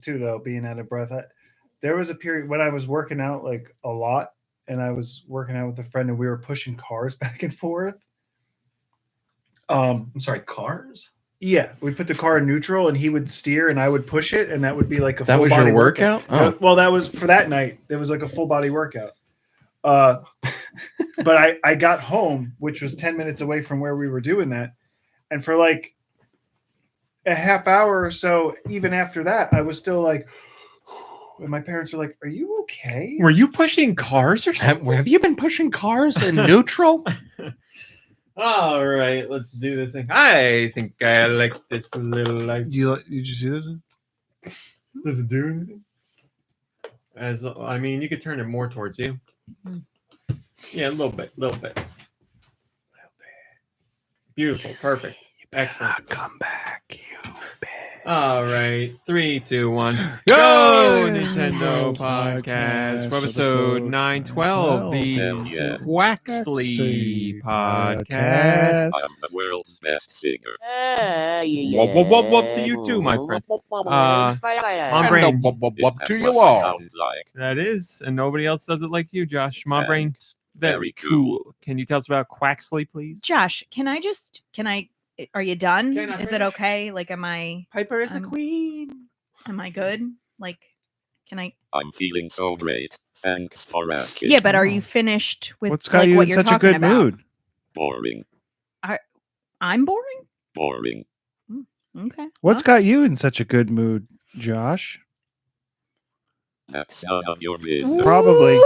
too, though, being out of breath. There was a period when I was working out like a lot, and I was working out with a friend, and we were pushing cars back and forth. I'm sorry, cars? Yeah, we put the car in neutral, and he would steer, and I would push it, and that would be like a That full was body your workout? Oh. Well, that was for that night. It was like a full body workout. But I got home, which was 10 minutes away from where we were doing that, and for like a half hour or so, even after that, I was still like, and my parents were like, "Are you okay?" Were you pushing cars or something? Have you been pushing cars in neutral? All right, let's do this thing. I think I like this little life. Did you see this? Does it do anything? I mean, you could turn it more towards you. Yeah, a little bit. Beautiful, perfect, excellent. Come back, you bitch. All right, 3, 2, 1. Go Nintendo Podcast, episode 912, the Quaxly Podcast. I'm the world's best singer. Whoop to you too, my friend. My brain. Whoop to you all. Sound like. That is, and nobody else does it like you, Josh. My brain. Very cool. Can you tell us about Quaxly, please? Josh, are you done? Can I Is it finish? okay? Like, am I? Piper is the queen. Am I good? Like, can I? I'm feeling so great. Thanks for asking. Yeah, but are you finished with What's got like, you what in you're such a talking good about? mood? Boring. I'm boring. Boring. Okay. What's got you in such a good mood, Josh? That's none of your business. Probably. Ooh,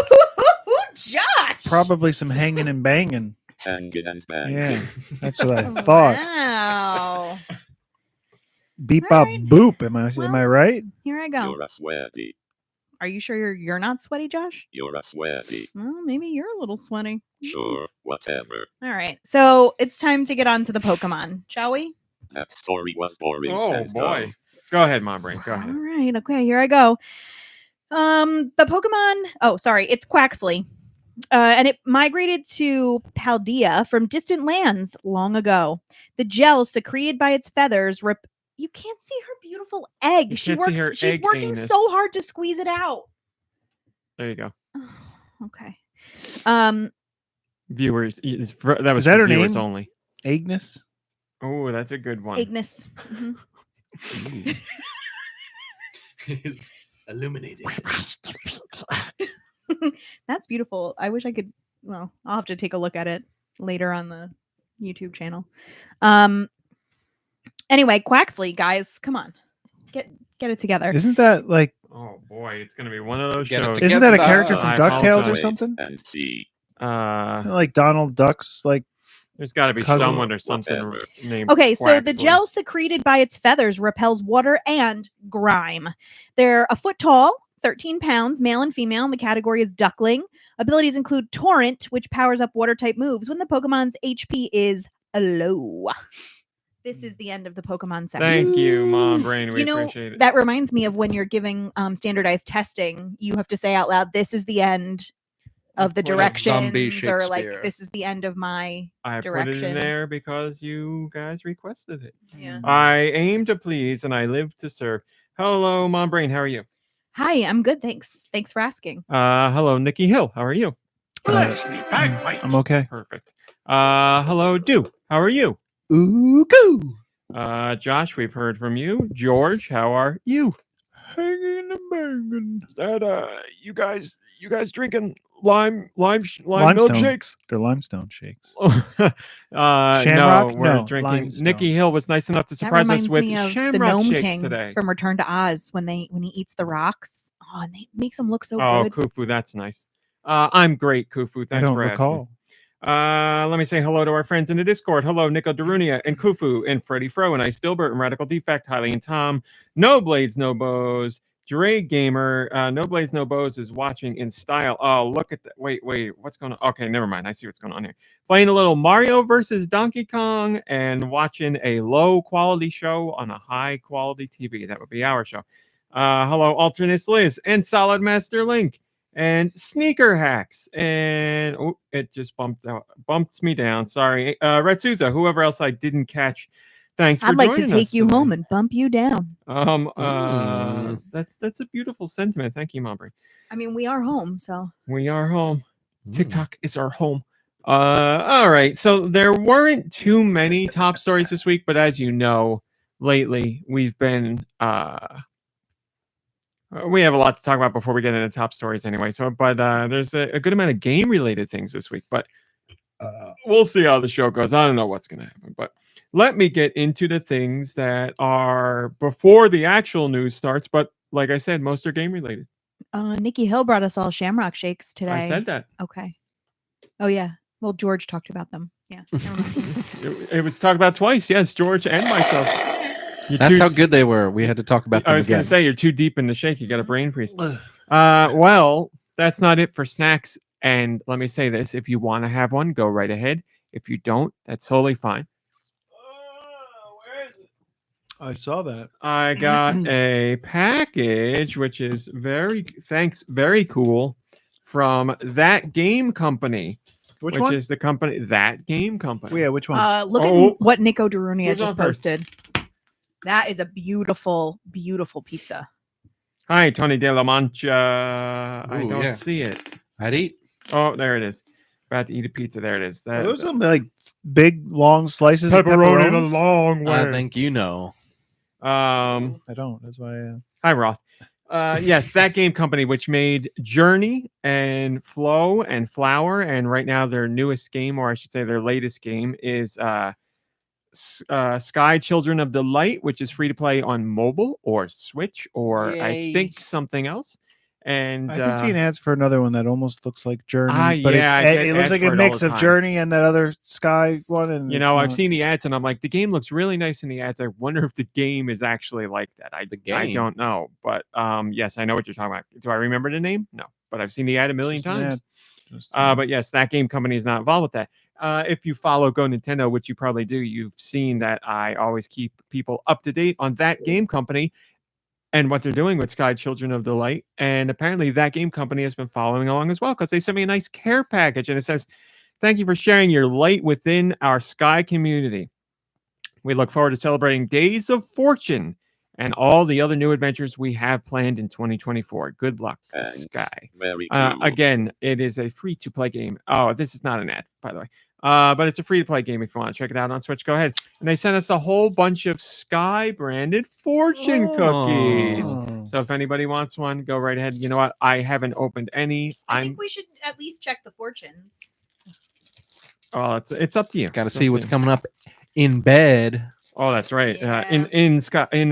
Josh. Probably some hanging and banging. Hanging and banging. Yeah, that's what I thought. Wow. Beep All bop right. boop. Am I Well- right? Here I go. You're a sweaty. Are you sure you're not sweaty, Josh? You're a sweaty. Well, maybe you're a little sweaty. Sure, whatever. All right. So it's time to get on to the Pokemon, shall we? That story was boring. Oh and boy. dumb. Go ahead, my brain. Go All ahead. right. Okay. Here I go. The Pokemon. Oh, sorry. It's Quaxly. And it migrated to Paldea from distant lands long ago. The gel secreted by its feathers you can't see her beautiful egg. You She's can't see her egg working anus. so hard to squeeze it out. There you go. Okay. Viewers, that was Is that for her viewers name? only. Agnes. Oh, that's a good one. Agnes. Mhm. Is illuminated. That's beautiful. I wish I could. Well, I'll have to take a look at it later on the YouTube channel. Anyway, Quaxly, guys, come on, get it together. Isn't that like? Oh boy, it's gonna be one of those Get it shows. together. Isn't that a character from I DuckTales or apologize. something? And see. Like Donald Duck's like. There's got to be Cousin. someone or something Whatever. named. Okay, so the Quaxly. gel secreted by its feathers repels water and grime. They're a foot tall, 13 pounds, male and female, and the category is duckling. Abilities include Torrent, which powers up water-type moves when the Pokemon's HP is low. This is the end of the Pokemon section. Thank you, Mom Brain. We You know, appreciate it. that reminds me of when you're giving standardized testing, you have to say out loud, this is the end of the What a directions, zombie or like, Shakespeare. this is the end of my I put it in directions. there because you guys requested it. Yeah. I aim to please and I live to serve. Hello, Mom Brain. How are you? Hi, I'm good. Thanks for asking. Hello, Nicky Hill. How are you? I'm okay. Perfect. Hello, Deux. How are you? Ooh, goo. Josh, we've heard from you. George, how are you? Hanging and banging. Is that you guys drinking lime Limestone. milkshakes? They're limestone shakes. No, Shamrock? we're No, drinking. limestone. Nicky Hill was nice enough to That surprise us reminds with me of the shamrock Gnome shakes King today. from Return to Oz when he eats the rocks. Oh, and it makes them look so Oh, good. Khufu, that's nice. I'm great, Khufu. I Thanks don't for recall. asking. Let me say hello to our friends in the Discord. Hello, Nico Darunia and Khufu and Freddie Fro and I Stillbert and Radical Defect, Highly and Tom. No Blades, No Bows. Dre Gamer, No Blades, No Bows is watching in style. Oh, look at that. Wait, what's going on? Okay, never mind. I see what's going on here. Playing a little Mario versus Donkey Kong and watching a low quality show on a high quality TV. That would be our show. Hello, Alternate Liz and Solid Master Link and Sneaker Hacks. And it just bumped me down. Sorry. Red Souza, whoever else I didn't catch Thanks for I'd like to joining take us you today. home and bump you down. That's a beautiful sentiment. Thank you, Maury. I mean, we are home, so. We are home. TikTok is our home. All right. So there weren't too many top stories this week, but as you know, lately we've been we have a lot to talk about before we get into top stories anyway. So, but there's a good amount of game related things this week, but we'll see how the show goes. I don't know what's going to happen, but let me get into the things that are before the actual news starts. But like I said, most are game related. Nikki Hill brought us all Shamrock Shakes today. I said that. Okay. Oh, yeah. Well, George talked about them. Yeah. Never mind. It was talked about twice. Yes, George and myself. That's how good they were. We had to talk about them I was going again. to say, you're too deep in the shake. You got a brain freeze. Well, that's not it for snacks. And let me say this. If you want to have one, go right ahead. If you don't, that's totally fine. Where is it? I saw that. I got a package, which is very cool, from Thatgamecompany. Which which one? is the company Thatgamecompany. Oh, yeah, which one? Look Oh. at what Nico Darunia Who's just on first? posted. That is a beautiful, beautiful pizza. Hi, Tony De La Mancha. I Ooh, don't yeah. see it. I'd eat. Oh, there it is. About to eat a pizza. There it is. Are those some like big long slices of pepperoni in a pepperonis? long way. I think you know. Um, I don't. That's why. Hi, Roth. Yes, that game company, which made Journey and Flow and Flower, and right now their newest game, or I should say their latest game, is Sky Children of the Light, which is free to play on mobile or Switch or I Yay. think something else. And I've been seeing ads for another one that almost looks like Journey. But yeah, I get it looks ads like for a it all mix the of time. Journey and that other Sky one. And you it's know, I've not- seen the ads and I'm like, the game looks really nice in the ads. I wonder if the game is actually like that. I game? don't know, but yes, I know what you're talking about. Do I remember the name? No, but I've seen the ad a million Just an times. ad. Just, But yes, that game company is not involved with that. If you follow GoNintendo, which you probably do, you've seen that I always keep people up to date on that game company and what they're doing with Sky Children of the Light. And apparently that game company has been following along as well because they sent me a nice care package and it says, "Thank you for sharing your light within our Sky community. We look forward to celebrating Days of Fortune and all the other new adventures we have planned in 2024. Good luck, Thanks. Sky." Very cool. Again, it is a free-to-play game. Oh, this is not an ad, by the way. But it's a free-to-play game if you want to check it out on Switch. Go ahead. And they sent us a whole bunch of Sky-branded fortune cookies. Oh. So if anybody wants one, go right ahead. You know what? I haven't opened any. I think we should at least check the fortunes. Oh, it's up to you. Got to It's see up what's you. coming up in bed. Oh, that's right. Yeah. In the sky. They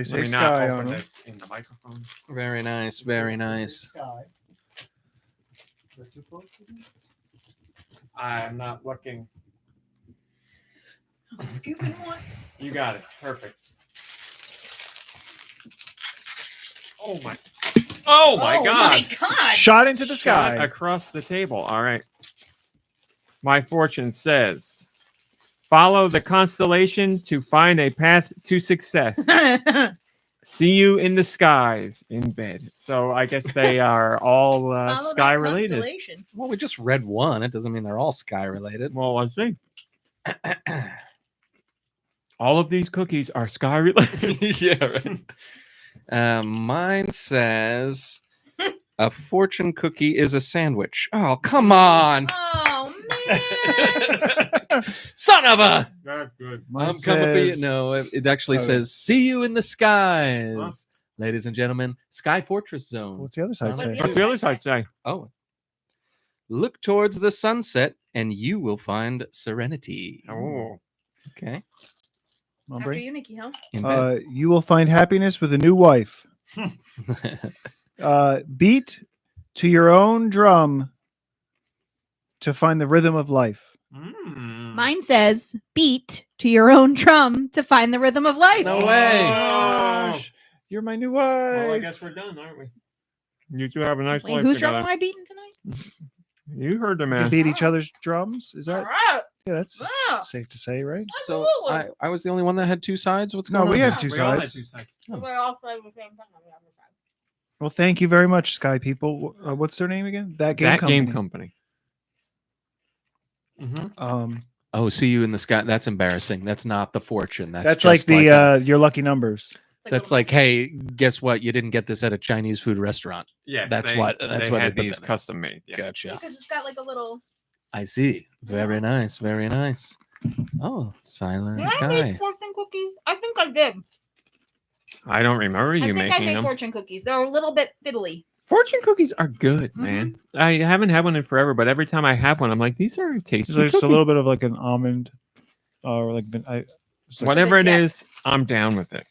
Let say me not Sky open on them. this in the microphone. Very nice. Very nice. I'm not looking. Scooping one. You got it. Perfect. Oh my God. Oh my God. Shot into the Shot sky. across the table. All right. My fortune says, follow the constellation to find a path to success. See you in the skies in bed. So I guess they are all sky related. Well, we just read one. It doesn't mean they're all sky related. Well, let's see. All of these cookies are sky related. Yeah, right. Mine says a fortune cookie is a sandwich. Oh, come on. Oh man. Son of a. That's good. I'm coming for you. says- No, it actually Okay. says see you in the skies. Ladies and gentlemen, Sky Fortress Zone. What's the other side Sounds say? like What's the other side say? Oh. Look towards the sunset and you will find serenity. Oh. Okay. Come on, After Bray. you, Nikki Hill. In bed. You will find happiness with a new wife. Beat to your own drum to find the rhythm of life. Mm. Mine says, beat to your own drum to find the rhythm of life. No way. Gosh, you're my new wife. Well, I guess we're done, aren't we? You two have a nice Wait, life whose together. drum am I beating tonight? You heard the You man. beat each other's drums. Is that? right. Yeah, that's Yeah. safe to say, right? So I was the only one that had two sides. What's No, going on? we here? have two We all had sides. two sides. We're all playing the same time. Well, thank you very much, Sky people. What's their name again? That game That company. game company. Mhm. Oh, see you in the sky. That's embarrassing. That's not the fortune. That's just like the a- your lucky numbers. that's like, hey, guess what? You didn't get this at a Chinese food restaurant. Yes, That's they, what- that's they why they had put these them in. custom made. Yeah. Gotcha. Because it's got like a little. I see. Very nice. Very nice. Oh, silent Did I sky. make fortune cookies? I think I did. I don't remember you I think I making made them. fortune cookies. They're a little bit fiddly. Fortune cookies are good, man. I haven't had one in forever, but every time I have one, I'm like, these are tasty. There's just a cookies. little bit of like an almond, or like it's like- Whatever it dip. is, I'm down with it.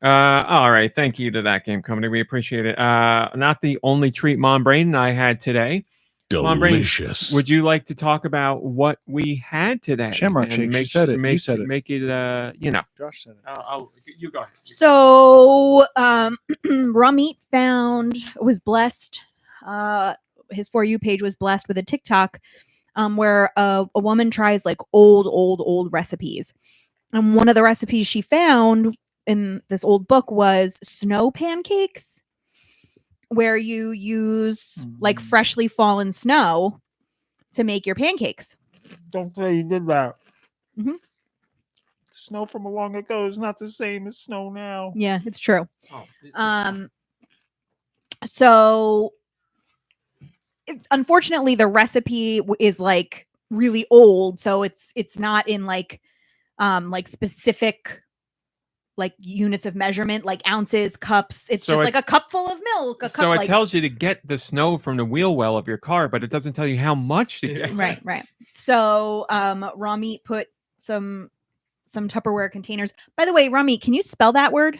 All right. Thank you to that game company. We appreciate it. Not the only treat Mom Brain and I had today. Mom Brain, Delicious. would you like to talk about what we had today? Shamrock And shake. She Make, said it. You Make, said it. Make it. You know. Josh said it. You go ahead. So, Raw Meat was blessed. His For You page was blessed with a TikTok where a woman tries like old recipes. And one of the recipes she found in this old book was snow pancakes, where you use like freshly fallen snow to make your pancakes. Don't say you did that. Mhm. Snow from long ago is not the same as snow now. Yeah, it's true. Oh, So unfortunately the recipe is like really old, so it's not in like specific like units of measurement, like ounces, cups. It's So just it- like a cup full of milk. so it tells you to get the snow from the wheel well of your car, but it doesn't tell you how much to get. right. So Raw Meat put some Tupperware containers. By the way, Raw Meat, can you spell that word?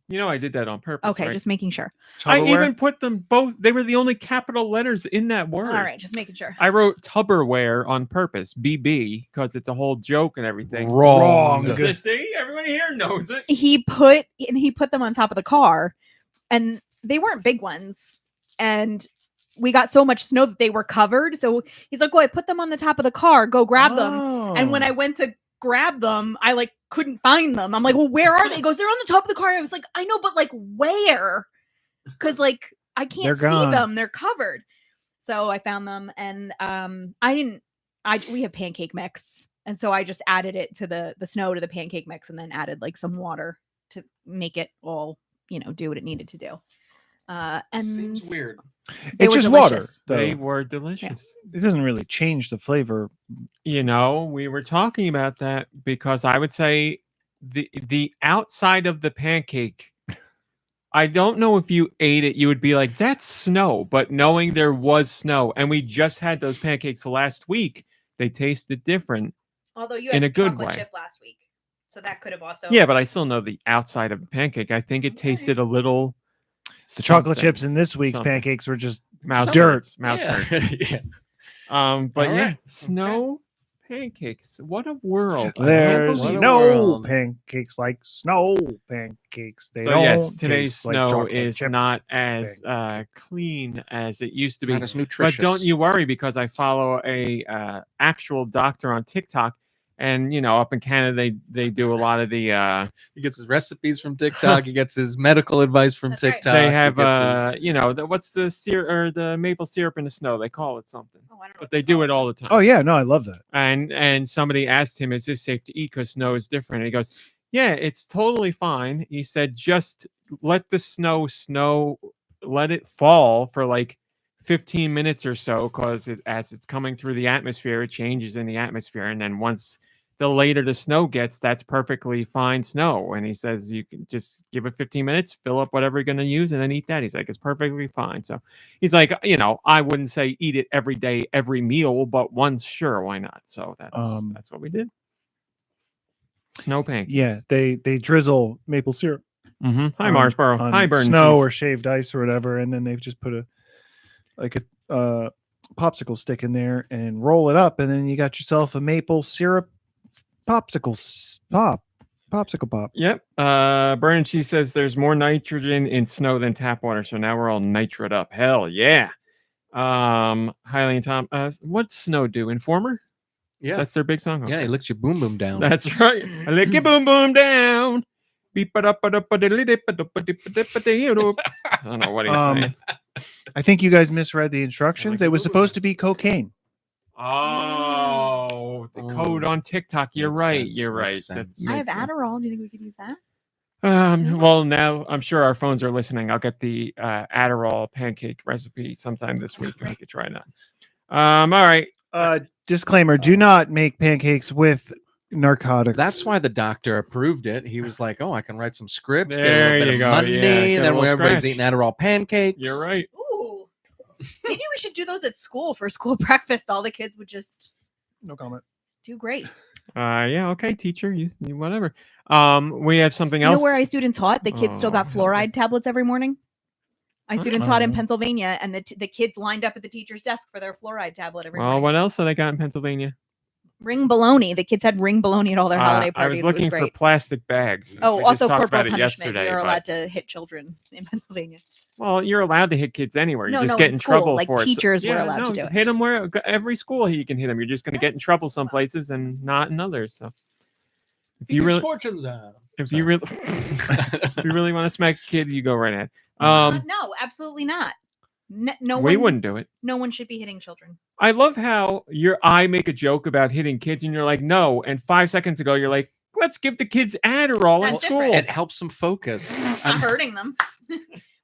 You know, I did that on purpose. Okay, right? just making sure. I Tupperware? even put them both. They were the only capital letters in that word. All right, just making sure. I wrote Tupperware on purpose, BB, because it's a whole joke and everything. Wrong. You see, everybody here knows it. He put them on top of the car, and they weren't big ones, and we got so much snow that they were covered. So he's like, "Oh, I put them on the top of the car. Go grab them." And when I went to grab them, I like couldn't find them. I'm like, "Well, where are they?" He goes, "They're on the top of the car." I was like, "I know, but like where?" Because like I can't They're see gone. them. They're covered. So I found them, and we have pancake mix, and so I just added it to the snow to the pancake mix, and then added like some water to make it all do what it needed to do. And Seems weird. they It's were just water. delicious. Though. They were delicious. It doesn't really change the flavor. You know, we were talking about that because I would say the outside of the pancake, I don't know if you ate it, you would be like, that's snow. But knowing there was snow, and we just had those pancakes last week, they tasted different. Although you in had a good chocolate way. chip last week, so that could have also. Yeah, but I still know the outside of the pancake. I think it tasted a little. The chocolate something. chips in this week's Something. pancakes were just Mouse dirt. turds, Mouse Yeah. turds. Yeah. But All yeah, right. snow pancakes. What a world. I There's can't believe no it. world. pancakes like snow pancakes. They So don't yes, today's taste like snow chocolate is chip not as pancake. clean as it used to be. Not as But nutritious. don't you worry, because I follow a actual doctor on TikTok, and up in Canada they do a lot of the He gets his recipes from TikTok. He gets his medical advice from That's right. TikTok. they he have gets his- what's the or the maple syrup in the snow? They call it something, Oh, I don't know but what they to do call it all the time. Oh yeah, no, I love that. And somebody asked him, is this safe to eat because snow is different? And he goes, yeah, it's totally fine. He said, just let the snow, let it fall for like 15 minutes or so, because as it's coming through the atmosphere, it changes in the atmosphere. And then once the later the snow gets, that's perfectly fine snow. And he says, you can just give it 15 minutes, fill up whatever you're going to use, and then eat that. He's like, it's perfectly fine. So he's like, I wouldn't say eat it every day, every meal, but once, sure, why not? So that's what we did. Snow pancakes. Yeah, they drizzle maple syrup. Mm-hmm. Hi, on- Marsboro. on Hi, Burn. snow Cheese. or shaved ice or whatever, and then they just put a popsicle stick in there and roll it up, and then you got yourself a maple syrup popsicle pop. Yep. Burn Cheese says there's more nitrogen in snow than tap water, so now we're all nitrate up. Hell yeah. Hailey and Tom. What's snow do? Informer? Yeah. That's their big song. Yeah, he licks your boom boom down. That's right. I lick your boom boom down. I don't know what he's saying. I think you guys misread the instructions. like It was the supposed to be cocaine. Oh, the code on TikTok. You're Makes right. sense, You're makes right. sense. I have makes sense. Adderall. Do you think we could use that? Well, now I'm sure our phones are listening. I'll get the Adderall pancake recipe sometime this week and we could try that. All right. Disclaimer: do not make pancakes with narcotics. That's why the doctor approved it. He was like, "Oh, I can write some scripts, get a There little bit you of go. money, Yeah, get a and then little when everybody's scratch. eating Adderall pancakes." You're right. Ooh. Maybe we should do those at school for school breakfast. All the kids would just no comment. do great. Yeah. Okay, teacher. You whatever. We have something You else. know where I student taught? The kids still got Oh, fluoride tablets every morning. I student taught in Oh. Pennsylvania, and the kids lined up at the teacher's desk for their fluoride tablet every Well, morning. what else did I got in Pennsylvania? Ring bologna. The kids had ring bologna at all their holiday I was parties. looking it was for great. plastic bags. Oh, We also just talked corporal about it punishment. yesterday, You're but- allowed to hit children in Pennsylvania. Well, you're allowed to hit kids anywhere. You No, just no, get in in school, trouble like for it. teachers were allowed to do it. Hit them where every school you can hit them. You're just going to get in trouble some places and not in others. So if you really, if you really, if you really want to smack a kid, you go right ahead. No, absolutely not. No we one, wouldn't do it. No one should be hitting children. I love how I make a joke about hitting kids, and you're like, no. And 5 seconds ago, you're like, let's give the kids Adderall in That's school. different. It helps them focus. It's not hurting them.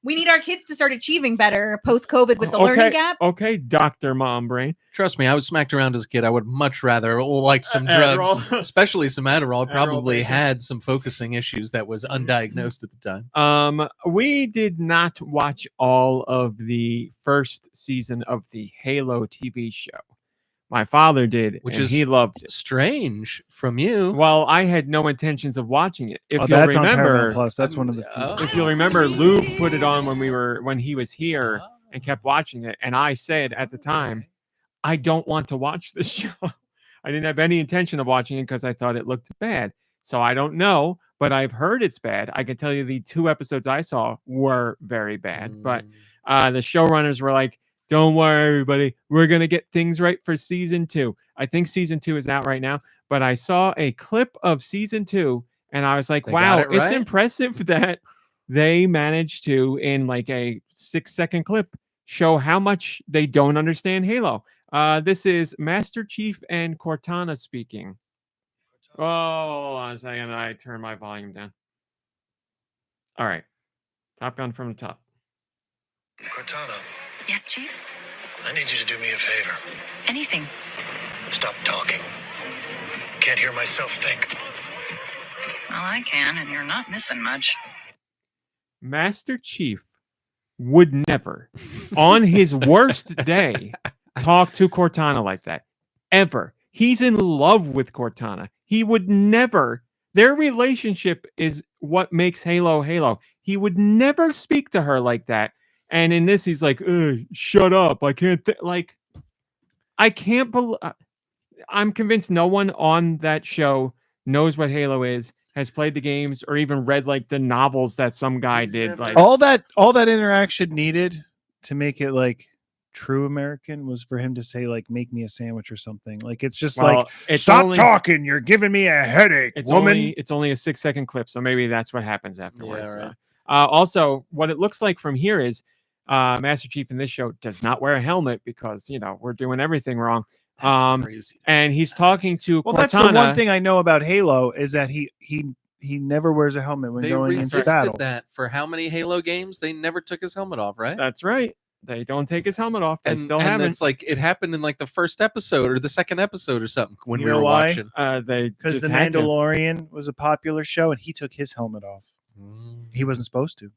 We need our kids to start achieving better post-COVID with the learning gap. Okay, Dr. Mom Brain. Trust me, I was smacked around as a kid. I would much rather like some drugs, Adderall. especially some Adderall. Adderall, Probably baby. had some focusing issues that was undiagnosed at the time. We did not watch all of the first season of the Halo TV show. My father did, Which and is he loved it. Strange from you. Well, I had no intentions of watching it. If you'll That's on Paramount remember, Plus. That's one of the. if you'll remember, Luke put it on when he was here and kept watching it, and I said at the time, I don't want to watch this show. I didn't have any intention of watching it because I thought it looked bad. So I don't know, but I've heard it's bad. I can tell you the 2 episodes I saw were very bad, but the showrunners were like, don't worry, everybody. We're going to get things right for season 2. I think season 2 is out right now, but I saw a clip of season 2 and I was like, They wow, got it right? it's impressive that they managed to, in like a 6-second clip, show how much they don't understand Halo. This is Master Chief and Cortana speaking. Oh, hold on a second. I turn my volume down. All right. Top Gun from the top. Cortana, Yes, Chief? I need you to do me a favor. Anything. Stop talking. Can't hear myself think. Well, I can, and you're not missing much. Master Chief would never, on his worst day, talk to Cortana like that. Ever. He's in love with Cortana. He would never. Their relationship is what makes Halo Halo. He would never speak to her like that. And in this, he's like, shut up. I can't. I can't believe. I'm convinced no one on that show knows what Halo is, has played the games, or even read like the novels that some guy did. Like all that interaction needed to make it like true American was for him to say like, make me a sandwich or something. Like it's just like, it's stop only, talking. You're giving me a headache, woman. It's only a 6-second clip, so maybe that's what happens afterwards. Yeah, right. Also, what it looks like from here is Master Chief in this show does not wear a helmet because we're doing everything wrong. That's crazy. And he's talking to Well, Cortana. that's the one thing I know about Halo is that he never wears a helmet when They going into resisted battle. that for how many Halo games? They never took his helmet off, right? That's right. They don't take his helmet off. They still haven't. It's like it happened in like the first episode or the second episode or something when You we know were why? watching. Because The Mandalorian was a popular show and he took his helmet off. He wasn't supposed to.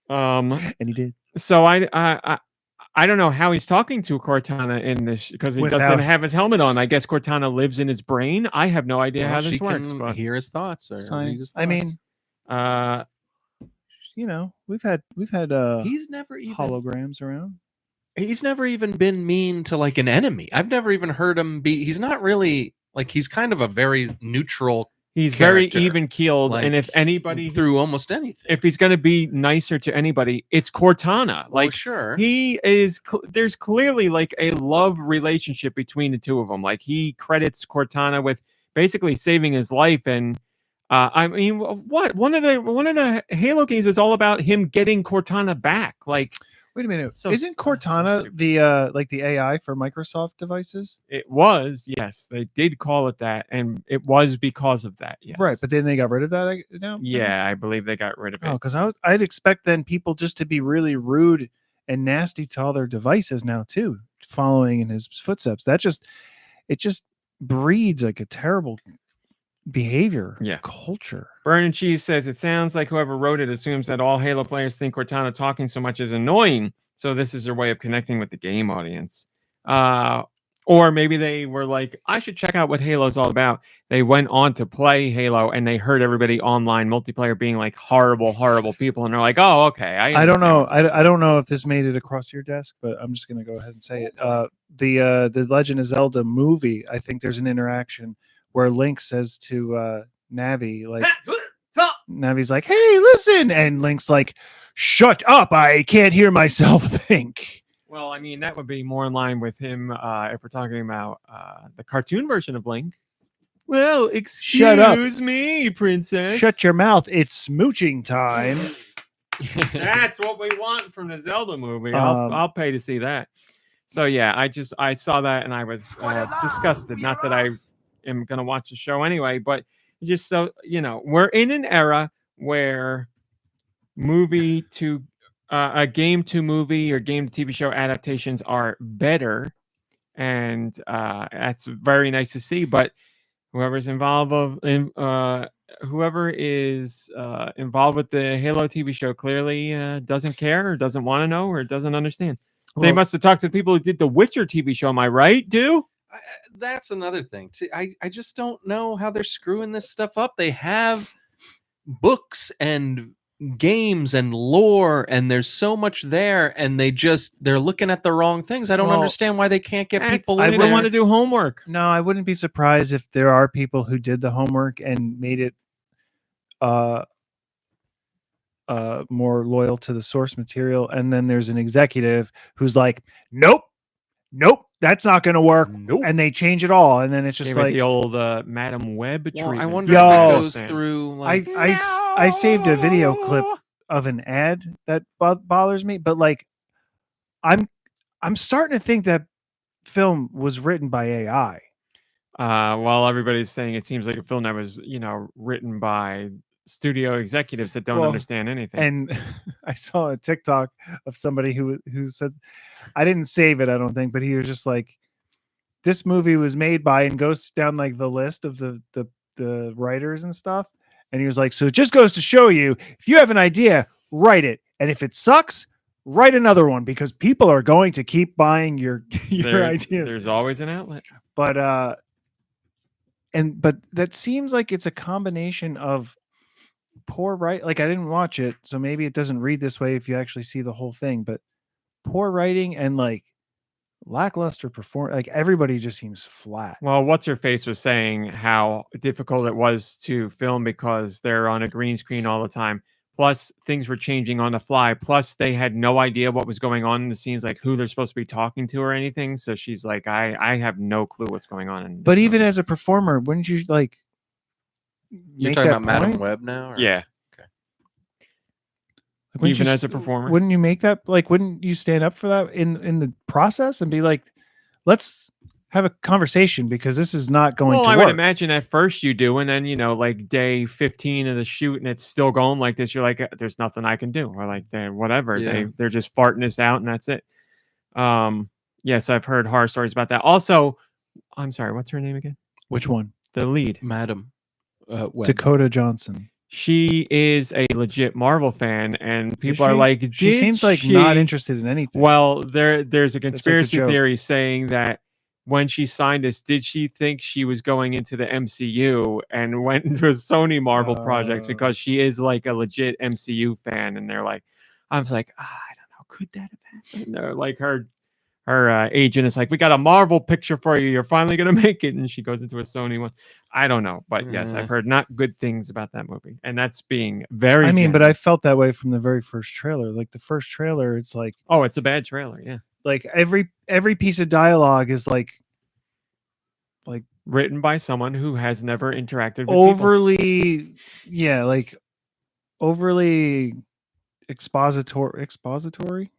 And he did. So I don't know how he's talking to Cortana in this because he doesn't have his helmet on. I guess Cortana lives in his brain. I have no idea how this she works. can But hear his thoughts or read his Science. I mean, thoughts. we've had he's never even holograms around. He's never even been mean to like an enemy. I've never even heard him be. He's not really like he's kind of a very neutral. He's character, very even keeled, like, and if anybody through almost anything, if he's going to be nicer to anybody, it's Cortana. Like sure, he is. There's clearly like a love relationship between the two of them. Like he credits Cortana with basically saving his life, and I mean, what one of the Halo games is all about him getting Cortana back. Like, Wait a minute. So- Isn't so Cortana stupid. the like the AI for Microsoft devices? It was, yes, they did call it that, and it was because of that. Yes, Right, but then they got rid of that now. yeah, I believe they got rid of it. Oh, because I'd expect then people just to be really rude and nasty to all their devices now too, following in his footsteps. It just breeds like a terrible behavior. Yeah. Culture. Burn and Cheese says it sounds like whoever wrote it assumes that all Halo players think Cortana talking so much is annoying, so this is their way of connecting with the game audience. Or maybe they were like, I should check out what Halo's all about. They went on to play Halo and they heard everybody online multiplayer being like horrible, horrible people, and they're like, oh, okay. I don't understand know. what this is I don't know if this made it across your desk, but I'm just gonna go ahead and say it. The Legend of Zelda movie. I think there's an interaction where Link says to Navi, like Navi's like, "Hey, listen," and Link's like, "Shut up! I can't hear myself think." Well, I mean, that would be more in line with him if we're talking about the cartoon version of Link. Well, Shut up. excuse me, princess. Shut your mouth! It's smooching time. That's what we want from the Zelda movie. I'll pay to see that. So yeah, I saw that and I was disgusted. Not that I am gonna watch the show anyway, but just so we're in an era where movie to a game to movie or game to TV show adaptations are better, and that's very nice to see. But whoever's involved whoever is involved with the Halo TV show clearly doesn't care or doesn't want to know or doesn't understand. They Well- must have talked to the people who did the Witcher TV show. Am I right, Deux? That's another thing. See, I just don't know how they're screwing this stuff up. They have books and games and lore, and there's so much there, and they're looking at the wrong things. I don't Well, understand why they can't get people I in would there. want to do homework. No, I wouldn't be surprised if there are people who did the homework and made it more loyal to the source material, and then there's an executive who's like, nope, that's not going to work, and they change it all, and then it's just Gave it like the old Madam Web Well, treatment. I wonder Yo. if it goes through like I saved a video clip of an ad that bothers me, but like I'm starting to think that film was written by AI. While everybody's saying it seems like a film that was, written by studio executives that don't Well, understand anything. And I saw a TikTok of somebody who said, I didn't save it, I don't think, but he was just like, this movie was made by, and goes down like the list of the writers and stuff. And he was like, so it just goes to show you, if you have an idea, write it. And if it sucks, write another one, because people are going to keep buying your ideas. There's always an outlet. But but that seems like it's a combination of poor like I didn't watch it, so maybe it doesn't read this way if you actually see the whole thing, but poor writing and like lackluster perform, like everybody just seems flat. Well, what's her face was saying how difficult it was to film because they're on a green screen all the time. Plus, things were changing on the fly. Plus, they had no idea what was going on in the scenes, like who they're supposed to be talking to or anything. So she's like, I have no clue what's going on. In But this even movie. as a performer, wouldn't you like you're make talking that about Madam point? Web now? Or? Yeah, Like, wouldn't even you as a performer. wouldn't you make that, like, wouldn't you stand up for that in the process and be like, let's have a conversation, because this is not going Well, to I work. would imagine at first you do, and then like day 15 of the shoot, and it's still going like this. You're like, there's nothing I can do, or like whatever. Yeah. They're just farting this out, and that's it. Yes, I've heard horror stories about that. Also, I'm sorry, what's her name again? Which one? The lead. Madam Web. Dakota Johnson. She is a legit Marvel fan, and people are she? like, She "Did seems like not she-" interested in anything. Well, there's a conspiracy joke. theory saying that when she signed this, did she think she was going into the MCU and went into a Sony Marvel project because she is like a legit MCU fan? And they're like, I was like, I don't know, could that have happened? They're like her agent is like, we got a Marvel picture for you. You're finally gonna make it, and she goes into a Sony one. I don't know, but yes, I've heard not good things about that movie, and that's being very. I mean, but I generous. felt that way from the very first trailer. Like the first trailer, it's like It's a bad trailer. Yeah, every piece of dialogue is like written by someone who has never interacted with overly, like overly expository.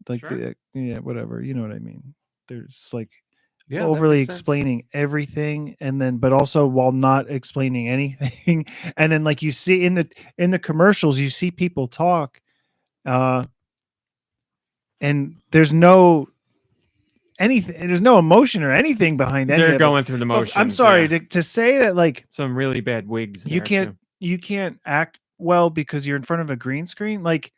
like Sure. yeah, whatever. You know what I mean? There's like Yeah, that overly makes sense. explaining everything, and then but also while not explaining anything, and then like you see in the commercials, you see people talk, and there's no anything. There's no emotion or anything behind any They're of it. going through the But motions. I'm sorry yeah. to say that like Some really bad wigs. you there, can't too. you can't act well because you're in front of a green screen. Like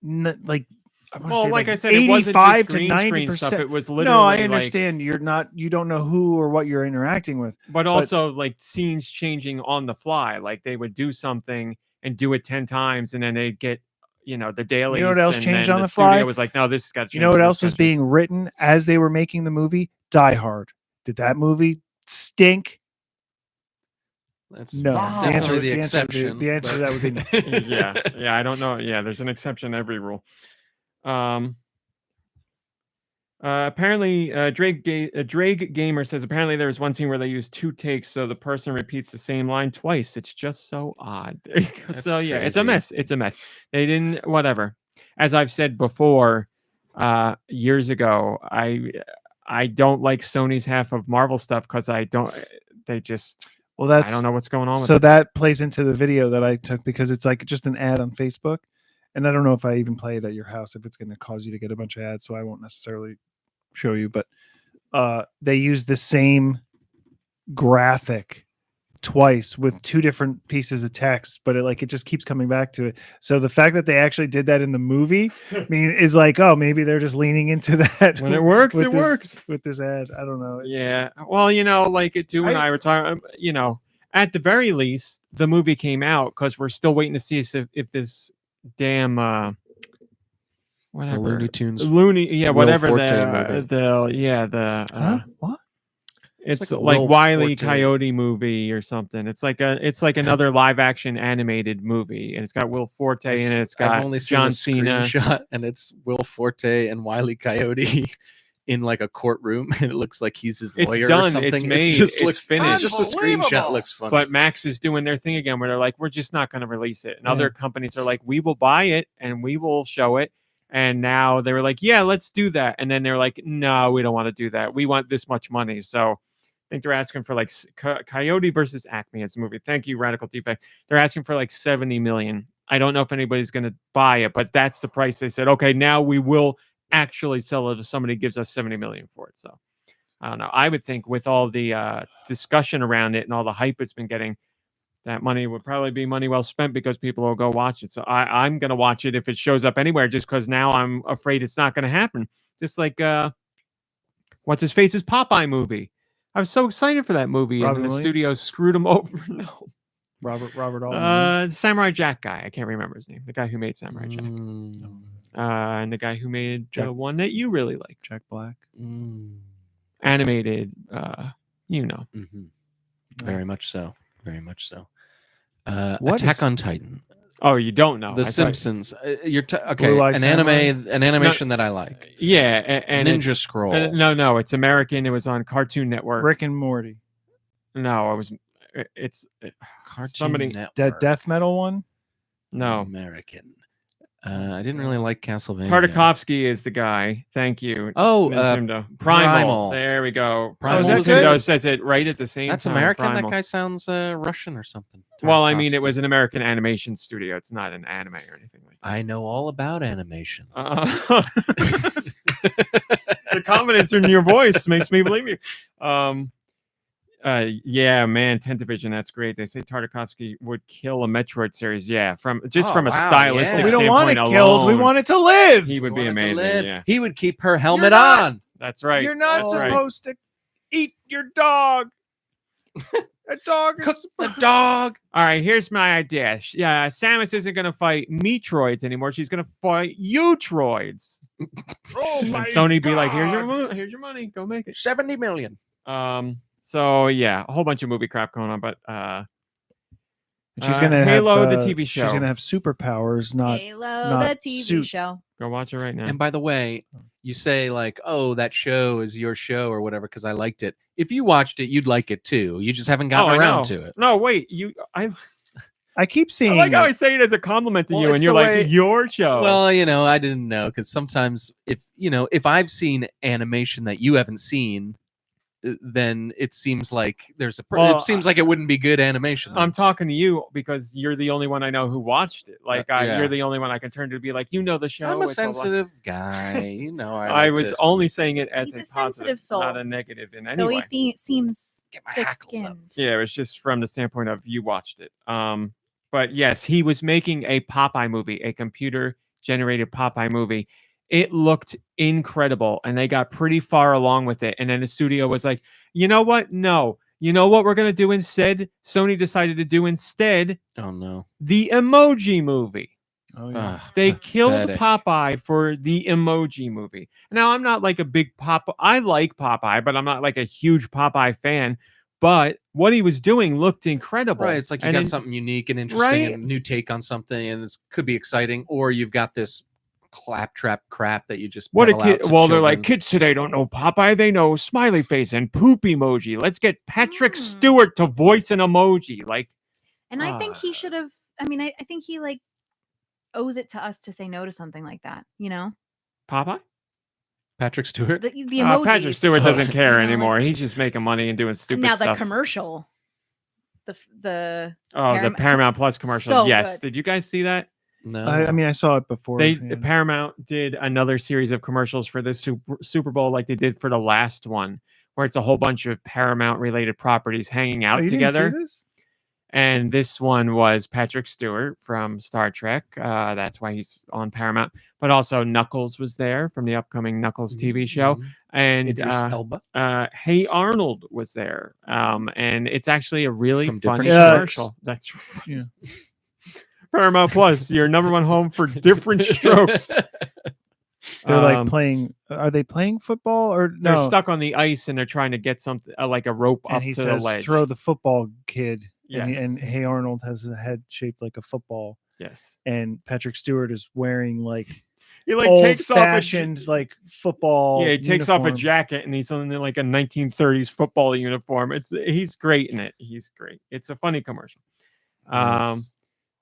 like I want to Well, say like like I said, it wasn't 85 just to green screen stuff. 90%. It was No, literally I like, understand you don't know who or what you're interacting with. but also like scenes changing on the fly. Like they would do something and do it 10 times, and then they'd get, the dailies. You know what else and changed then on the the fly? studio was like, no, this has got to change. You know what and this else was gotta change." being written as they were making the movie? Die Hard. Did that movie stink? That's No. definitely the answer to exception. the answer to that would be no. Yeah, I don't know. Yeah, there's an exception to every rule. Apparently, Drake Gamer says apparently there was one scene where they used 2 takes, so the person repeats the same line twice. It's just so odd. That's So yeah, it's a crazy. mess. It's a mess. They didn't whatever. As I've said before, years ago, I don't like Sony's half of Marvel stuff because I don't. They just. Well, I don't know what's going on. So with it. that plays into the video that I took because it's like just an ad on Facebook, and I don't know if I even play it at your house if it's going to cause you to get a bunch of ads, so I won't necessarily show you. But they use the same graphic twice with 2 different pieces of text, but it just keeps coming back to it. So the fact that they actually did that in the movie, is like, oh, maybe they're just leaning into that. When it works, with it this- works. with this ad. I don't know. Yeah. Well, like it too. And I were talking. At the very least, the movie came out because we're still waiting to see if this damn whatever The Looney Tunes. Will whatever Forte movie. What? It's like a like Will Wile E. Forte. Coyote movie or something. It's like another live action animated movie, and it's got Will Forte in it. It's got I've only seen John a Cena. screenshot, and it's Will Forte and Wile E. Coyote in like a courtroom, and it looks like he's his It's lawyer done. or something. It's made. just It's looks finished. Just the screenshot looks funny. But Max is doing their thing again, where they're like, "We're just not going to release it," and Yeah. other companies are like, "We will buy it and we will show it." And now they were like, "Yeah, let's do that," and then they're like, "No, we don't want to do that. We want this much money." So I think they're asking for like Coyote versus Acme as a movie. Thank you, Radical Defect. They're asking for like 70 million. I don't know if anybody's going to buy it, but that's the price. They said, okay, now we will actually sell it if somebody gives us 70 million for it. So I don't know. I would think with all the discussion around it and all the hype it's been getting, that money would probably be money well spent because people will go watch it. So I'm going to watch it if it shows up anywhere, just because now I'm afraid it's not going to happen. Just like what's his face's Popeye movie. I was so excited for that movie, Robin and the Williams? studio screwed him over. No, Robert Altman. the Samurai Jack guy. I can't remember his name. The guy who made Samurai Jack, Mm, and the guy who made Jack- the one that you really like, Jack Black. animated. mhm. Very much so. Very much so. What Attack is- on Titan. Oh, you don't know The I thought- Simpsons. Okay, Blue Eye an Samurai? an animation that I like. Yeah, and Ninja it's- Scroll. no, it's American. It was on Cartoon Network. Rick and Morty. No, it's Cartoon somebody- Network. That death metal one. no. American. I didn't really like Castlevania. Tartakovsky is the guy. Thank you. Oh, Nintendo. Primal. There we go. Primal is that Nintendo good? says it right at the same That's time. American. Primal. That guy sounds Russian or something. Well, I mean, it Tartakovsky. was an American animation studio. It's not an anime or anything like that. I know all about animation. The confidence in your voice makes me believe you. Yeah, man, 10th Division, that's great. They say Tartakovsky would kill a Metroid series. Yeah, from a wow, stylistic yeah. We don't want it standpoint killed. We alone, want it to live. he would be Wanted to amazing. live. Yeah, He would keep her helmet not- on. that's right. You're not That's right. supposed to eat your dog. A dog Cook is the dog. All right, here's my idea. Yeah, Samus isn't going to fight Metroids anymore. She's going to fight Utroids. And Sony be like, here's your money. Go make it. 70 million. So yeah, a whole bunch of movie crap going on, but She's gonna Halo, have, the TV show. She's gonna have superpowers, not Halo, not the TV suit. show. Go watch it right now. And by the way, you say like, "Oh, that show is your show" or whatever because I liked it. If you watched it, you'd like it too. You just haven't gotten I around know. to it. No, wait, I keep I seeing. like how I say it as a compliment to Well, you, and it's you're the like, way- your show. Well, I didn't know because sometimes if I've seen animation that you haven't seen, then it seems like there's a. Well, it seems like it wouldn't be good animation. I'm talking to you because you're the only one I know who watched it. Like, yeah. you're the only one I can turn to be like, the show. I'm a it's lot- sensitive guy. I like was to only saying it as He's a a positive, sensitive soul. not a negative in any Though way. he seems get my hackles up. thick-skinned. Yeah, it was just from the standpoint of you watched it. But yes, he was making a Popeye movie, a computer-generated Popeye movie. It looked incredible, and they got pretty far along with it. And then the studio was like, you know what? No. You know what we're going to do instead? Sony decided to do instead Oh no! the Emoji Movie. Oh yeah. They killed Pathetic. Popeye for the Emoji Movie. Now, I'm not like a big Popeye. I like Popeye, but I'm not like a huge Popeye fan. But what he was doing looked incredible. Right, it's like you And got then- something unique and interesting Right? and a new take on something, and this could be exciting. Or you've got this claptrap crap that you just What a peddle kid! out to Well, they're like, children. kids today don't know Popeye. They know smiley face and poop emoji. Let's get Patrick Mm. Stewart to voice an emoji. Like, And I think he Ah. should have. I mean, I think he like owes it to us to say no to something like that. You know, Popeye? Patrick Stewart. the emoji. Patrick Stewart doesn't care You know, anymore. like- He's just making money and doing stupid now the stuff. commercial, the Oh, the Paramount- Paramount Plus commercial. So Yes. good. Did you guys see that? No, I mean, I saw it before. They yeah. Paramount did another series of commercials for this Super Bowl, like they did for the last one, where it's a whole bunch of Paramount related properties hanging out Oh, you together. Didn't see this? And this one was Patrick Stewart from Star Trek. That's why he's on Paramount. But also Knuckles was there from the upcoming Knuckles TV show. Mhm. And Idris Elba. Hey Arnold was there. And it's actually a really From funny different commercial. That's Yeah. Paramount Plus, your number one home for different strokes. They're like Um, playing. Are they playing football or They're no? stuck on the ice and they're trying to get something like a rope And up he to says, the ledge. "Throw the football, kid." Yes. And Hey Arnold has a head shaped like a football, Yes. and Patrick Stewart is wearing like He like takes off a old-fashioned like football. Yeah, he takes off a uniform. jacket and he's in like a 1930s football uniform. He's great in it. He's great. It's a funny commercial. Nice.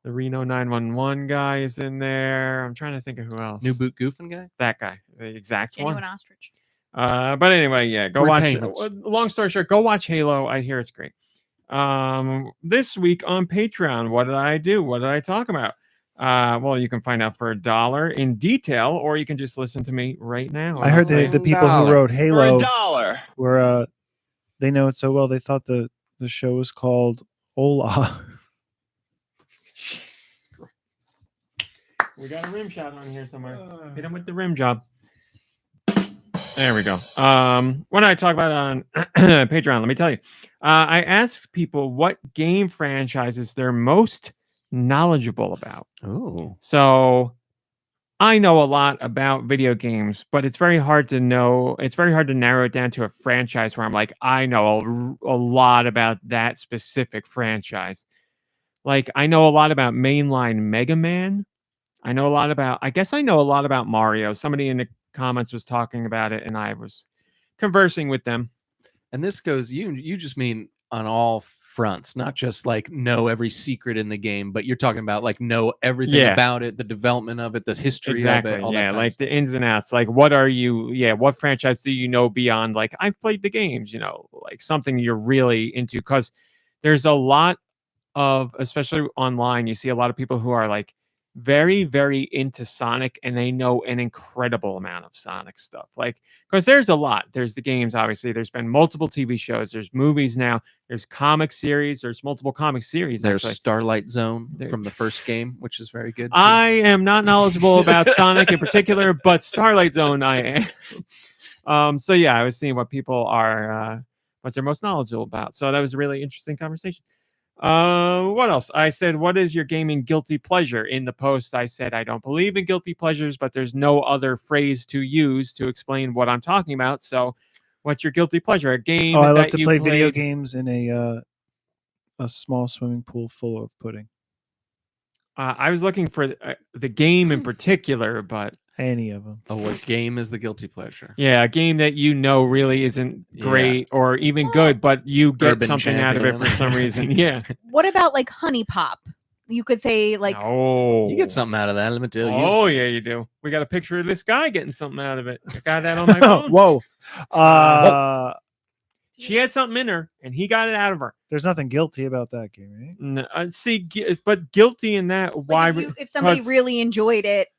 The Reno 911 guy is in there. I'm trying to think of who else. New boot goofing guy. That guy, the exact genuine one. ostrich. But anyway, yeah, go Free watch. payments. Long story short, go watch Halo. I hear it's great. This week on Patreon, what did I do? What did I talk about? Well, you can find out for $1 in detail, or you can just listen to me right now. I heard the people who $1. wrote Halo $1. were they know it so well they thought the show was called Ola. We got a rim shot on here somewhere. Hit him with the rim job. There we go. What did I talk about on Patreon? Let me tell you. I asked people what game franchises they're most knowledgeable about. Oh, So I know a lot about video games, but it's very hard to know. It's very hard to narrow it down to a franchise where I'm like, I know a lot about that specific franchise. Like, I know a lot about mainline Mega Man. I know a lot about, I guess I know a lot about Mario. Somebody in the comments was talking about it and I was conversing with them. and this goes. You just mean on all fronts, not just like know every secret in the game, but you're talking about like know everything Yeah. about it, the development of it, the history Exactly. of it, all that Yeah. kind of Like stuff. the ins and outs. Like, what franchise do you know beyond like, I've played the games, like something you're really into? Because there's a lot of, especially online, you see a lot of people who are like very, very into Sonic and they know an incredible amount of Sonic stuff. Like, because there's a lot. There's the games, obviously. There's been multiple TV shows. There's movies now. There's comic series. There's multiple comic series. There's actually. Starlight Zone There- from the first game, which is very good. too. I am not knowledgeable about Sonic in particular, but Starlight Zone I am. So yeah, I was seeing what people are, what they're most knowledgeable about. So that was a really interesting conversation. What else? I said, what is your gaming guilty pleasure? In the post, I said, I don't believe in guilty pleasures, but there's no other phrase to use to explain what I'm talking about. So what's your guilty pleasure? A game I love that to you play video played- games in a small swimming pool full of pudding. I was looking for the game in particular, but Any of them. Oh, what game is the guilty pleasure? yeah, a game that really isn't Yeah. great or even good, but you get Urban something out of it for Champion. some reason. Yeah. What about like Honey Pop? You could say like Oh, You get something out of that, let me tell you. Oh yeah, you do. We got a picture of this guy getting something out of it. I got that on my phone. Whoa. She had something in her, and he got it out of her. There's nothing guilty about that game, right? No, but guilty in that. like, Why? if somebody 'cause- really enjoyed it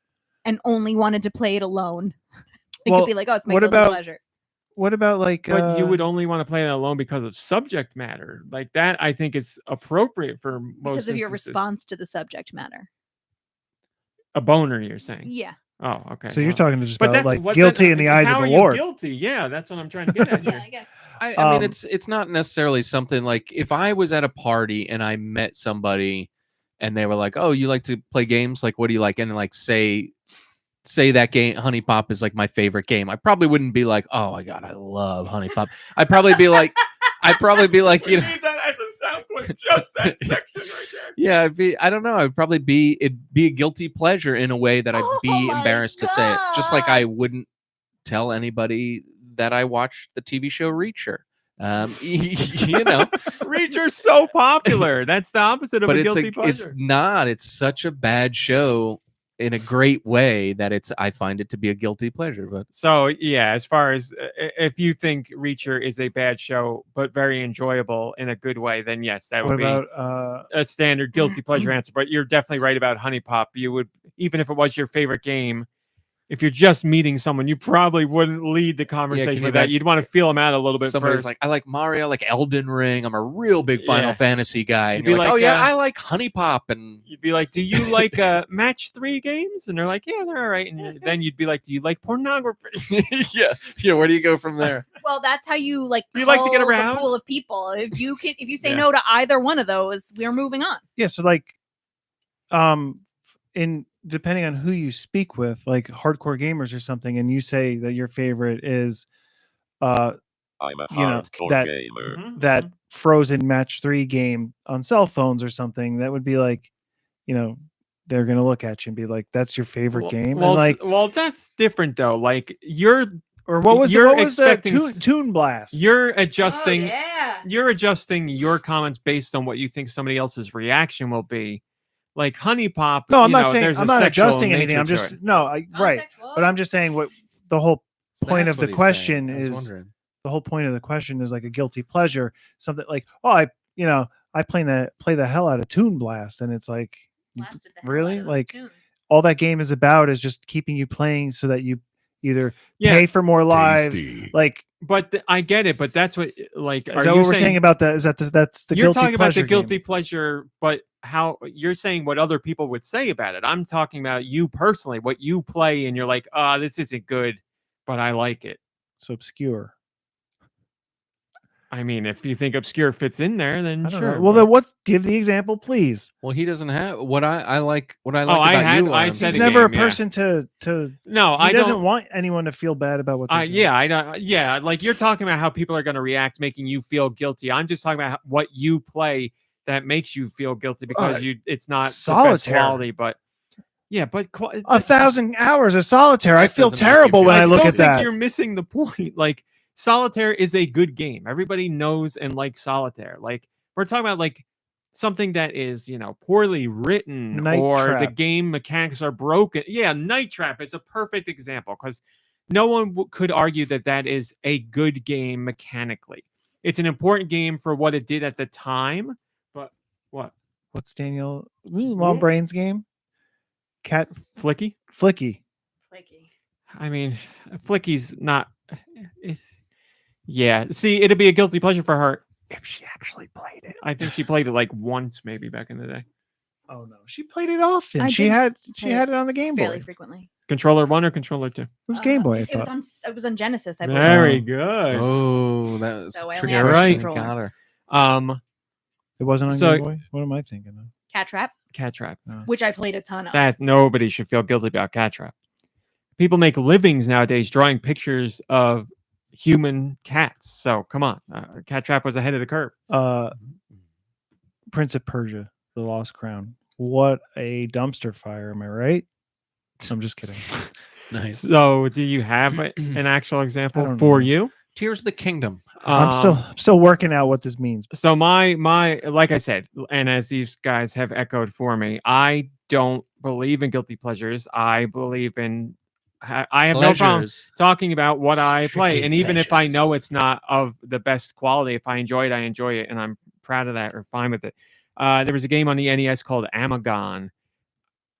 and only wanted to play it alone, it Well, could be like, oh, it's my what guilty about- pleasure. What about like? But you would only want to play it alone because of subject matter. Like that, I think is appropriate for most. Because of your instances. response to the subject matter. A boner, you're saying? Yeah. Oh, okay. So you're well. talking just But about that's like what guilty then- in the eyes how of the are you Lord. Guilty, yeah. That's what I'm trying to get at Yeah, here. I guess. I mean, Um, it's not necessarily something like if I was at a party and I met somebody and they were like, "Oh, you like to play games? Like, what do you like?" And like say that game Honey Pop is like my favorite game. I probably wouldn't be like, "Oh my god, I love Honey Pop." I'd probably be like, you know, that as a sound clip, just that section right there. yeah, I don't know. It'd be a guilty pleasure in a way that I'd Oh be my embarrassed to say it. Just like God. I wouldn't tell anybody that I watched the TV show Reacher. You know, Reacher's so popular. That's the opposite of but a it's guilty it's pleasure. not. It's such a bad show in a great way that I find it to be a guilty pleasure. But So yeah, as far as if you think Reacher is a bad show but very enjoyable in a good way, then yes, that What would be about a standard guilty pleasure answer. But you're definitely right about Honey Pop. You would, even if it was your favorite game, if you're just meeting someone, you probably wouldn't lead the conversation you with that. imagine You'd want to feel them out a little bit somebody's first. like, "I like Mario, I like Elden Ring. I'm a real big Final Yeah. Fantasy guy." You'd And be you're like, like, "Oh yeah, uh, I like Honey Pop." And You'd be like, "Do you like match 3 games?" And they're like, "Yeah, they're all right." And then you'd be like, "Do you like pornography?" yeah, where do you go from there? Well, that's how you like. You like to get cull the aroused? pool of people. If you say Yeah. no to either one of those, we're moving on. yeah? So like, in depending on who you speak with, like hardcore gamers or something, and you say that your favorite is, I'm a You know, hardcore that- gamer. Mhm, that mhm. Frozen Match 3 game on cell phones or something, that would be like, you know, they're gonna look at you and be like, "That's your favorite game," Well, and like, well, that's different though. Like you're or what was you're the expecting Toon Blast? you're adjusting Oh, yeah. you're adjusting your comments based on what you think somebody else's reaction will be. Like Honey Pop. No, I'm you not know, saying there's I'm a not sexual adjusting anything. nature I'm to just it. right. But I'm just saying what the whole point That's of the what he's question saying. I was is. wondering. The whole point of the question is like a guilty pleasure, something like, oh, I play the hell out of Toon Blast, and it's like, really, like all that game is about is just keeping you playing so that you either Yeah. pay for more lives, like. But I get it. But that's what like. Is that what we're saying about that? Is that that's the you're guilty talking about pleasure the guilty game? pleasure, but how you're saying what other people would say about it. I'm talking about you personally, what you play, and you're like, this isn't good, but I like it. So obscure. I mean, if you think obscure fits in there, then I don't sure. know. Well, but- then what? Give the example, please. Well, he doesn't have what I like. What I Oh, like I about had- you. I Adam, said He's a never game, a person to. no, He I doesn't don't. want anyone to feel bad about what they're doing. Yeah, I don't. Yeah, like you're talking about how people are going to react, making you feel guilty. I'm just talking about what you play that makes you feel guilty because it's not the best Solitaire. quality, but yeah, but 1,000 hours of solitaire. I That feel doesn't make you terrible feel when I I look still at think that. you're missing the point. Like solitaire is a good game. Everybody knows and likes solitaire. Like we're talking about like something that is, poorly written Night or the Trap. game mechanics are broken. Yeah, Night Trap is a perfect example because no one could argue that that is a good game mechanically. It's an important game for what it did at the time, but what? What's Daniel Long Brain's game? Cat Flicky? Flicky. I mean, Flicky's not. Yeah, see, it'd be a guilty pleasure for her if she actually played it. I think she played it like once, maybe back in the day. Oh no, she played it often. I She did had play it it on the Game fairly Boy. frequently. Controller 1 or Controller 2? It was Game Boy. I It was thought. it was on Genesis, I believe. Very good. Oh, that was So I only tricky have a question. controller. Got her. It wasn't on So- Game Boy. What am I thinking of? Cat Trap, Cat Trap. which I played a ton of. That nobody should feel guilty about Cat Trap. People make livings nowadays drawing pictures of human cats. So come on, Cat Trap was ahead of the curve. Prince of Persia: The Lost Crown. What a dumpster fire! Am I right? I'm just kidding. Nice. So do you have an actual example don't for know. you? Tears of the Kingdom. I'm still working out what this means. So my like I said, and as these guys have echoed for me, I don't believe in guilty pleasures. I believe in I have no problem Pleasures. talking about what I play, Strictly and even if I know pleasures. it's not of the best quality, if I enjoy it, and I'm proud of that or fine with it. There was a game on the NES called Amagon,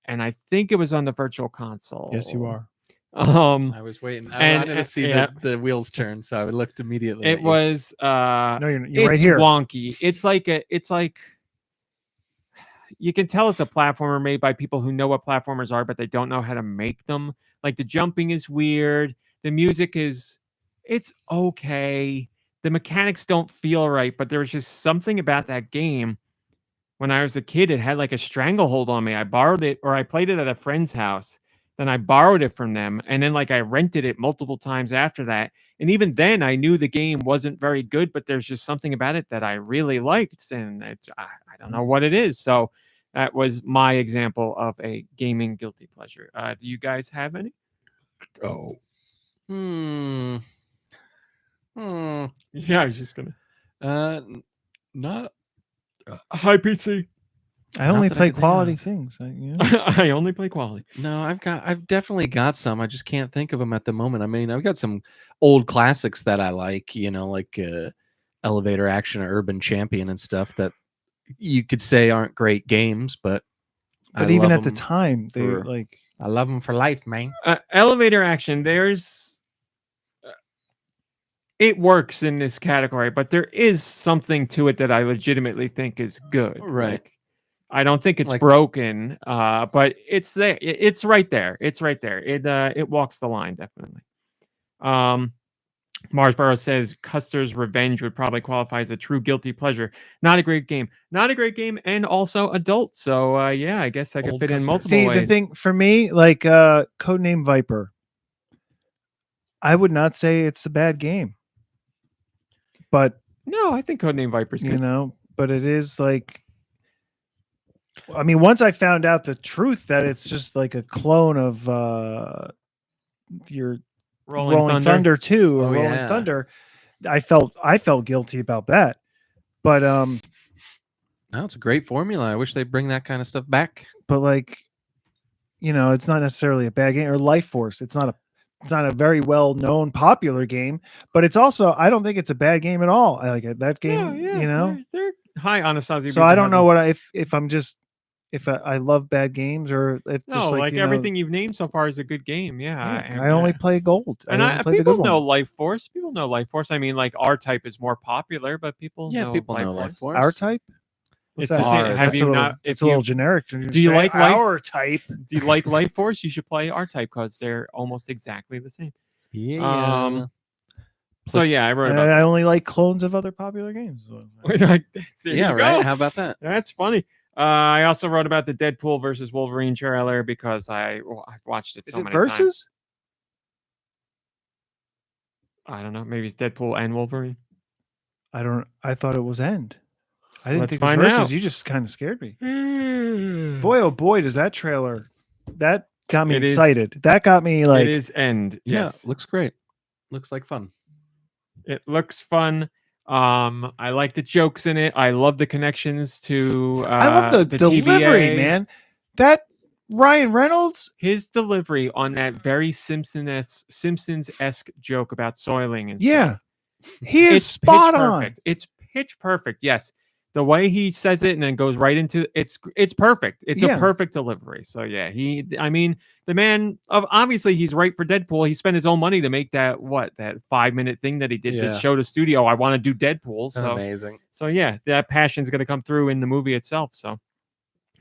and I think it was on the Virtual Console. Yes, you are. I was waiting. I and- wanted to see yeah. the wheels turn, so I looked immediately. It at you. was No, you're it's right here. wonky. It's like you can tell it's a platformer made by people who know what platformers are, but they don't know how to make them. Like the jumping is weird. The music it's okay. The mechanics don't feel right, but there was just something about that game. When I was a kid, it had like a stranglehold on me. I borrowed it, or I played it at a friend's house. Then I borrowed it from them, and then like I rented it multiple times after that. And even then, I knew the game wasn't very good, but there's just something about it that I really liked, and I don't know what it is. So that was my example of a gaming guilty pleasure. Do you guys have any? Oh, Hmm. Yeah, I was just gonna. Not. Hi, PC. I only that I play can think quality of. things. I only play quality. No, I've definitely got some. I just can't think of them at the moment. I mean, I've got some old classics that I like, like Elevator Action or Urban Champion and stuff that you could say aren't great games, but Even love at the 'em time, they for- like. I love them for life, man. Elevator Action. There's it works in this category, but there is something to it that I legitimately think is good. Right. Like, I don't think it's Like- broken, but it's there. It's right there. It's right there. It walks the line definitely. Marsborough says Custer's Revenge would probably qualify as a true guilty pleasure. Not a great game. Not a great game, and also adult. So yeah, I guess I could Old fit in Custer. multiple See, ways. the thing for me, like Codename Viper, I would not say it's a bad game, but No, I think Codename Viper's good. but it is like. I mean, once I found out the truth that it's just like a clone of your Rolling Thunder 2 or Oh, Rolling yeah. Thunder, I felt guilty about that. But No, it's a great formula. I wish they'd bring that kind of stuff back. like, it's not necessarily a bad game. Or Life Force, it's not a very well known popular game, but it's also, I don't think it's a bad game at all. I like it. That game, They're high Anastasia. So I don't know what if I love bad games or if No, just like everything you've named so far is a good game. Yeah, and, I only play Gold. and only play the people good know ones. Life Force. People know Life Force. I mean, like R-Type is more popular, but people Yeah, know people Life know Force. Life Force. Our type. What's It's the that? same. Have That's you a little, not? It's If a little you generic. do you like our type? do you like Life Force? You should play R-Type because they're almost exactly the same. Yeah. So yeah, I wrote And about I that. only like clones of other popular games. There Yeah, you right. go. How about that? That's funny. I also wrote about the Deadpool versus Wolverine trailer because I've watched it Is so it many times. versus? I don't know. Maybe it's Deadpool and Wolverine. I thought it was end. I didn't Let's think it was find versus. out. You just kind of scared me. Boy, oh boy, does that trailer that got me It is- excited. That got me like. it is end. Yeah, Yes, looks great. Looks like fun. it looks fun. I like the jokes in it. I love the connections to. I love the delivery, TVA. man. That Ryan Reynolds. His delivery on that very Simpsons-esque joke about soiling and Yeah, stuff. he is It's spot pitch on. perfect. It's pitch perfect. Yes. The way he says it and then goes right into it's perfect. It's Yeah. a perfect delivery. So yeah, I mean, the man obviously he's right for Deadpool. He spent his own money to make that 5-minute thing that he did to Yeah. show the studio I want to do Deadpool. So Amazing. so yeah, that passion's going to come through in the movie itself. So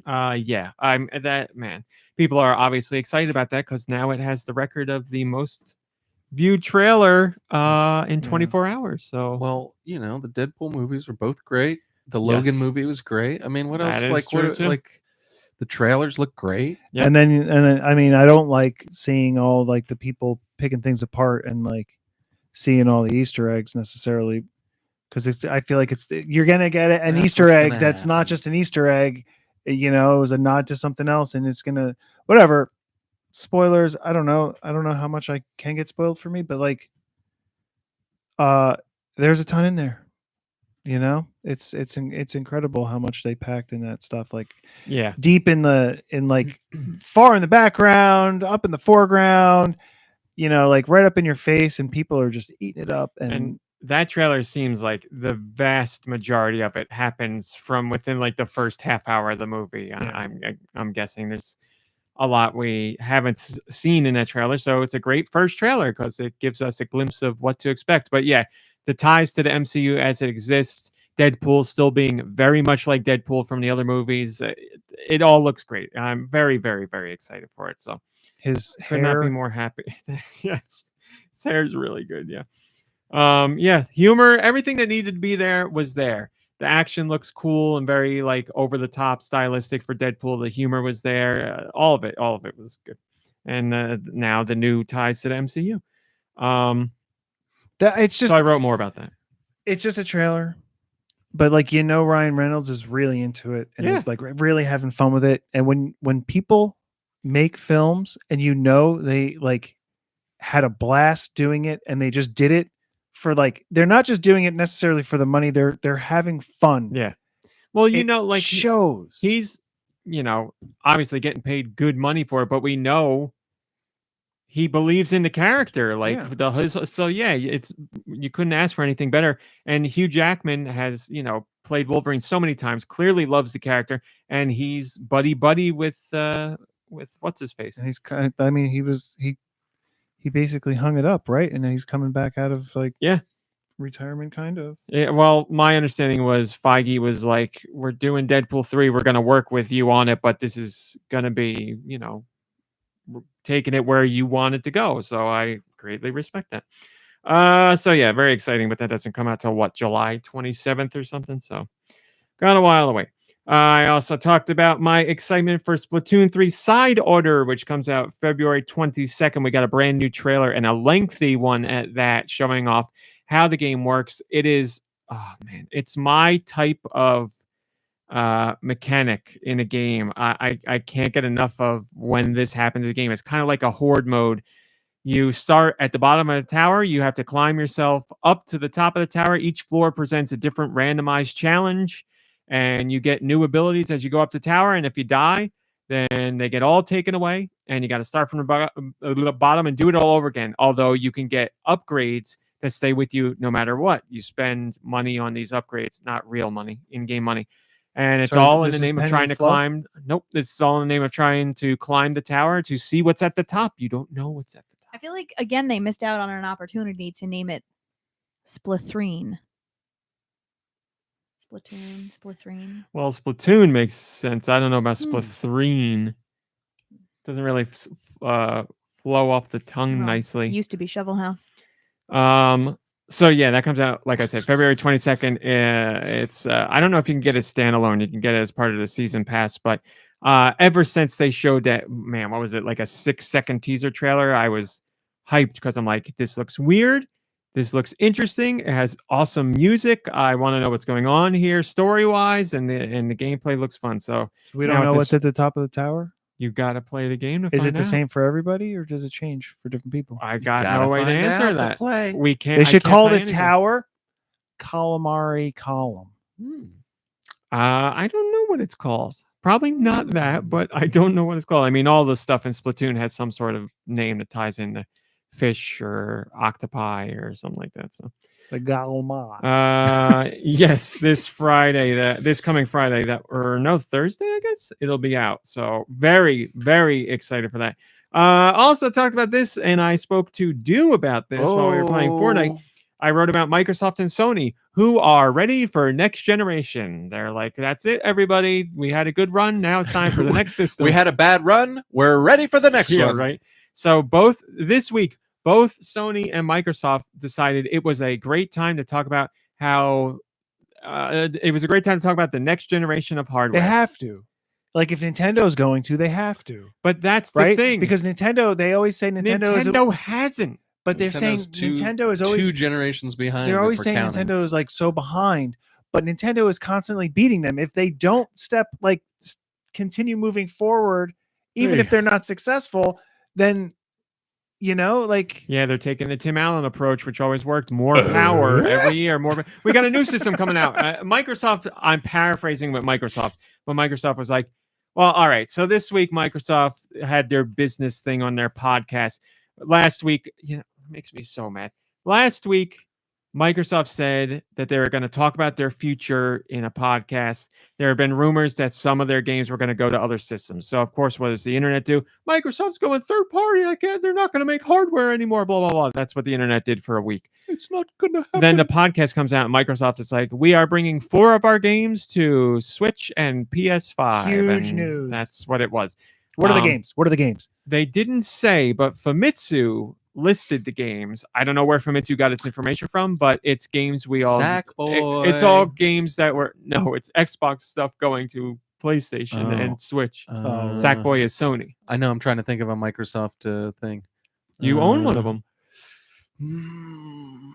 yeah, I'm that man. People are obviously excited about that because now it has the record of the most viewed trailer in 24 hours. So Well, the Deadpool movies were both great. The Logan Yes. movie was great. I mean, what That else? is Like, true, too. the trailers look great. Yep. And then I mean, I don't like seeing all like the people picking things apart and like seeing all the Easter eggs necessarily, because I feel like you're gonna get an That's Easter what's egg gonna that's not happen. just an Easter egg. It was a nod to something else, and it's gonna whatever. Spoilers. I don't know how much I can get spoiled for me, but like, There's a ton in there. You know, it's incredible how much they packed in that stuff. Like Yeah. deep in like far in the background, up in the foreground, you know, like right up in your face, and people are just eating it up. And that trailer seems like the vast majority of it happens from within like the first half hour of the movie. I'm guessing there's a lot we haven't seen in that trailer, so it's a great first trailer because it gives us a glimpse of what to expect. But yeah, the ties to the MCU as it exists, Deadpool still being very much like Deadpool from the other movies, it all looks great. I'm very, very, very excited for it. So his could not be hair, more happy. Yes, his hair's really good. Yeah. Yeah, humor, everything that needed to be there was there. The action looks cool and very like over the top stylistic for Deadpool. The humor was there. All of it was good. And now the new ties to the MCU. that it's just So I wrote more about that. it's just a trailer, but like, you know, Ryan Reynolds is really into it and Yeah. is like really having fun with it. And when people make films and you know they like had a blast doing it and they just did it for like, they're not just doing it necessarily for the money, they're having fun. Yeah. Well, you It know, like shows. he's, you know, obviously getting paid good money for it, but we know he believes in the character. Like so yeah, it's you couldn't ask for anything better. And Hugh Jackman has, you know, played Wolverine so many times, clearly loves the character, and he's buddy with what's his face? And he's kind of, I mean, he basically hung it up, right? And he's coming back out of like retirement kind of. Yeah, well, my understanding was Feige was like, we're doing Deadpool 3, we're going to work with you on it, but this is going to be, you know, taking it where you want it to go. So I greatly respect that. So yeah, very exciting, but that doesn't come out till what, July 27th or something. So got a while away. I also talked about my excitement for Splatoon 3 Side Order, which comes out February 22nd. We got a brand new trailer and a lengthy one at that, showing off how the game works. It is, oh man, it's my type of mechanic in a game. I can't get enough of when this happens in the game. It's kind of like a horde mode. You start at the bottom of the tower. You have to climb yourself up to the top of the tower. Each floor presents a different randomized challenge, and you get new abilities as you go up the tower. And if you die, then they get all taken away, and you got to start from the bottom and do it all over again. Although you can get upgrades that stay with you no matter what. You spend money on these upgrades, not real money, in-game money. And it's all in the name of trying to climb. Nope, it's all in the name of trying to climb the tower to see what's at the top. You don't know what's at the top. I feel like, again, they missed out on an opportunity to name it Splatoon. Splatoon. Well, Splatoon makes sense. I don't know about Splatoon. Doesn't really flow off the tongue nicely. Used to be Shovel House. So yeah, that comes out, like I said, February 22nd. It's I don't know if you can get it standalone. You can get it as part of the season pass, but ever since they showed that, man, what was it, like a 6-second teaser trailer, I was hyped because I'm like, this looks weird. This looks interesting. It has awesome music. I want to know what's going on here story-wise, and the gameplay looks fun. So we don't know what's at the top of the tower. You got to play the game to Is find it the out. same for everybody, or does it change for different people? I got no way to answer that. We can't. They should call the anything. tower Calamari Column. I don't know what it's called. Probably not that, but I don't know what it's called. I mean, all the stuff in Splatoon has some sort of name that ties into fish or octopi or something like that. So the Galma. Yes, this coming Friday, Thursday, I guess it'll be out. So very, very excited for that. Also talked about this, and I spoke to Deux about this while we were playing Fortnite. I wrote about Microsoft and Sony, who are ready for next generation. They're like, that's it, everybody. We had a good run. Now it's time for the next system. We had a bad run. We're ready for the next one. Right. So this week, both Sony and Microsoft decided it was a great time to talk about how it was a great time to talk about the next generation of hardware. They have to. Like, if Nintendo's going to, they have to. But that's the thing. Because Nintendo, they always say Nintendo hasn't. But they're saying Nintendo is always 2 generations behind. They're always saying Nintendo is like so behind, but Nintendo is constantly beating them. If they don't continue moving forward, even if they're not successful, then You know, like Yeah, they're taking the Tim Allen approach, which always worked. More power every year. More. We got a new system coming out. Microsoft. I'm paraphrasing with Microsoft, but Microsoft was like, "Well, all right. So this week, Microsoft had their business thing on their podcast. Last week, it makes me so mad. Last week, Microsoft said that they were going to talk about their future in a podcast. There have been rumors that some of their games were going to go to other systems. So, of course, what does the internet do? Microsoft's going third party. They're not going to make hardware anymore. Blah, blah, blah. That's what the internet did for a week. It's not going to happen. Then the podcast comes out, and Microsoft is like, we are bringing 4 of our games to Switch and PS5. Huge And news. That's what it was. what are the games? What are the games? They didn't say, but Famitsu listed the games. I don't know where Famitsu got its information from, but it's games we all Sackboy. It's all games that were it's Xbox stuff going to PlayStation Oh. and Switch. Uh, Sackboy is Sony. I know. I'm trying to think of a Microsoft thing. You own one of them. You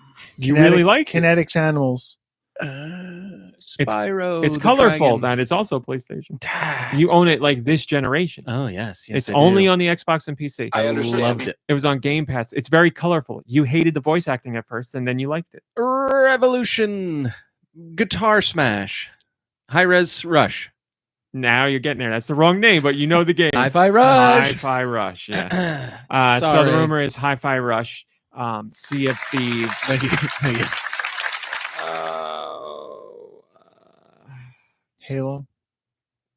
Kinetic- really like it. Kinetics Animals. Spyro. It's the colorful. Dragon. That is also PlayStation. You own it like this generation. Oh yes, It's I only do. on the Xbox and PC. I understand. Loved it. It was on Game Pass. It's very colorful. You hated the voice acting at first, and then you liked it. Revolution, Guitar Smash, High Res Rush, Now you're getting there. That's the wrong name, but you know the game. Hi-Fi Rush. Hi-Fi Rush. Yeah. So the rumor is Hi-Fi Rush. Sea of Thieves. Thank you. Thank you. Halo.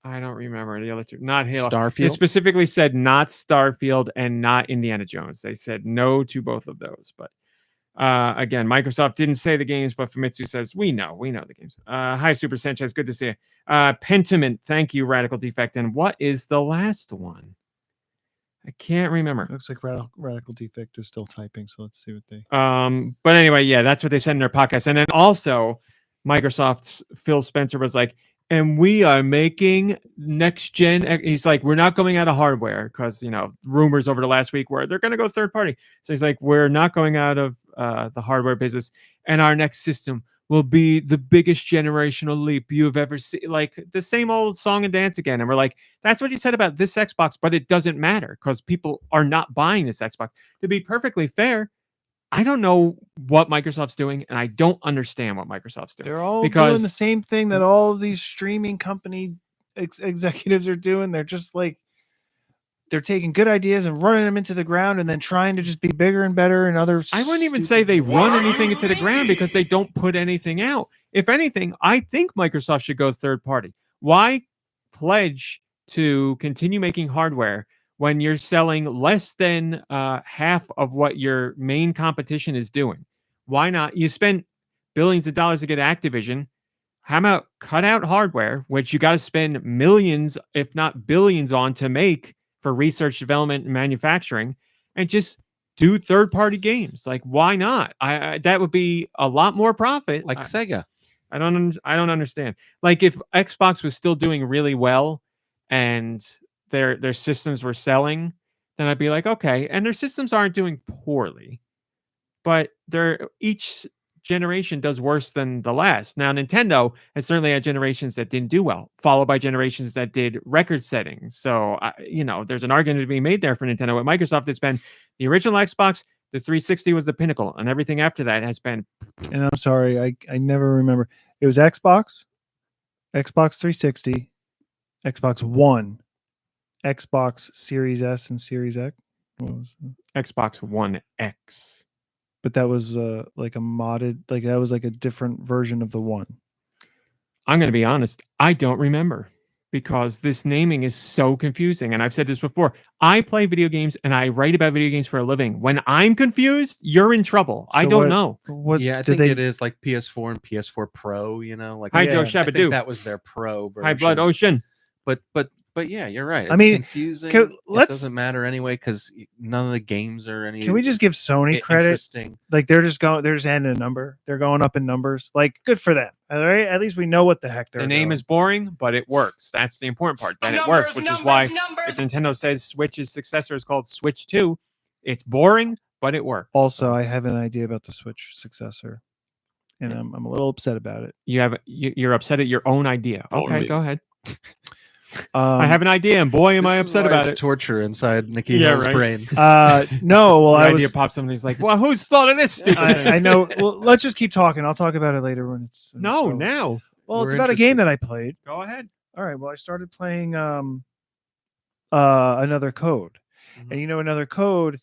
I don't remember the other two. Not Halo. It Starfield. specifically said not Starfield and not Indiana Jones. They said no to both of those. But again, Microsoft didn't say the games, but Famitsu says we know the games. Hi, Super Sanchez. Good to see you. Pentiment. Thank you, Radical Defect. And what is the last one? I can't remember. Looks like Radical Defect is still typing, so let's see what they. But anyway, yeah, that's what they said in their podcast. And then also, Microsoft's Phil Spencer was like, and we are making next gen. He's like, we're not going out of hardware because rumors over the last week where they're going to go third party. So he's like, we're not going out of the hardware business, and our next system will be the biggest generational leap you've ever seen. Like the same old song and dance again. And we're like, that's what you said about this Xbox, but it doesn't matter because people are not buying this Xbox. To be perfectly fair, I don't know what Microsoft's doing, and I don't understand what Microsoft's doing. They're all Because- doing the same thing that all of these streaming company executives are doing. They're just like they're taking good ideas and running them into the ground, and then trying to just be bigger and better. And other. I wouldn't even say they run anything into the ground because they don't put anything out. If anything, I think Microsoft should go third party. Why pledge to continue making hardware when you're selling less than half of what your main competition is doing? Why not? You spend billions of dollars to get Activision. How about cut out hardware, which you got to spend millions, if not billions, on to make for research, development, and manufacturing, and just do third-party games? Like, why not? I that would be a lot more profit. Like Sega. I don't understand. Like, if Xbox was still doing really well and their systems were selling, then I'd be like, okay. And their systems aren't doing poorly, but each generation does worse than the last. Now, Nintendo has certainly had generations that didn't do well, followed by generations that did record settings. So, there's an argument to be made there for Nintendo. With Microsoft, it's been the original Xbox, the 360 was the pinnacle, and everything after that has been. And I'm sorry, I never remember. It was Xbox 360, Xbox One, Xbox Series S and Series X. What was it? Xbox One X. But that was like a modded, like that was like a different version of the one. I'm going to be honest, I don't remember because this naming is so confusing. And I've said this before. I play video games and I write about video games for a living. When I'm confused, you're in trouble. I So don't what- know. What Yeah, I did think they? it is like PS4 and PS4 Pro. Like Hi, Yeah, Joe I think Shabadoo. that was their Pro version. High Blood Ocean. But yeah, you're right. It's I mean, confusing. can- It let's- doesn't matter anyway because none of the games are any. Can we just give Sony credit? Interesting. Like they're just adding a number. They're going up in numbers. Like good for them. All right, at least we know what the heck they're. The name doing. is boring, but it works. That's the important part. That it works, which is why if Nintendo says Switch's successor is called Switch 2, it's boring, but it works. Also, I have an idea about the Switch successor, and I'm a little upset about it. You're upset at your own idea. Okay, Boring. go ahead. I have an idea, and boy, am I upset about it. Torture inside Nicky Yeah, Hill's right. brain. No, well, The I idea was. pops up, and he's like, "Well, who's fault in this stupid thing?" I know. Well, let's just keep talking. I'll talk about it later when it's. No, over. now Well, it's We're about a game that I played. go ahead. All right. Well, I started playing Another Code, Mhm. and Another Code.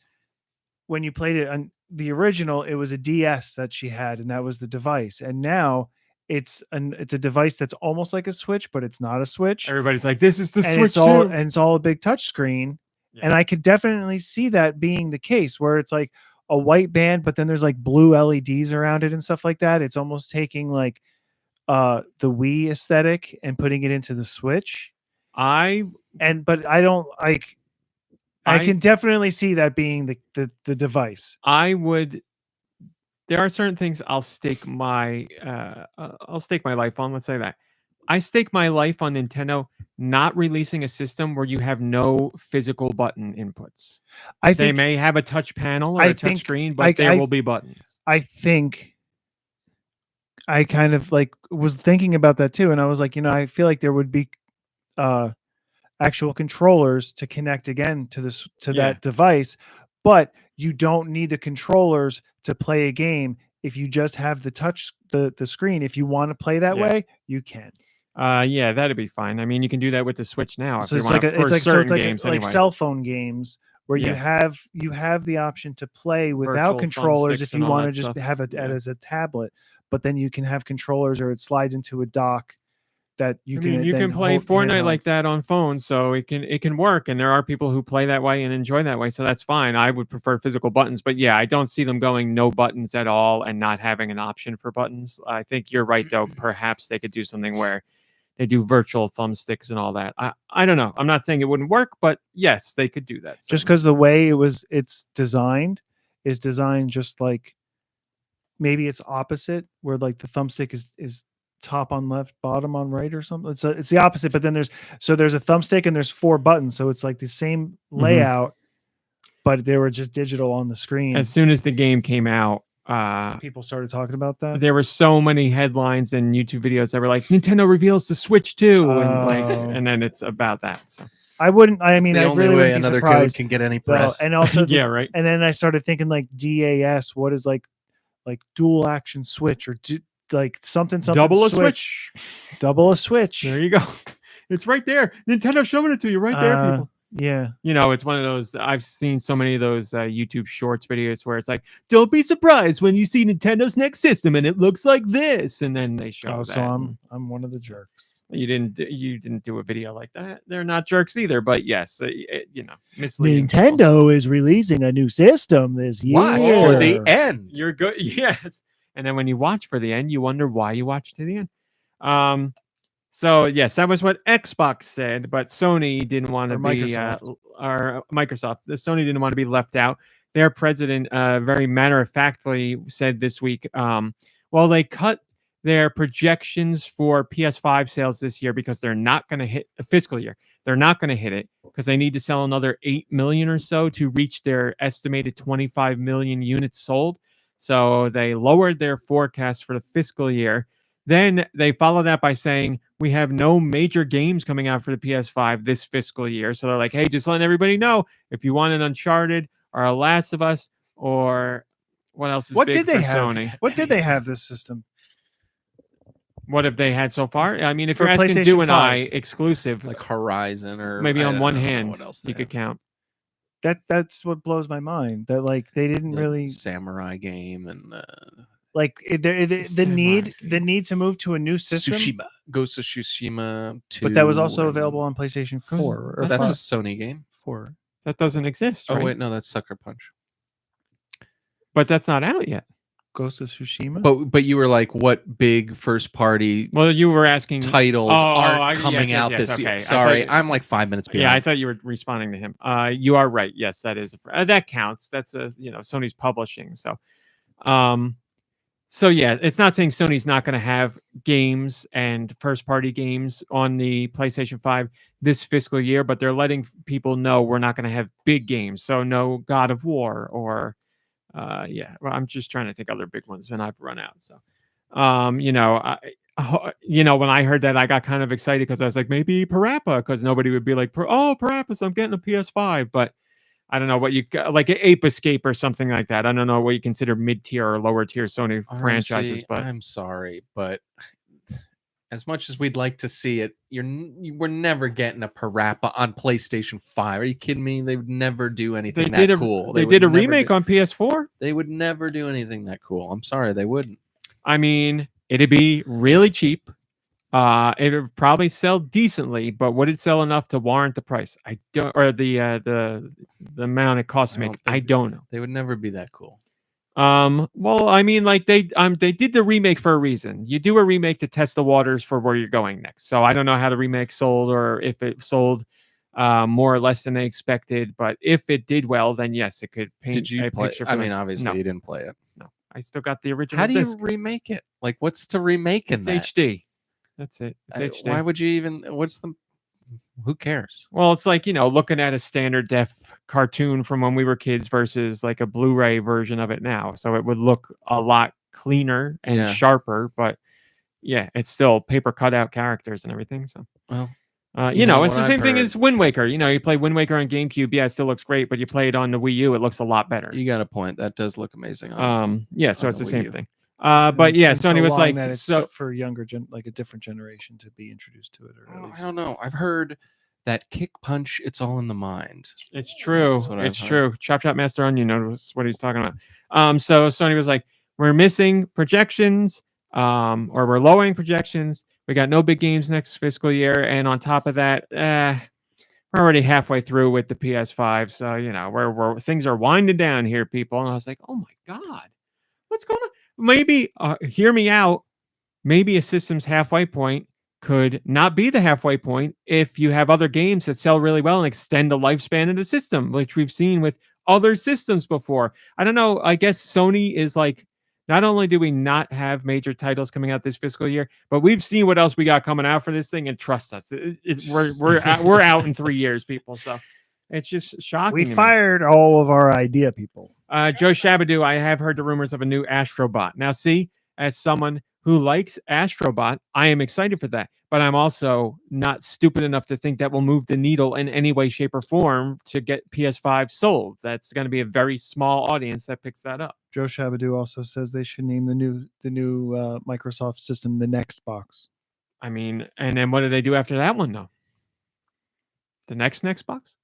When you played it on the original, it was a DS that she had, and that was the device. And now it's a device that's almost like a Switch, but it's not a Switch. Everybody's like, "This is the And Switch too." it's all a big touch screen. Yeah. And I could definitely see that being the case where it's like a white band, but then there's like blue LEDs around it and stuff like that. It's almost taking like the Wii aesthetic and putting it into the Switch. But I don't like. I can definitely see that being the device. I would. There are certain things I'll stake my life on. Let's say that I stake my life on Nintendo not releasing a system where you have no physical button inputs. They may have a touch panel or a touch screen, but there will be buttons. I think I kind of like was thinking about that too, and I was like, I feel like there would be actual controllers to connect again to that device, but you don't need the controllers to play a game if you just have the screen. If you want to play that way, you can. Yeah, that'd be fine. I mean, you can do that with the Switch now. So it's like cell phone games where you have the option to play without Virtual controllers if thumbsticks you and all want to that just stuff. have it as a tablet, but then you can have controllers or it slides into a dock that you can play Fortnite like that on phone, so it can work. And there are people who play that way and enjoy that way, so that's fine. I would prefer physical buttons, but yeah, I don't see them going no buttons at all and not having an option for buttons. I think you're right, though. Perhaps they could do something where they do virtual thumbsticks and all that. I don't know. I'm not saying it wouldn't work, but yes, they could do that. Just because the way it's designed is designed just like maybe it's opposite, where like the thumbstick is top on left, bottom on right, or something. It's the opposite, but then there's a thumbstick and there's 4 buttons, so it's like the same layout, but they were just digital on the screen. As soon as the game came out, people started talking about that. There were so many headlines and YouTube videos that were like, Nintendo reveals the Switch too, and then it's about that. So I wouldn't. I mean, the I only really way wouldn't be Another surprised. Code can get any press. And also, yeah, right. And then I started thinking like DAS. What is like dual action Switch or like something double a switch. Double a switch. There you go. It's right there. Nintendo showing it to you right there, people. Yeah. It's one of those. I've seen so many of those YouTube Shorts videos where it's like, don't be surprised when you see Nintendo's next system and it looks like this, and then they show that. So I'm one of the jerks. You didn't do a video like that. They're not jerks either, but yes, misleading. Nintendo is releasing a new system this year. Watch for the end. You're good. Yes. And then when you watch for the end, you wonder why you watched to the end. So yes, that was what Xbox said, but Sony didn't want to be Microsoft. The Sony didn't want to be left out. Their president, very matter of factly, said this week, well, they cut their projections for PS5 sales this year because they're not going to hit a fiscal year. They're not going to hit it because they need to sell another 8 million or so to reach their estimated 25 million units sold. So they lowered their forecast for the fiscal year. Then they follow that by saying, we have no major games coming out for the PS5 this fiscal year. So they're like, hey, just letting everybody know, if you want an Uncharted or a Last of Us or what else is big for Sony. What did they have this system? What have they had so far? I mean, if For you're asking PlayStation Do and 5. I exclusive, Like Horizon or maybe on one know hand, what else you could count. That's what blows my mind. That like they didn't really samurai game and like the need to move to a new system. Ghost of Tsushima 2. But that was also available on PlayStation 4. Or That's 5. a Sony game. 4. That doesn't exist. Oh right? wait, no, that's Sucker Punch. But that's not out yet. Ghost of Tsushima. But you were like, what big first party? Well, you were asking titles aren't coming out this year. Okay. Sorry, I'm like 5 minutes behind. Yeah, I thought you were responding to him. You are right. Yes, that is that counts. That's Sony's publishing. So, so yeah, it's not saying Sony's not going to have games and first party games on the PlayStation 5 this fiscal year, but they're letting people know we're not going to have big games. So no God of War or. Well, I'm just trying to think other big ones, and I've run out. So, you know, when I heard that, I got kind of excited because I was like, maybe Parappa, because nobody would be like, oh, Parappa, I'm getting a PS5. But I don't know what you like, an Ape Escape or something like that. I don't know what you consider mid-tier or lower tier Sony franchises, but I'm sorry, but as much as we'd like to see it, we're never getting a Parappa on PlayStation 5. Are you kidding me? They would never do anything cool. They did a remake on PS4. They would never do anything that cool. I'm sorry, they wouldn't. I mean, it'd be really cheap. It would probably sell decently, but would it sell enough to warrant the price? I don't, or the amount it costs to make. I don't know. They would never be that cool. Well, I mean, like they did the remake for a reason. You do a remake to test the waters for where you're going next. So I don't know how the remake sold or if it sold more or less than they expected. But if it did well, then yes, it could paint Did you a play? picture. I for mean, them. obviously No. you didn't play it. No, I still got the original. How do you disc. remake it? Like, what's to remake in It's that? HD. That's it. It's HD. Why would you even? Who cares? Well, it's like, you know, looking at a standard def cartoon from when we were kids versus like a Blu-ray version of it now. So it would look a lot cleaner and sharper, but yeah, it's still paper cutout characters and everything. So, well, you know, it's what the same I've thing heard- as Wind Waker. You know, you play Wind Waker on GameCube. Yeah, it still looks great, but you play it on the Wii U, it looks a lot better. You got a point. That does look amazing. Yeah, so on it's the the Wii same U. thing. But yeah, And so Sony was long like, that it's so for younger like a different generation to be introduced to it, or at I least don't know. I've heard that Kick Punch. It's all in the mind. it's true. That's what I've It's heard. true. Chop Chop Master Onion knows what he's talking about. So Sony was like, we're missing projections, or we're lowering projections. We got no big games next fiscal year, and on top of that, we're already halfway through with the PS5. So you know, we're things are winding down here, people. And I was like, oh my god, what's going on? Maybe hear me out. Maybe a system's halfway point could not be the halfway point if you have other games that sell really well and extend the lifespan of the system, which we've seen with other systems before. I don't know. I guess Sony is like, not only do we not have major titles coming out this fiscal year, but we've seen what else we got coming out for this thing, and trust us, we're out in 3 years, people. So it's just shocking. we to me. fired all of our idea people. Joe Shabadoo, I have heard the rumors of a new Astrobot. Now, see, as someone who likes Astrobot, I am excited for that. But I'm also not stupid enough to think that will move the needle in any way, shape, or form to get PS5 sold. That's going to be a very small audience that picks that up. Joe Shabadoo also says they should name the new Microsoft system the Next Box. I mean, and then what do they do after that one, though? The next box?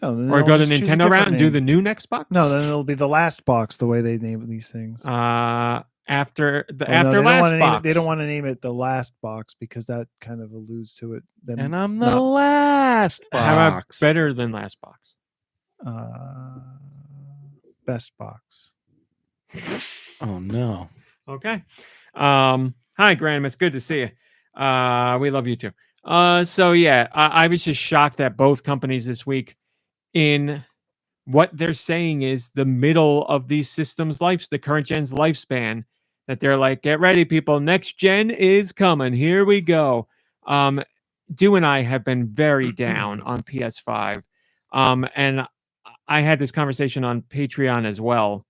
No, then Or they'll go to just choose a Nintendo different route and do name. the new next box? No, then it'll be the last box. The way they name these things. After the Well, no, after they don't last wanna name box. it, they don't want to name it the last box because that kind of alludes to it. Them And I'm not- the last box. How about better than last box? best box. Oh no. Okay. Hi, Graham. It's good to see you. We love you too. So yeah, I was just shocked that both companies this week, in what they're saying is the middle of these systems' lives, the current gen's lifespan, that they're like, get ready, people. Next gen is coming. Here we go. Dew and I have been very down on PS5. And I had this conversation on Patreon as well.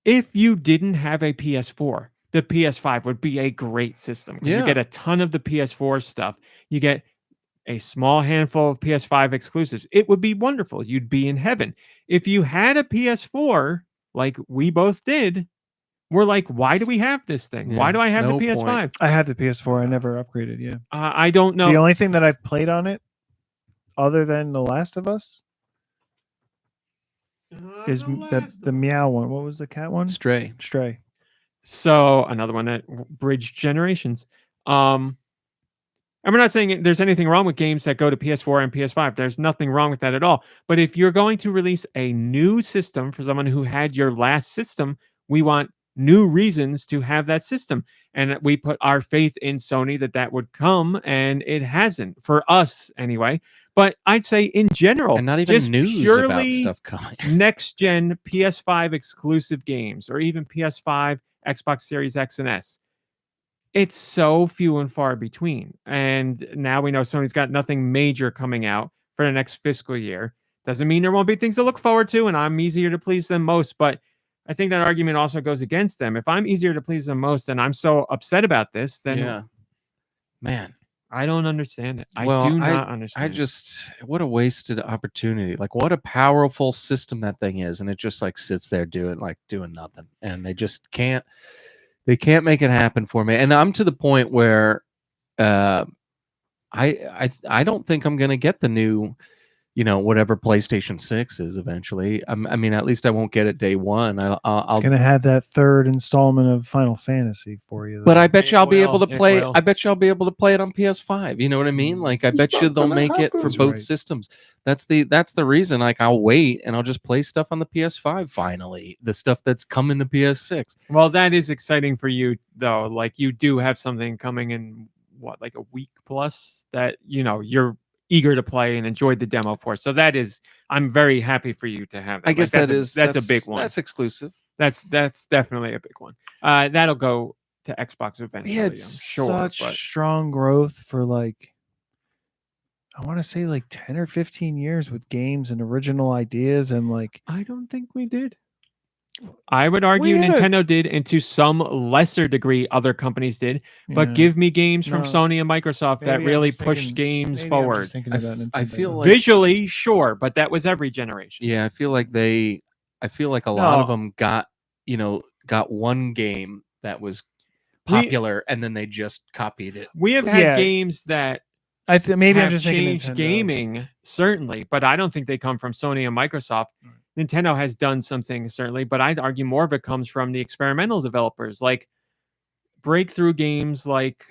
If you didn't have a PS4, the PS5 would be a great system. 'Cause Yeah. you get a ton of the PS4 stuff. You get a small handful of PS5 exclusives. It would be wonderful. You'd be in heaven. If you had a PS4, like we both did, we're like, why do we have this thing? Yeah, Why do I have no the PS5? I have the PS4. I never upgraded. Yeah. I don't know. The only thing that I've played on it, other than The Last of Us, is the Meow one. What was the cat one? Stray. Stray. So another one that bridged generations. And we're not saying there's anything wrong with games that go to PS4 and PS5. There's nothing wrong with that at all. But if you're going to release a new system for someone who had your last system, we want new reasons to have that system. And we put our faith in Sony that would come, and it hasn't, for us anyway. But I'd say in general, And not even just news about purely stuff coming. next gen PS5 exclusive games, or even PS5, Xbox Series X and S. It's so few and far between. And now we know Sony's got nothing major coming out for the next fiscal year. Doesn't mean there won't be things to look forward to, and I'm easier to please than most. But I think that argument also goes against them. If I'm easier to please than most, and I'm so upset about this, then Yeah, man. I don't understand it. I Well, do not understand. I just what a wasted opportunity. Like what a powerful system that thing is, and it just like sits there doing nothing, and they just can't. They can't make it happen for me. And I'm to the point where, I don't think I'm gonna get the new, whatever PlayStation 6 is eventually. I mean, at least I won't get it day one. I'll It's gonna have that third installment of Final Fantasy for you. But though. I bet you It I'll be able will, to it play. will. I bet you I'll be able to play it on PS5. You know what I mean? Like I bet you they'll make it for That's both right. systems. That's the reason. Like I'll wait and I'll just play stuff on the PS5 finally. The stuff that's coming to PS6. Well, that is exciting for you, though. Like you do have something coming in what, like a week plus that you're eager to play and enjoyed the demo for. So that is, I'm very happy for you to have that. I guess that's a big one. That's exclusive. That's definitely a big one. That'll go to Xbox eventually. Yeah, I'm it's sure. such But strong growth for like I want to say like 10 or 15 years with games and original ideas and like I don't think we did. I would argue had a- Nintendo did, and to some lesser degree, other companies did. But yeah. give me games from No, Sony and Microsoft that maybe I'm really just pushed thinking- games maybe I'm forward. just thinking I about f- I Nintendo. feel like- Visually, sure, but that was every generation. Yeah, I feel like a lot of No. them got one game that was We- popular and then they just copied it. We have had Yeah. games that maybe I'm have just thinking changed Nintendo. gaming, certainly, but I don't think they come from Sony and Microsoft. Nintendo has done something, certainly, but I'd argue more of it comes from the experimental developers, like breakthrough games like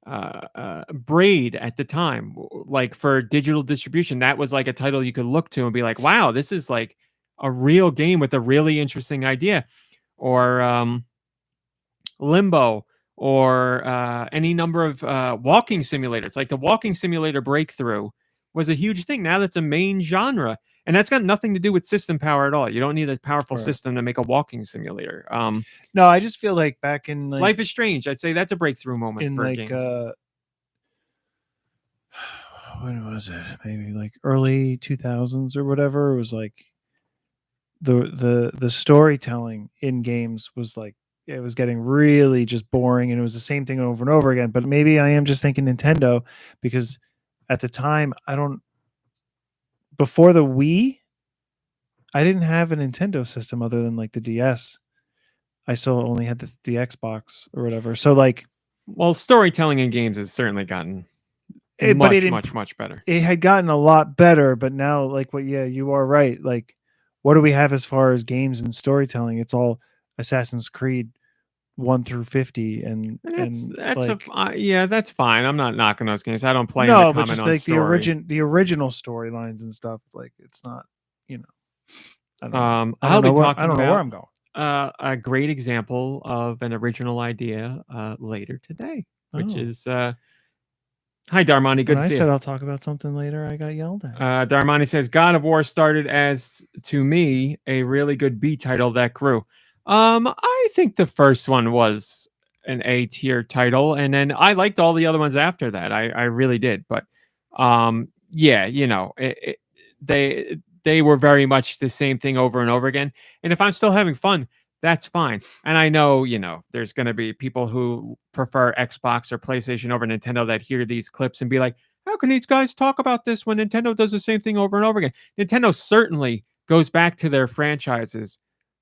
Braid at the time, like for digital distribution. That was like a title you could look to and be like, wow, this is like a real game with a really interesting idea. Or Limbo, or any number of walking simulators. Like the walking simulator breakthrough was a huge thing. Now that's a main genre. And that's got nothing to do with system power at all. You don't need a powerful Right. system to make a walking simulator. No, I just feel like back in like Life is Strange, I'd say that's a breakthrough moment in for like games. when was it? Maybe like early 2000s or whatever. It was like the storytelling in games was like it was getting really just boring and it was the same thing over and over again. But maybe I am just thinking Nintendo because at the time before the Wii, I didn't have a Nintendo system other than like the DS. I still only had the Xbox or whatever. So like Well, storytelling in games has certainly gotten but much, it much, much better. it had gotten a lot better, but now like you are right. Like what do we have as far as games and storytelling? It's all Assassin's Creed 1 through 50 and That's like, yeah, that's fine. I'm not knocking those games. I don't play no, them to but comment just on like story. the original storylines and stuff. Like it's not, I don't know. I I'll don't be know where, talking I don't know where about I'm going. a great example of an original idea later today, which Oh. is hi Darmani, good When to I see said you. I'll talk about something later, I got yelled at. Darmani says God of War started as, to me, a really good B title that grew. I think the first one was an A tier title, and then I liked all the other ones after that. I really did, but yeah, they were very much the same thing over and over again. And if I'm still having fun, that's fine. And I know, there's going to be people who prefer Xbox or PlayStation over Nintendo that hear these clips and be like, how can these guys talk about this when Nintendo does the same thing over and over again? Nintendo certainly goes back to their franchises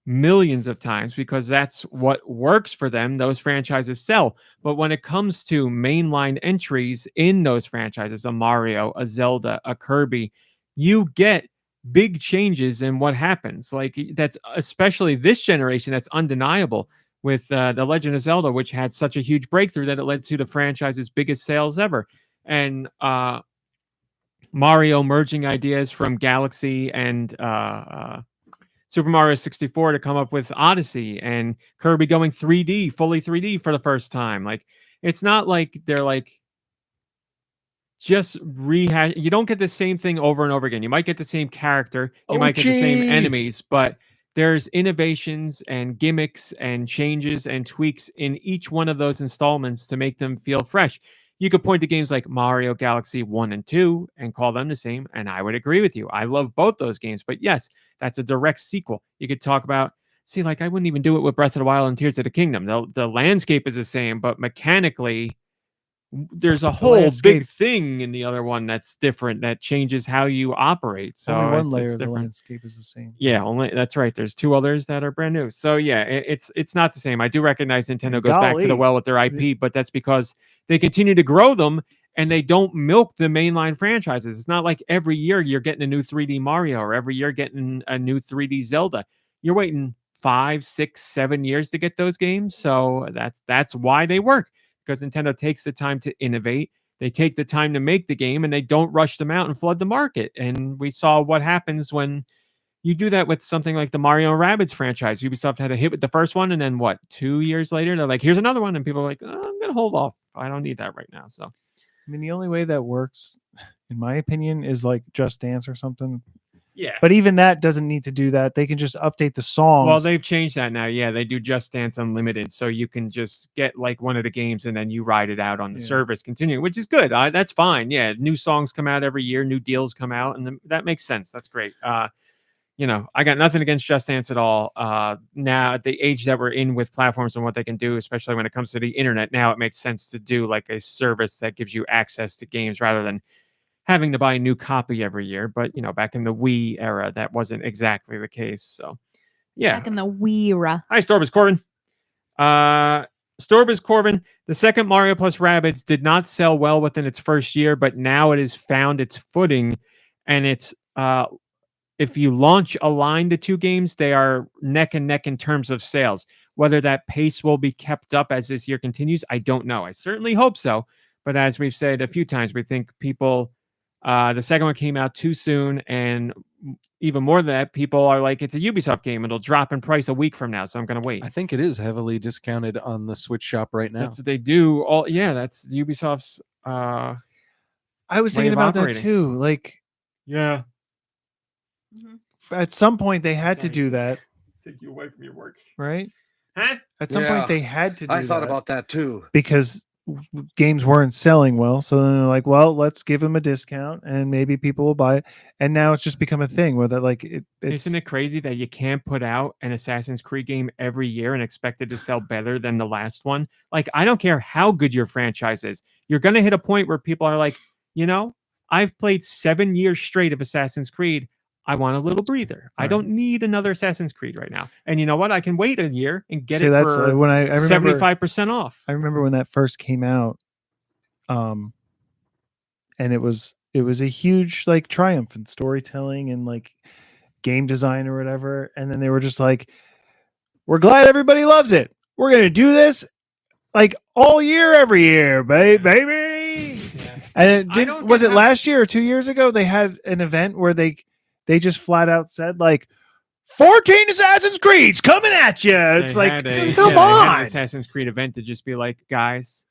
millions of times because that's what works for them. Those franchises sell. But when it comes to mainline entries in those franchises, a Mario, a Zelda, a Kirby, you get big changes in what happens. Like that's especially this generation, that's undeniable with The Legend of Zelda, which had such a huge breakthrough that it led to the franchise's biggest sales ever. And Mario merging ideas from Galaxy and Super Mario 64 to come up with Odyssey, and Kirby going 3D, fully 3D for the first time. Like, it's not like they're like just rehash. You don't get the same thing over and over again. You might get the same character, you might get the same OG. enemies, but there's innovations and gimmicks and changes and tweaks in each one of those installments to make them feel fresh. You could point to games like Mario Galaxy 1 and 2 and call them the same, and I would agree with you. I love both those games, but yes, that's a direct sequel. You could talk about, see, like I wouldn't even do it with Breath of the Wild and Tears of the Kingdom. The landscape is the same, but mechanically, there's a whole landscape- big thing in the other one that's different that changes how you operate. So Only one it's layer of the different. landscape is the same. Yeah, only that's right. There's 2 others that are brand new. So yeah, it's not the same. I do recognize Nintendo goes back to the Golly. well with their IP, but that's because they continue to grow them and they don't milk the mainline franchises. It's not like every year you're getting a new 3D Mario or every year getting a new 3D Zelda. You're waiting 5, 6, 7 years to get those games. So that's why they work, because Nintendo takes the time to innovate. They take the time to make the game and they don't rush them out and flood the market. And we saw what happens when you do that with something like the Mario and Rabbids franchise. Ubisoft had a hit with the first one, and then what, 2 years later, they're like, here's another one. And people are like, oh, I'm going to hold off. I don't need that right now. So, I mean, the only way that works, in my opinion, is like Just Dance or something. yeah. But even that doesn't need to do that. They can just update the songs. Well, they've changed that now. Yeah, they do Just Dance Unlimited. So you can just get like one of the games and then you ride it out on the Yeah. service continuing, which is good. That's fine. Yeah, new songs come out every year, new deals come out, and that makes sense. That's great. I got nothing against Just Dance at all. Now, at the age that we're in with platforms and what they can do, especially when it comes to the internet, now it makes sense to do like a service that gives you access to games rather than having to buy a new copy every year. But, back in the Wii era, that wasn't exactly the case. So, yeah. Back in the Wii-ra. Hi, Storbus Corbin. Storbus Corbin, the second Mario plus Rabbids did not sell well within its first year, but now it has found its footing, and it's if you launch align the 2 games, they are neck and neck in terms of sales. Whether that pace will be kept up as this year continues, I don't know. I certainly hope so. But as we've said a few times, we think people, the second one came out too soon. And even more than that, people are like, it's a Ubisoft game. It'll drop in price a week from now. So I'm going to wait. I think it is heavily discounted on the Switch shop right now. That's what they do. That's Ubisoft's. I was way thinking of about that operating. too. Like Yeah. at some point they had to Sorry. do that, Take you away from your work. right? Huh? At some Yeah. point they had to do I thought that about that too. because games weren't selling well. So then they're like, well, let's give them a discount and maybe people will buy it. And now it's just become a thing where that like it's Isn't it crazy that you can't put out an Assassin's Creed game every year and expect it to sell better than the last one? Like, I don't care how good your franchise is. You're going to hit a point where people are like, I've played 7 years straight of Assassin's Creed. I want a little breather. I Right. don't need another Assassin's Creed right now. And you know what? I can wait a year and get See, it that's for when I remember 75% off. I remember when that first came out, and it was a huge like triumph in storytelling and like game design or whatever. And then they were just like, "We're glad everybody loves it. We're gonna do this like all year, every year, baby." And I don't was get it how- last year or 2 years ago? They had an event where they just flat out said like 14 Assassin's Creeds coming at you. It's They like, had come they had an on. Assassin's Creed event to just be like, guys,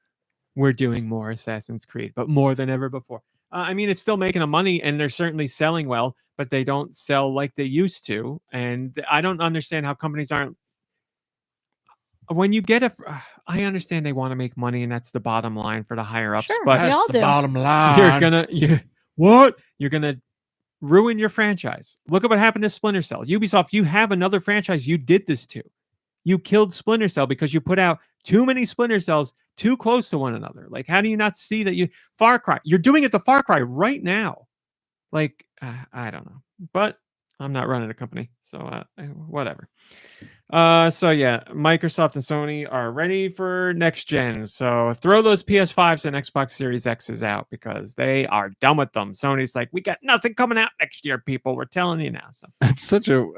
we're doing more Assassin's Creed, but more than ever before. I mean, it's still making them money and they're certainly selling well, but they don't sell like they used to. And I don't understand how companies aren't. When you get I understand they want to make money and that's the bottom line for the higher ups. Sure, but we all do. bottom line. You're gonna ruin your franchise. Look at what happened to Splinter Cell. Ubisoft, you have another franchise you did this to. You killed Splinter Cell because you put out too many Splinter Cells too close to one another. Like, how do you not see that Far Cry, you're doing it to Far Cry right now. Like, I don't know, but I'm not running a company, so whatever. So yeah, Microsoft and Sony are ready for next gen. So throw those PS5s and Xbox Series X's out because they are done with them. Sony's like, we got nothing coming out next year, people. We're telling you now. So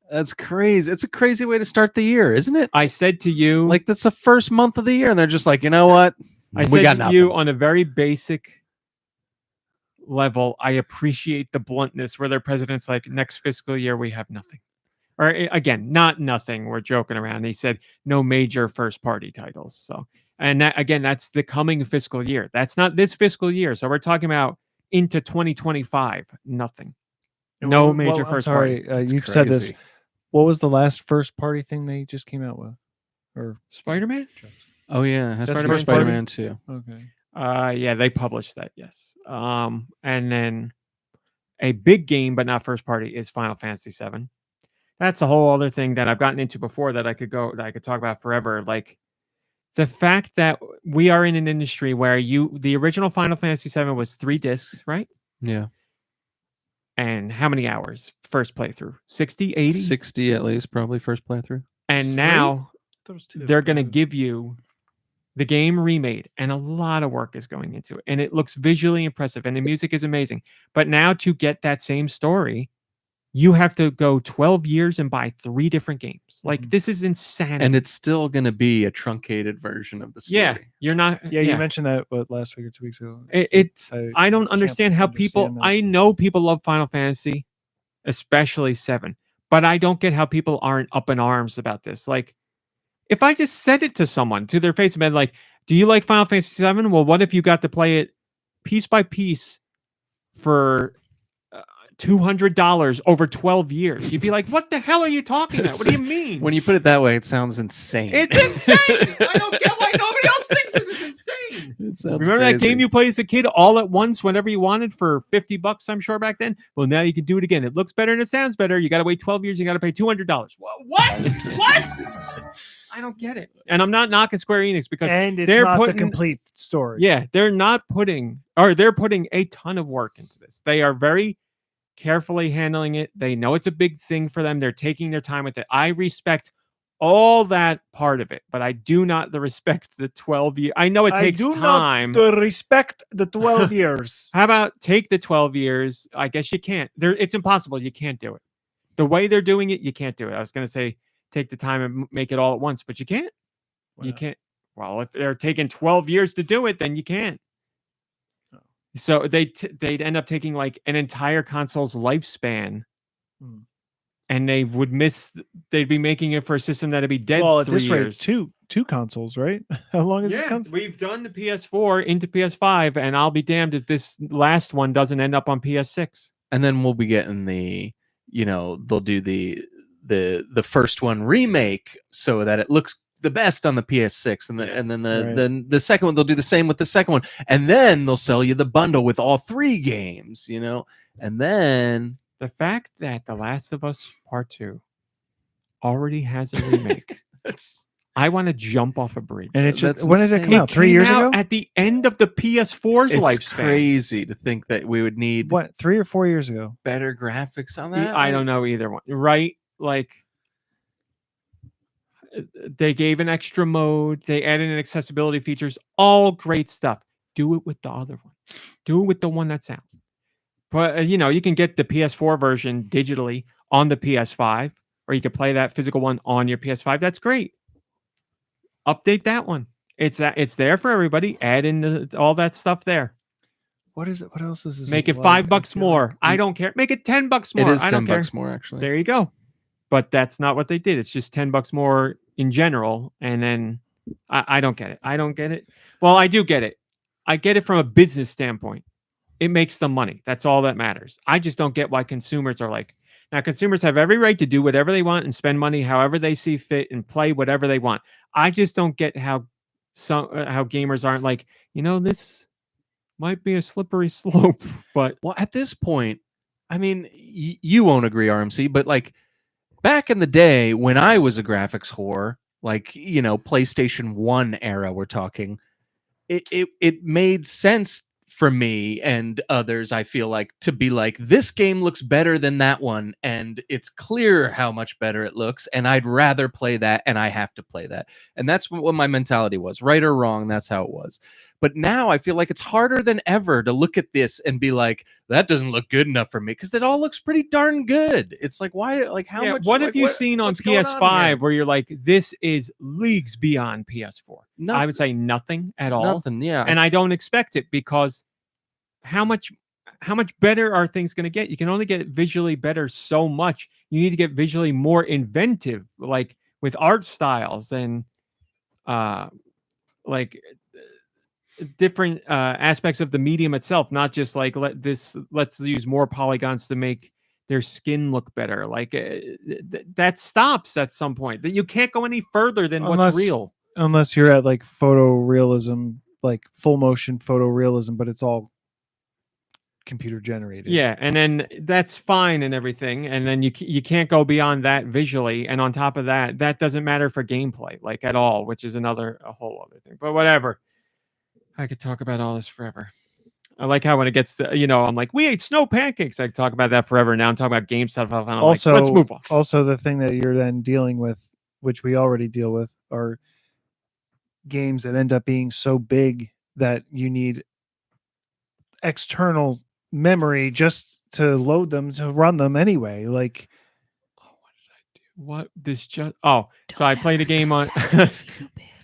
That's crazy. It's a crazy way to start the year, isn't it? I said to you, Like that's the first month of the year, and they're just like, you know what? I We said got to nothing. you on a very basic level, I appreciate the bluntness where their president's like, next fiscal year, we have nothing. Or again, not nothing. We're joking around. He said no major first party titles. So, and that, again, that's the coming fiscal year. That's not this fiscal year. So we're talking about into 2025. Nothing. No major I'm first sorry, party. you've said this. crazy. What was the last first party thing they just came out with? Or Spider-Man? Oh yeah, that's That's for first Spider-Man too. okay. Yeah, they published that. Yes. And then a big game, but not first party, is Final Fantasy VII. That's a whole other thing that I've gotten into before that I could talk about forever. Like the fact that we are in an industry where the original Final Fantasy VII was 3 discs, right? Yeah. And how many hours first playthrough? 60, 80? 60 at least, probably first playthrough. And now they're going to give you the game remade, and a lot of work is going into it, and it looks visually impressive, and the music is amazing. But now to get that same story, you have to go 12 years and buy 3 different games. Like, this is insanity. And it's still going to be a truncated version of the story. Yeah, you're not. Yeah, you mentioned that last week or 2 weeks ago. I don't understand how people. understand that. I know people love Final Fantasy, especially 7, but I don't get how people aren't up in arms about this. Like, if I just said it to someone to their face and been like, "Do you like Final Fantasy VII? Well, what if you got to play it piece by piece for $200 over 12 years?" You'd be like, "What the hell are you talking about? What do you mean?" When you put it that way, it sounds insane. It's insane. I don't get why nobody else thinks this is insane. It sounds Remember that crazy. game you played as a kid all at once whenever you wanted for $50, I'm sure, back then? Well, now you can do it again. It looks better and it sounds better. You got to wait 12 years. You got to pay $200. What? What? I don't get it. And I'm not knocking Square Enix because And it's they're not putting, the complete story. Yeah, they're putting a ton of work into this. They are very carefully handling it. They know it's a big thing for them. They're taking their time with it. I respect all that part of it, but I do not respect the 12 years. I know it takes time. To respect the 12 years. How about take the 12 years? I guess you can't. It's impossible. You can't do it. The way they're doing it, you can't do it. I was going to say take the time and make it all at once, but you can't. Wow. You can't. Well, if they're taking 12 years to do it, then you can't. So they'd end up taking like an entire console's lifespan, and they'd be making it for a system that'd be dead. Well, at 3 this rate, years. two consoles, right? How long is this console? We've done the PS4 into PS5, and I'll be damned if this last one doesn't end up on PS6. And then we'll be getting they'll do the first one remake so that it looks the best on the PS6, and then the second one they'll do the same with the second one, and then they'll sell you the bundle with all 3 games, and then the fact that The Last of Us Part 2 already has a remake. I want to jump off a bridge. And That's when did it come insane. out? 3 years Came out ago? at the end of the PS4's it's lifespan. crazy to think that we would need What, 3 or 4 years ago? better graphics on that. I don't know either one. Right? Like, they gave an extra mode. They added in accessibility features. All great stuff. Do it with the other one. Do it with the one that's out. But, you can get the PS4 version digitally on the PS5, or you can play that physical one on your PS5. That's great. Update that one. It's there for everybody. Add in all that stuff there. What is it? What else is this? Make it $5 more. I don't care. Make it $10 more. It is I don't care. $10 more, actually. There you go. But that's not what they did. It's just $10 more in general. And then I don't get it. I don't get it. Well, I do get it. I get it from a business standpoint. It makes them money. That's all that matters. I just don't get why consumers are like. Now, consumers have every right to do whatever they want and spend money however they see fit and play whatever they want. I just don't get how gamers aren't like, this might be a slippery slope. But well, at this point, I mean, you won't agree, RMC, but like back in the day when I was a graphics whore, like, PlayStation 1 era, we're talking, it made sense for me and others, I feel like, to be like, this game looks better than that one, and it's clear how much better it looks, and I'd rather play that, and I have to play that. And that's what my mentality was. Right or wrong, that's how it was. But now I feel like it's harder than ever to look at this and be like, that doesn't look good enough for me, because it all looks pretty darn good. It's like, why? Like, how much? What have you seen on PS5 where you're like, this is leagues beyond PS4? I would say nothing at all. Nothing, yeah. And I don't expect it, because how much better are things going to get? You can only get visually better so much. You need to get visually more inventive, like with art styles and like different aspects of the medium itself, not just like let's use more polygons to make their skin look better. Like that stops at some point. That you can't go any further than what's real. Unless you're at like photorealism like full motion photorealism, but it's all computer generated. Yeah, and then that's fine and everything, and then you can't go beyond that visually, and on top of that, that doesn't matter for gameplay like at all, which is a whole other thing. But whatever, I could talk about all this forever. I like how when it gets to, I'm like, we ate snow pancakes. I could talk about that forever. Now I'm talking about game stuff. And I'm Also, like, let's move on. Also, the thing that you're then dealing with, which we already deal with, are games that end up being so big that you need external memory just to load them, to run them anyway. Like, what did I do? What this just? Oh, so I played a game on.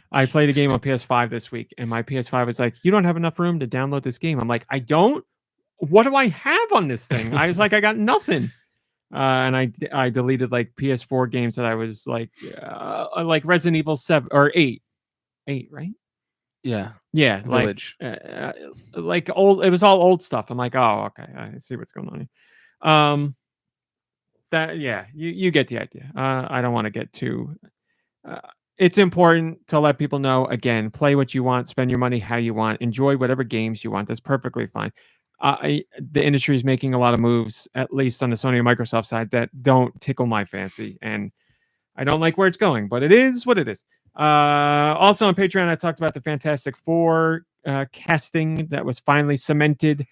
I played a game on PS5 this week, and my PS5 was like, "You don't have enough room to download this game." I'm like, "I don't. What do I have on this thing?" I was like, "I got nothing." And I deleted like PS4 games that I was like Resident Evil 7 or 8, right? Yeah. Yeah, Village. like old. It was all old stuff. I'm like, oh, okay, I see what's going on here. You get the idea. I don't want to get too. It's important to let people know, again, play what you want, spend your money how you want, enjoy whatever games you want. That's perfectly fine. The industry is making a lot of moves, at least on the Sony and Microsoft side, that don't tickle my fancy, and I don't like where it's going, but it is what it is. Also on Patreon, I talked about the Fantastic Four casting that was finally cemented.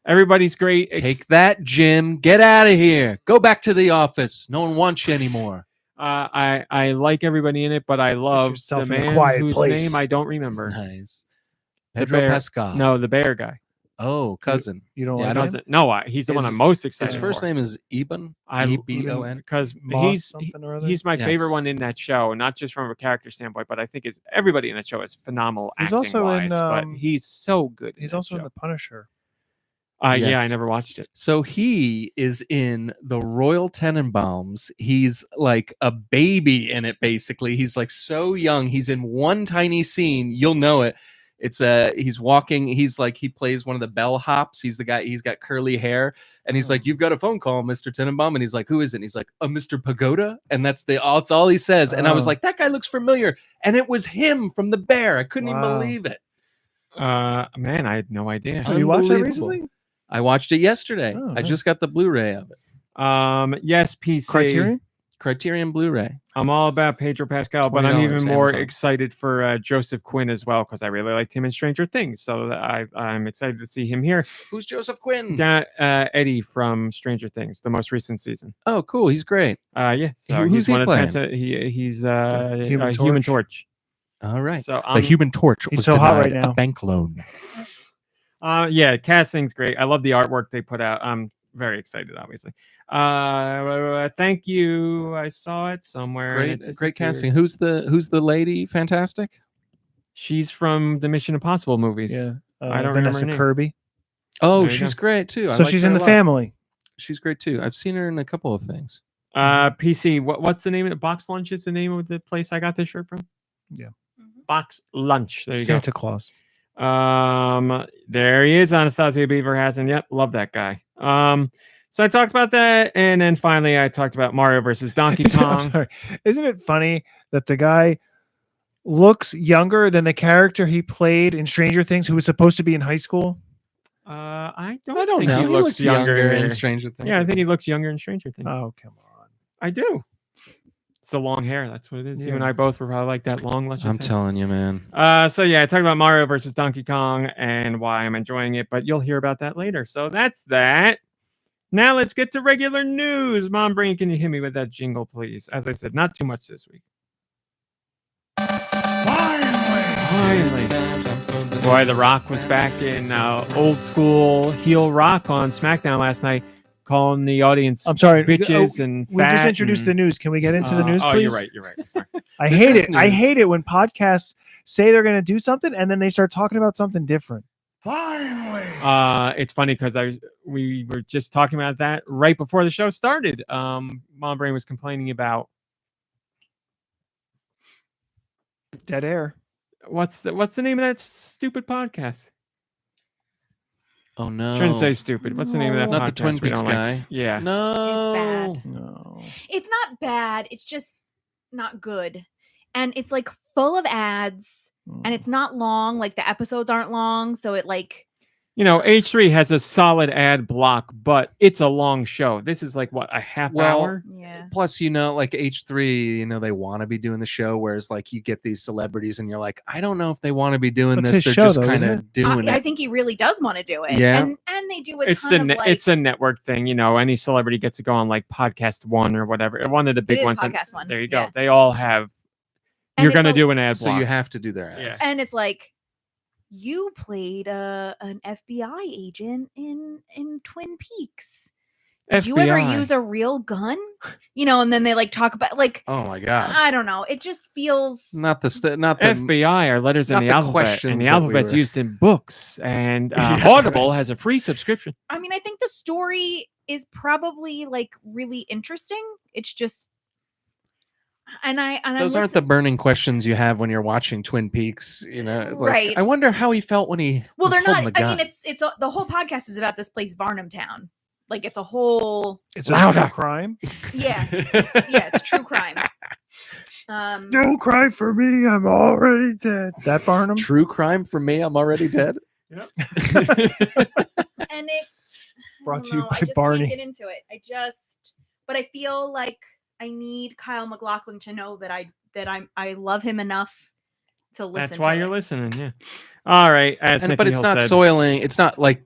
Everybody's great. Take that, Jim. Get out of here. Go back to the office. No one wants you anymore. I like everybody in it, but I love the yourself in a man quiet whose place. name I don't remember. Nice. The Pedro bear. Pascal. No, the bear guy. Oh, cousin. You don't Yeah, like I him? don't- No, he's the one I'm most excited His first for. name is Eben. I E-B-O-N. because Moss something or other? he's my favorite Yes. one in that show, not just from a character standpoint, but I think everybody in that show is phenomenal. He's also in, but he's so good. He's that also in show. The Punisher. Yeah, I Yes. never watched it. So he is in the Royal Tenenbaums. He's like a baby in it, basically. He's like so young. He's in one tiny scene. You'll know it. It's he's walking. He's like, he plays one of the bellhops. He's the guy. He's got curly hair, and he's like, "You've got a phone call, Mr. Tenenbaum." And he's like, "Who is it?" And he's like, Mr. Pagoda. And that's all he says. And I was Oh. like, that guy looks familiar. And it was him from The Bear. I couldn't even Wow. believe it. Man, I had no idea. Oh, you watched that Unbelievable. recently? I watched it yesterday. Oh, I nice. just got the Blu-ray of it. Yes, PC. Criterion Blu-ray. I'm all about Pedro Pascal, but I'm even $20 more Amazon. excited for Joseph Quinn as well, because I really liked him in Stranger Things. So I'm excited to see him here. Who's Joseph Quinn? Eddie from Stranger Things, the most recent season. Oh, cool. He's great. Yeah. So Who's he's he one playing? of the he's Human Human Torch. Torch. All right. So The Human Torch He's was so hot denied right now. a bank loan. Yeah, casting's great. I love the artwork they put out. I'm very excited, obviously. Thank you. I saw it somewhere. and it Great casting. disappeared. Who's the lady? Fantastic. She's from the Mission Impossible movies. Yeah. I don't remember Vanessa her name. Kirby. Oh, There you she's go. great too. I So like she's her in a The lot. Family. She's great too. I've seen her in a couple of things. PC. What's the name of the Box Lunch? Is the name of the place I got this shirt from? Yeah. Box Lunch. There you Santa Claus. go. There he is, Anastasia Beaverhazen. Yep, love that guy. So I talked about that, and then finally I talked about Mario versus Donkey I'm Kong. sorry. Isn't it funny that the guy looks younger than the character he played in Stranger Things, who was supposed to be in high school? I don't Think know. He looks younger in Stranger Things. Yeah, I think he looks younger in Stranger Things. Oh, come on. I do. It's the long hair. That's what it is. You Yeah. and I both were probably like that long, luscious I'm hair. telling you, man. So yeah, I talked about Mario versus Donkey Kong and why I'm enjoying it, but you'll hear about that later. So that's that. Now let's get to regular news. Mom Brain, can you hit me with that jingle, please? As I said, not too much this week. Finally. Boy, The Rock was back in old school heel rock on SmackDown last night, calling the audience I'm sorry. bitches and We just fat introduced the and- news. Can we get into the news, please? You're right. I'm sorry. I This hate is it. I news. hate it when podcasts say they're going to do something and then they start talking about something different. It's funny because we were just talking about that right before the show started. Mom Brain was complaining about Dead air. what's the name of that stupid podcast? Oh no. Shouldn't say stupid. What's the name of that Not podcast? the Twin we Peaks don't like? guy. Yeah. No. It's bad. No. It's not bad. It's just not good. And it's like full of ads. and it's not long. Like the episodes aren't long, so it like H3 has a solid ad block, but it's a long show. This is like what, a half hour? yeah. Plus, like H3, they want to be doing the show, whereas like you get these celebrities and you're like, I don't know if they want to be doing That's this. his They're show, just though, kind isn't of doing I it. think he really does want to do it. Yeah. And they do a ton of like It's a network thing, any celebrity gets to go on like Podcast One or whatever. One of the it big is ones. and Podcast One. There you yeah. go. They all have. And You're it's going to a- do an ad So block. you have to do their ads. Yes. And it's like you played an FBI agent in Twin Peaks. Did you ever FBI. use a real gun? And then they like talk about like Oh my god. I don't know. It just feels Not the FBI are letters in not the the alphabet, questions and the that we alphabet's were- used in books. And Yeah, Audible has a free subscription. I mean, I think the story is probably like really interesting. It's just Those aren't the burning questions you have when you're watching Twin Peaks. It's like, Right. I wonder how he felt when he. Well, was they're not. holding the I mean, gun. it's the whole podcast is about this place, Varnum Town. Like it's a whole It's a Louder. true crime. yeah, it's true crime. Don't cry for me. I'm already dead. That Barnum. True crime for me. I'm already dead. And it Brought I to don't you know, by I just Barney. can't get into it. But I feel like I need Kyle MacLachlan to know that I love him enough to listen. That's why to you're it. listening. Yeah. All right. As Nicky But it's Hill not said, soiling. It's not like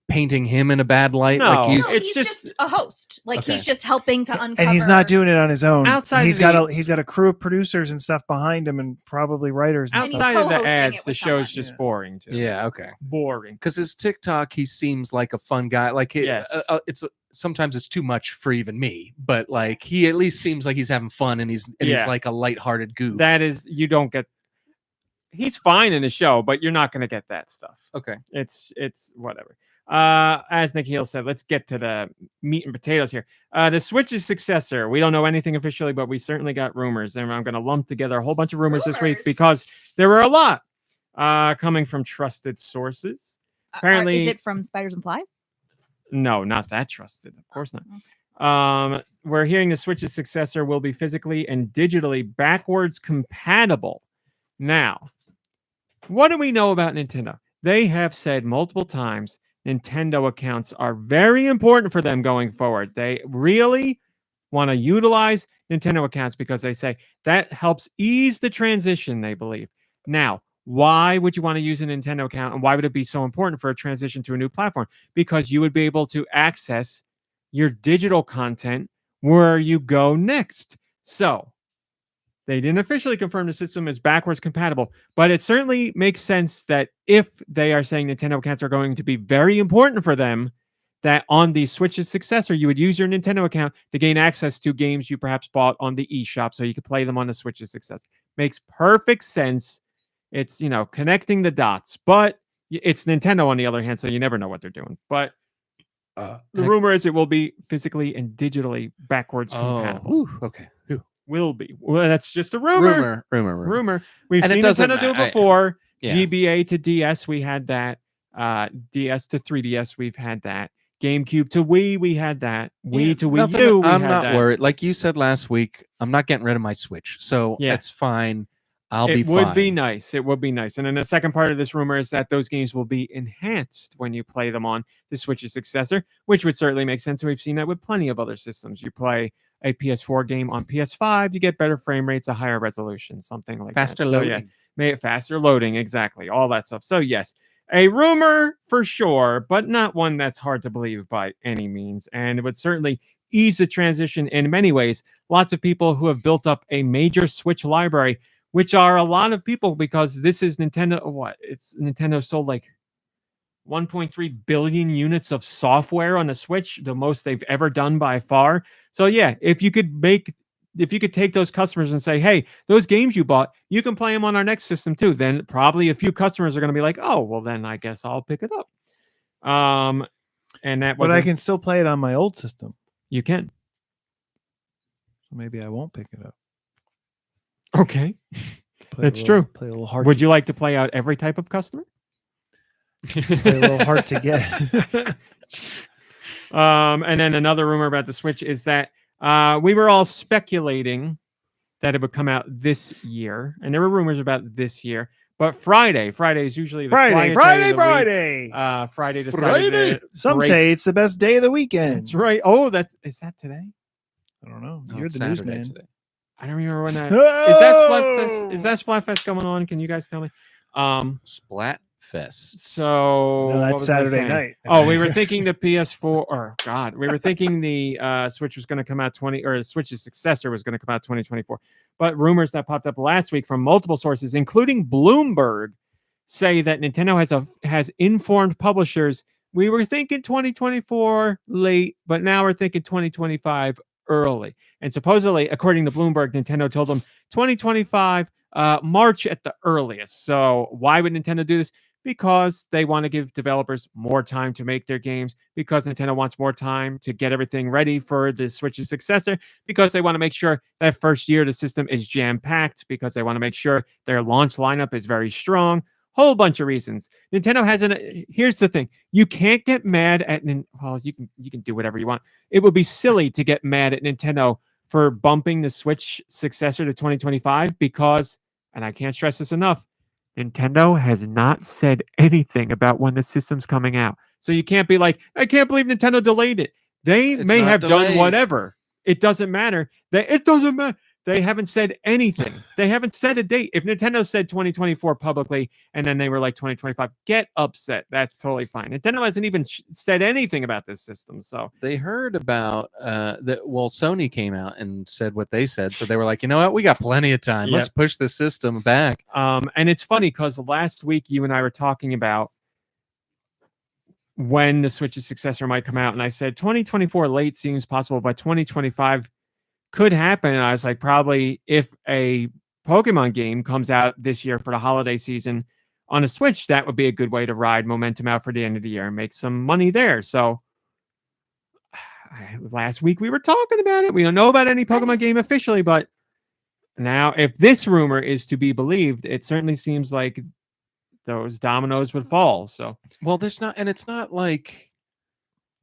painting him in a bad light. No. Like you. No, It's he's just- just a host. Like Okay. he's just helping to uncover. And he's not doing it on his own. Outside he's of got the- he's got a crew of producers and stuff behind him, and probably writers and he's stuff. outside of the co-hosting ads, it the with show's someone. just Yeah. boring too. Yeah. Okay. Boring. Because his TikTok, he seems like a fun guy. Like Yes. it's sometimes it's too much for even me, but like he at least seems like he's having fun and he's Yeah. like a lighthearted goof. That is, you don't get. He's fine in the show, but you're not going to get that stuff. Okay. It's whatever. As Nicky Hill said, let's get to the meat and potatoes here. The Switch's successor. We don't know anything officially, but we certainly got rumors, and I'm going to lump together a whole bunch of rumors this week Rumors? because there were a lot coming from trusted sources. Apparently- is it from Spiders and Flies? No, not that trusted. Of course not. We're hearing the Switch's successor will be physically and digitally backwards compatible. Now, what do we know about Nintendo? They have said multiple times Nintendo accounts are very important for them going forward. They really want to utilize Nintendo accounts because they say that helps ease the transition, they believe. Now, why would you want to use a Nintendo account, and why would it be so important for a transition to a new platform? Because you would be able to access your digital content where you go next. So they didn't officially confirm the system is backwards compatible, but it certainly makes sense that if they are saying Nintendo accounts are going to be very important for them, that on the Switch's successor, you would use your Nintendo account to gain access to games you perhaps bought on the eShop so you could play them on the Switch's successor. Makes perfect sense. It's, connecting the dots, but it's Nintendo on the other hand, so you never know what they're doing. But the rumor is it will be physically and digitally backwards compatible. Ooh, okay. Ooh. Will be. Well, that's just a rumor. Rumor. We've And it seen doesn't Nintendo do ma- it before. yeah. GBA to DS, we had that. DS to 3DS, we've had that. GameCube to Wii, we had that. Wii to Wii Nothing- U, we I'm had not that. worried. Like you said last week, I'm not getting rid of my Switch, so Yeah. that's fine. I'll It be would fine. be nice. It would be nice. And then the second part of this rumor is that those games will be enhanced when you play them on the Switch's successor, which would certainly make sense. And we've seen that with plenty of other systems. You play a PS4 game on PS5, you get better frame rates, a higher resolution, something like Faster that. So, loading. faster loading, exactly. All that stuff. So, yes, a rumor for sure, but not one that's hard to believe by any means. And it would certainly ease the transition in many ways. Lots of people who have built up a major Switch library, which are a lot of people because this is Nintendo. Nintendo sold like 1.3 billion units of software on the Switch, the most they've ever done by far. So yeah, if you could take those customers and say, hey, those games you bought, you can play them on our next system too, then probably a few customers are going to be like, oh, well then I guess I'll pick it up. And that was, But I can still play it on my old system. you can. So maybe I won't pick it up. Okay. Play That's a little, true. Play a little hard. Would you like to play out every type of customer? Play a little hard to get. And then another rumor about the Switch is that we were all speculating that it would come out this year, and there were rumors about this year, But Friday is usually the Friday, quiet Friday, day of the week. Friday. Friday decided to Some break- say it's the best day of the weekend. That's right. Oh, is that today? I don't know. Oh, You're it's the Saturday newsman. today. I don't remember when that Oh! is. That Splatfest? Is that Splatfest going on? Can you guys tell me? Splatfest. So No, what that's was I Saturday saying? night. Oh, we were thinking the PS4. Or God, we were thinking the Switch was going to come out the Switch's successor was going to come out 2024. But rumors that popped up last week from multiple sources, including Bloomberg, say that Nintendo has informed publishers. We were thinking 2024 late, but now we're thinking 2025 early. And supposedly, according to Bloomberg, Nintendo told them 2025 March at the earliest. So why would Nintendo do this? Because they want to give developers more time to make their games, because Nintendo wants more time to get everything ready for the Switch's successor, because they want to make sure that first year the system is jam-packed, because they want to make sure their launch lineup is very strong. Whole bunch of reasons. Nintendo hasn't. Here's the thing: you can't get mad at. Well, you can do whatever you want. It would be silly to get mad at Nintendo for bumping the Switch successor to 2025 because, and I can't stress this enough, Nintendo has not said anything about when the system's coming out. So you can't be like, I can't believe Nintendo delayed it. They It's may not have done delayed. whatever. It doesn't matter. It doesn't matter. They haven't said anything. They haven't said a date. If Nintendo said 2024 publicly and then they were like 2025, get upset. That's totally fine. Nintendo hasn't even said anything about this system. So They heard about that. Well, Sony came out and said what they said. So they were like, you know what? We got plenty of time. Let's push the system back. and it's funny because last week you and I were talking about when the Switch's successor might come out, and I said 2024 late seems possible, but 2025 could happen. And I was like, probably if a Pokemon game comes out this year for the holiday season on a Switch, that would be a good way to ride momentum out for the end of the year and make some money there. So last week we were talking about it. We don't know about any Pokemon game officially, but now if this rumor is to be believed, it certainly seems like those dominoes would fall. So Well, there's not, and it's not like,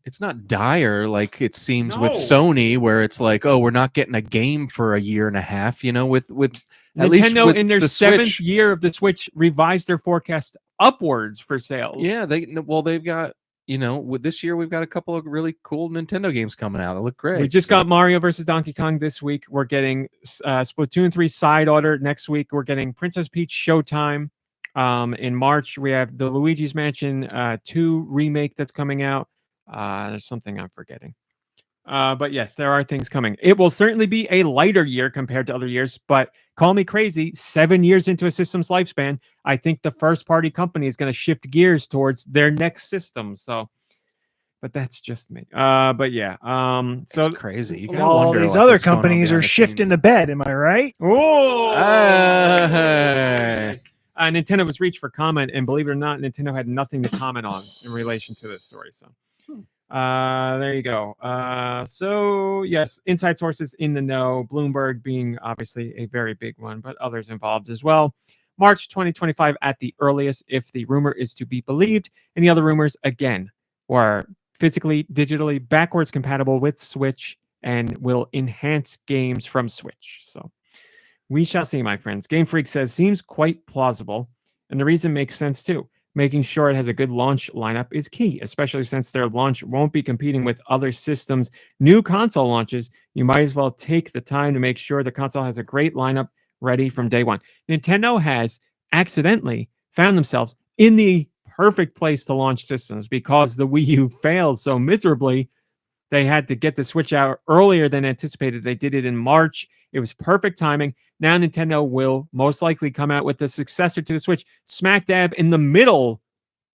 it's not dire like it seems with No. Sony, where it's like, oh, we're not getting a game for a year and a half. You know, with at least Nintendo with in their the seventh Switch. year of the Switch revised their forecast upwards for sales. Yeah, they've got, you know, with this year we've got a couple of really cool Nintendo games coming out that look great. We just got Mario versus Donkey Kong this week. We're getting Splatoon 3 Side Order next week. We're getting Princess Peach Showtime. In March, we have the Luigi's Mansion 2 remake that's coming out. There's something I'm forgetting. But yes, there are things coming. It will certainly be a lighter year compared to other years, but call me crazy. 7 years into a system's lifespan, I think the first party company is going to shift gears towards their next system. So, but that's just me. But yeah. So It's crazy. You gotta All wonder these what- other what's going on companies behind are the shifting scenes. the bed. Am I right? oh, Hey. Nintendo was reached for comment, and believe it or not, Nintendo had nothing to comment on in relation to this story. So, there you go. So yes, inside sources in the know. Bloomberg being obviously a very big one, but others involved as well. March 2025 at the earliest, if the rumor is to be believed. Any other rumors, again, are physically, digitally, backwards compatible with Switch and will enhance games from Switch. So we shall see, my friends. Game Freak says, seems quite plausible, and the reason makes sense too. Making sure it has a good launch lineup is key, especially since their launch won't be competing with other systems' new console launches. You might as well take the time to make sure the console has a great lineup ready from day one. Nintendo has accidentally found themselves in the perfect place to launch systems because the Wii U failed so miserably. They had to get the Switch out earlier than anticipated. They did it in March. It was perfect timing. Now Nintendo will most likely come out with the successor to the Switch, smack dab in the middle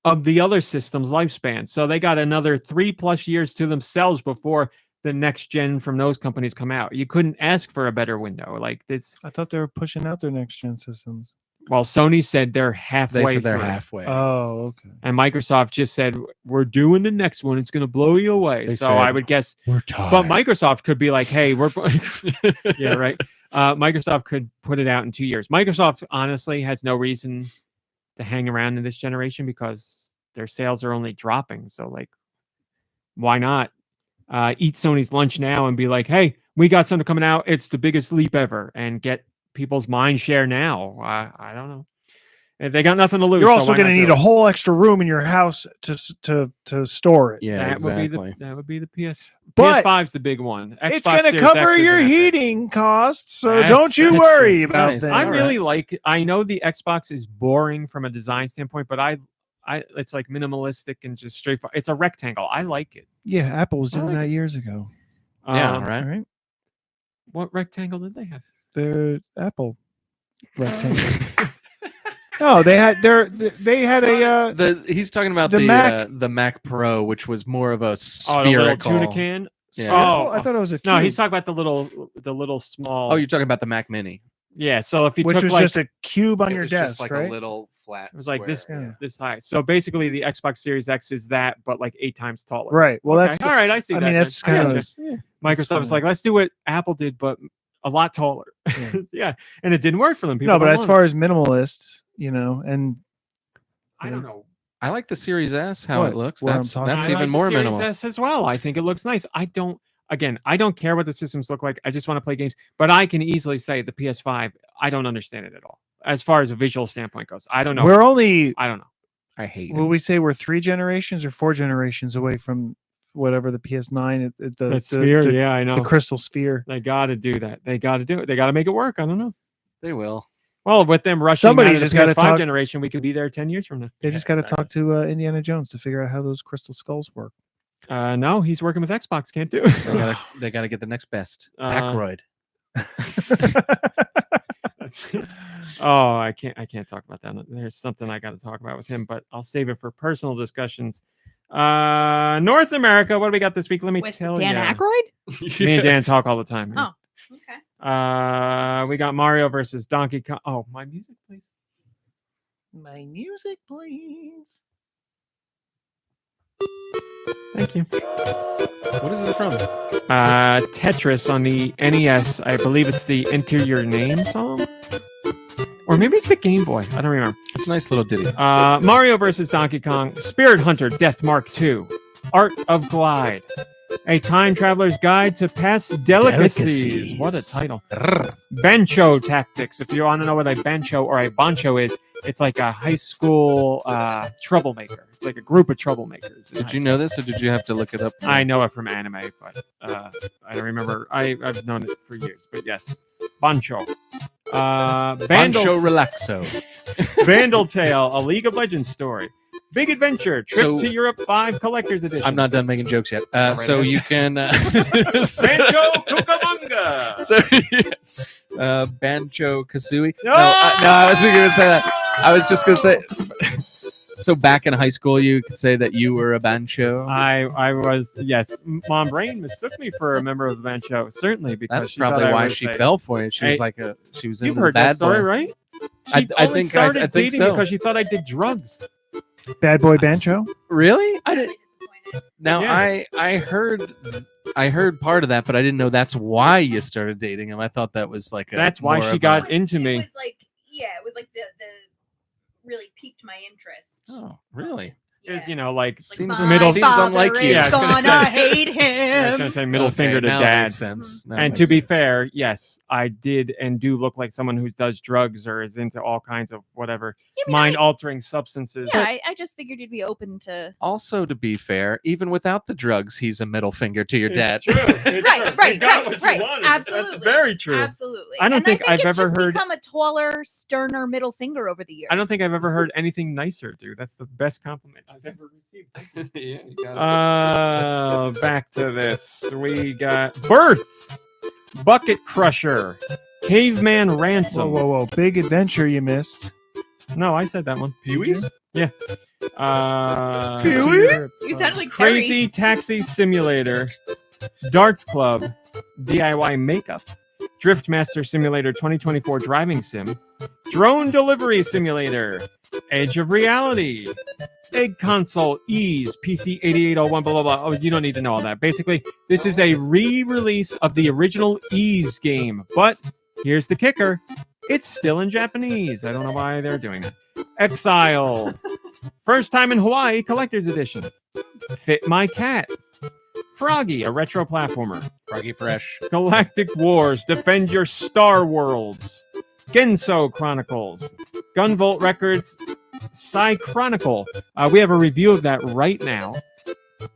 of the other system's lifespan. So they got another 3+ years to themselves before the next gen from those companies come out. You couldn't ask for a better window. Like this. I thought they were pushing out their next gen systems. Well, Sony said they're halfway. They said they're through. halfway. Oh, okay. And Microsoft just said, we're doing the next one. It's going to blow you away. They So said, I would guess. We're tired. But Microsoft could be like, hey, we're. Yeah, right. Microsoft could put it out in 2 years. Microsoft honestly has no reason to hang around in this generation because their sales are only dropping. So, like, why not eat Sony's lunch now and be like, hey, we got something coming out. It's the biggest leap ever, and get people's mind share now. I don't know. They got nothing to lose. You're so also why going to not do need it? a whole extra room in your house to store it. Yeah, that exactly. would be the PS. But PS5's the big one. Xbox It's going to Series cover X your isn't that big. heating costs, so That's- don't you that's worry true. about Nice. that. I All really like it. I know the Xbox is boring from a design standpoint, but I it's like minimalistic and just straightforward. It's a rectangle. I like it. Yeah, Apple was I doing like that years ago. Yeah, Um, right. All right, What rectangle did they have? the Apple rectangle. No, they had He's talking about the Mac- the Mac Pro, which was more of a Oh, spherical. the little tuna can. Yeah. Oh, I thought it was a no, cube, he's talking about the little small. Oh, you're talking about the Mac Mini. yeah. So if you which took was like just a cube on It your was desk, just like right? a little flat. it was like this square, this high. So basically, the Xbox Series X is that, but like 8 times taller. Right. Well, Okay, that's all right. I see. I that mean, then. that's I kind gotcha. of Microsoft was like, let's do what Apple did, but a lot taller. Yeah. Yeah, and it didn't work for them. People no, but don't as want far as minimalist, and I don't know. I like the Series S, how What? it looks. Where I'm That's talking that's I even like more the Series minimal. S as well. I think it looks nice. I don't care what the systems look like. I just want to play games. But I can easily say the PS5, I don't understand it at all. As far as a visual standpoint goes. I don't know. we're only I don't know. I hate will it. we say we're 3 generations or 4 generations away from whatever the PS9 The sphere, yeah, I know. the crystal sphere. They got to do that. They got to do it. They got to make it work. I don't know. They will. Well, with them rushing Somebody out of just the gotta PS5 talk- generation, we could be there 10 years from now. They just got to talk to Indiana Jones to figure out how those crystal skulls work. No, he's working with Xbox. Can't do it. They gotta get the next best. Uh, Packroyd. Oh, I can't talk about that. There's something I got to talk about with him, but I'll save it for personal discussions. North America, what do we got this week? Let me With tell Dan you. Aykroyd? Me and Dan talk all the time. Oh, okay. We got Mario versus Donkey Kong. Oh, my music, please. My music, please. Thank you. What is it from? Tetris on the NES. I believe it's the Enter Your Name song. Or maybe it's the Game Boy. I don't remember. It's a nice little ditty. Mario versus Donkey Kong. Spirit Hunter Death Mark II. Art of Glide. A Time Traveler's Guide to Past Delicacies. What a title. Bancho Tactics. If you want to know what a bancho or a bancho is, it's like a high school troublemaker. It's like a group of troublemakers. Did you know this, or did you have to look it up? I know it from anime, but I don't remember. I've known it for years, but yes. Bancho. Bancho Relaxo. Vandal Tale, a League of Legends story. Big Adventure, Trip So- to Europe 5 Collector's Edition. I'm not done making jokes yet. So then. you can. Banjo Cucamonga. So, Banjo Kazooie. No! No, I wasn't going to say that. I was just going to say. So back in high school, you could say that you were a bancho. I was, yes. Mom Brain mistook me for a member of the Banjo, certainly, because That's she thought probably I why was she a- fell for it. She was Hey, like she was You've into heard the bad that story, boy. right? I She only think started think dating so. because she thought I did drugs. Bad Boy Bancho. Really? I didn't. Now Yeah. I heard part of that, but I didn't know that's why you started dating him. I thought that was like That's why more she of a- got into me. It was like, it was like the really piqued my interest. Oh, really? Is, you know, like Seems- my middle. seems unlike father you. is Yeah, I was gonna gonna say- hate I was him. gonna say middle Okay, finger to now it dad. makes sense. Now it And makes to be sense. fair, yes, I did and do look like someone who does drugs or is into all kinds of whatever mind-altering substances. Yeah, I just figured you'd be open to. Also, to be fair, even without the drugs, he's a middle finger to your dad. Right. That's Absolutely. very true. Absolutely. I don't And think I've it's ever just heard- become a taller, sterner middle finger over the years. I don't think I've ever heard anything nicer, dude. That's the best compliment I've ever received. Yeah, you got it. Back to this. We got Birth, Bucket Crusher, Caveman Ransom. Whoa. Big Adventure you missed. No, I said that one. Pee-wee's? Yeah. You sounded like Crazy Taxi Simulator, Darts Club, DIY Makeup, Driftmaster Simulator 2024 Driving Sim, Drone Delivery Simulator, Edge of Reality, Egg Console, Ease, PC 8801, blah, blah, blah. Oh, you don't need to know all that. Basically, this is a re-release of the original Ease game, but here's the kicker. It's still in Japanese. I don't know why they're doing that. Exile. First Time in Hawaii Collector's Edition. Fit My Cat. Froggy, a retro platformer. Froggy Fresh. Galactic Wars, Defend Your Star Worlds. Genso Chronicles. Gunvolt Records, Psy Chronicle. We have a review of that right now.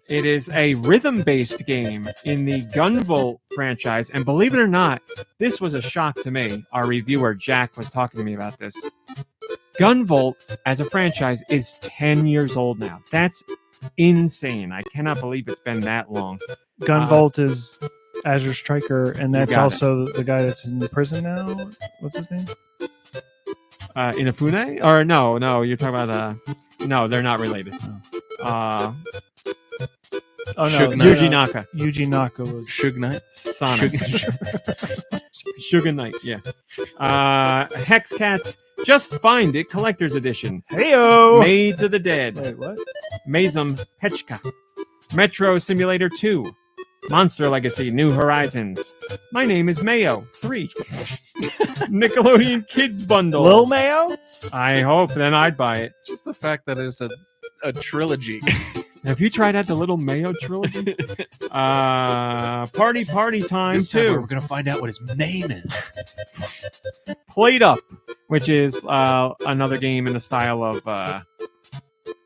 It is a rhythm-based game in the Gunvolt franchise, and believe it or not, this was a shock to me. Our reviewer, Jack, was talking to me about this. Gunvolt, as a franchise, is 10 years old now. That's insane. I cannot believe it's been that long. Gunvolt is Azure Striker, and that's got also the guy that's in prison now. What's his name? Inafune? Or no, you're talking about no, they're not related. Oh no, Suge Knight. Yuji Naka. Yuji Naka was Suge Knight. Sonic. Sugar Knight, yeah. Hex Cats, Just Find It Collector's Edition. Heyo. Maids of the Dead. Wait, what? Mazum Pechka. Metro Simulator 2. Monster Legacy New Horizons. My Name is Mayo 3. Nickelodeon Kids Bundle. Lil Mayo? I hope, then I'd buy it. Just the fact that it's a trilogy. Have you tried out the Little Mayo trilogy? Party Time This time 2. we're gonna find out what his name is. Played Up, which is another game in the style of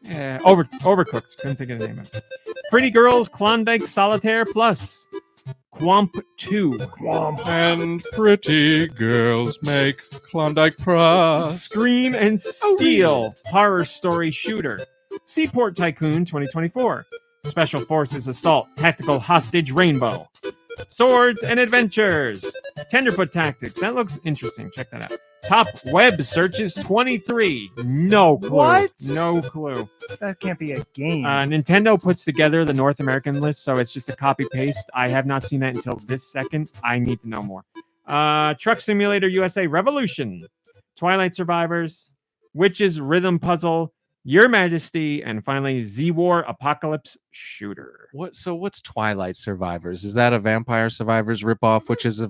Overcooked. Couldn't think of the name of it. Pretty Girls Klondike Solitaire Plus. Quamp 2. And pretty girls make Klondike Plus. Scream and Steel Horror Story Shooter. Seaport Tycoon 2024. Special Forces Assault Tactical Hostage Rainbow. Swords and Adventures. Tenderfoot Tactics. That looks interesting. Check that out. Top web searches 23. No clue. What? No clue. That can't be a game. Nintendo puts together the North American list, so it's just a copy paste. I have not seen that until this second. I need to know more. Truck Simulator USA Revolution. Twilight Survivors. Witches Rhythm Puzzle. Your Majesty, and finally Z-War Apocalypse Shooter. What's Twilight Survivors? Is that a Vampire Survivors ripoff, which is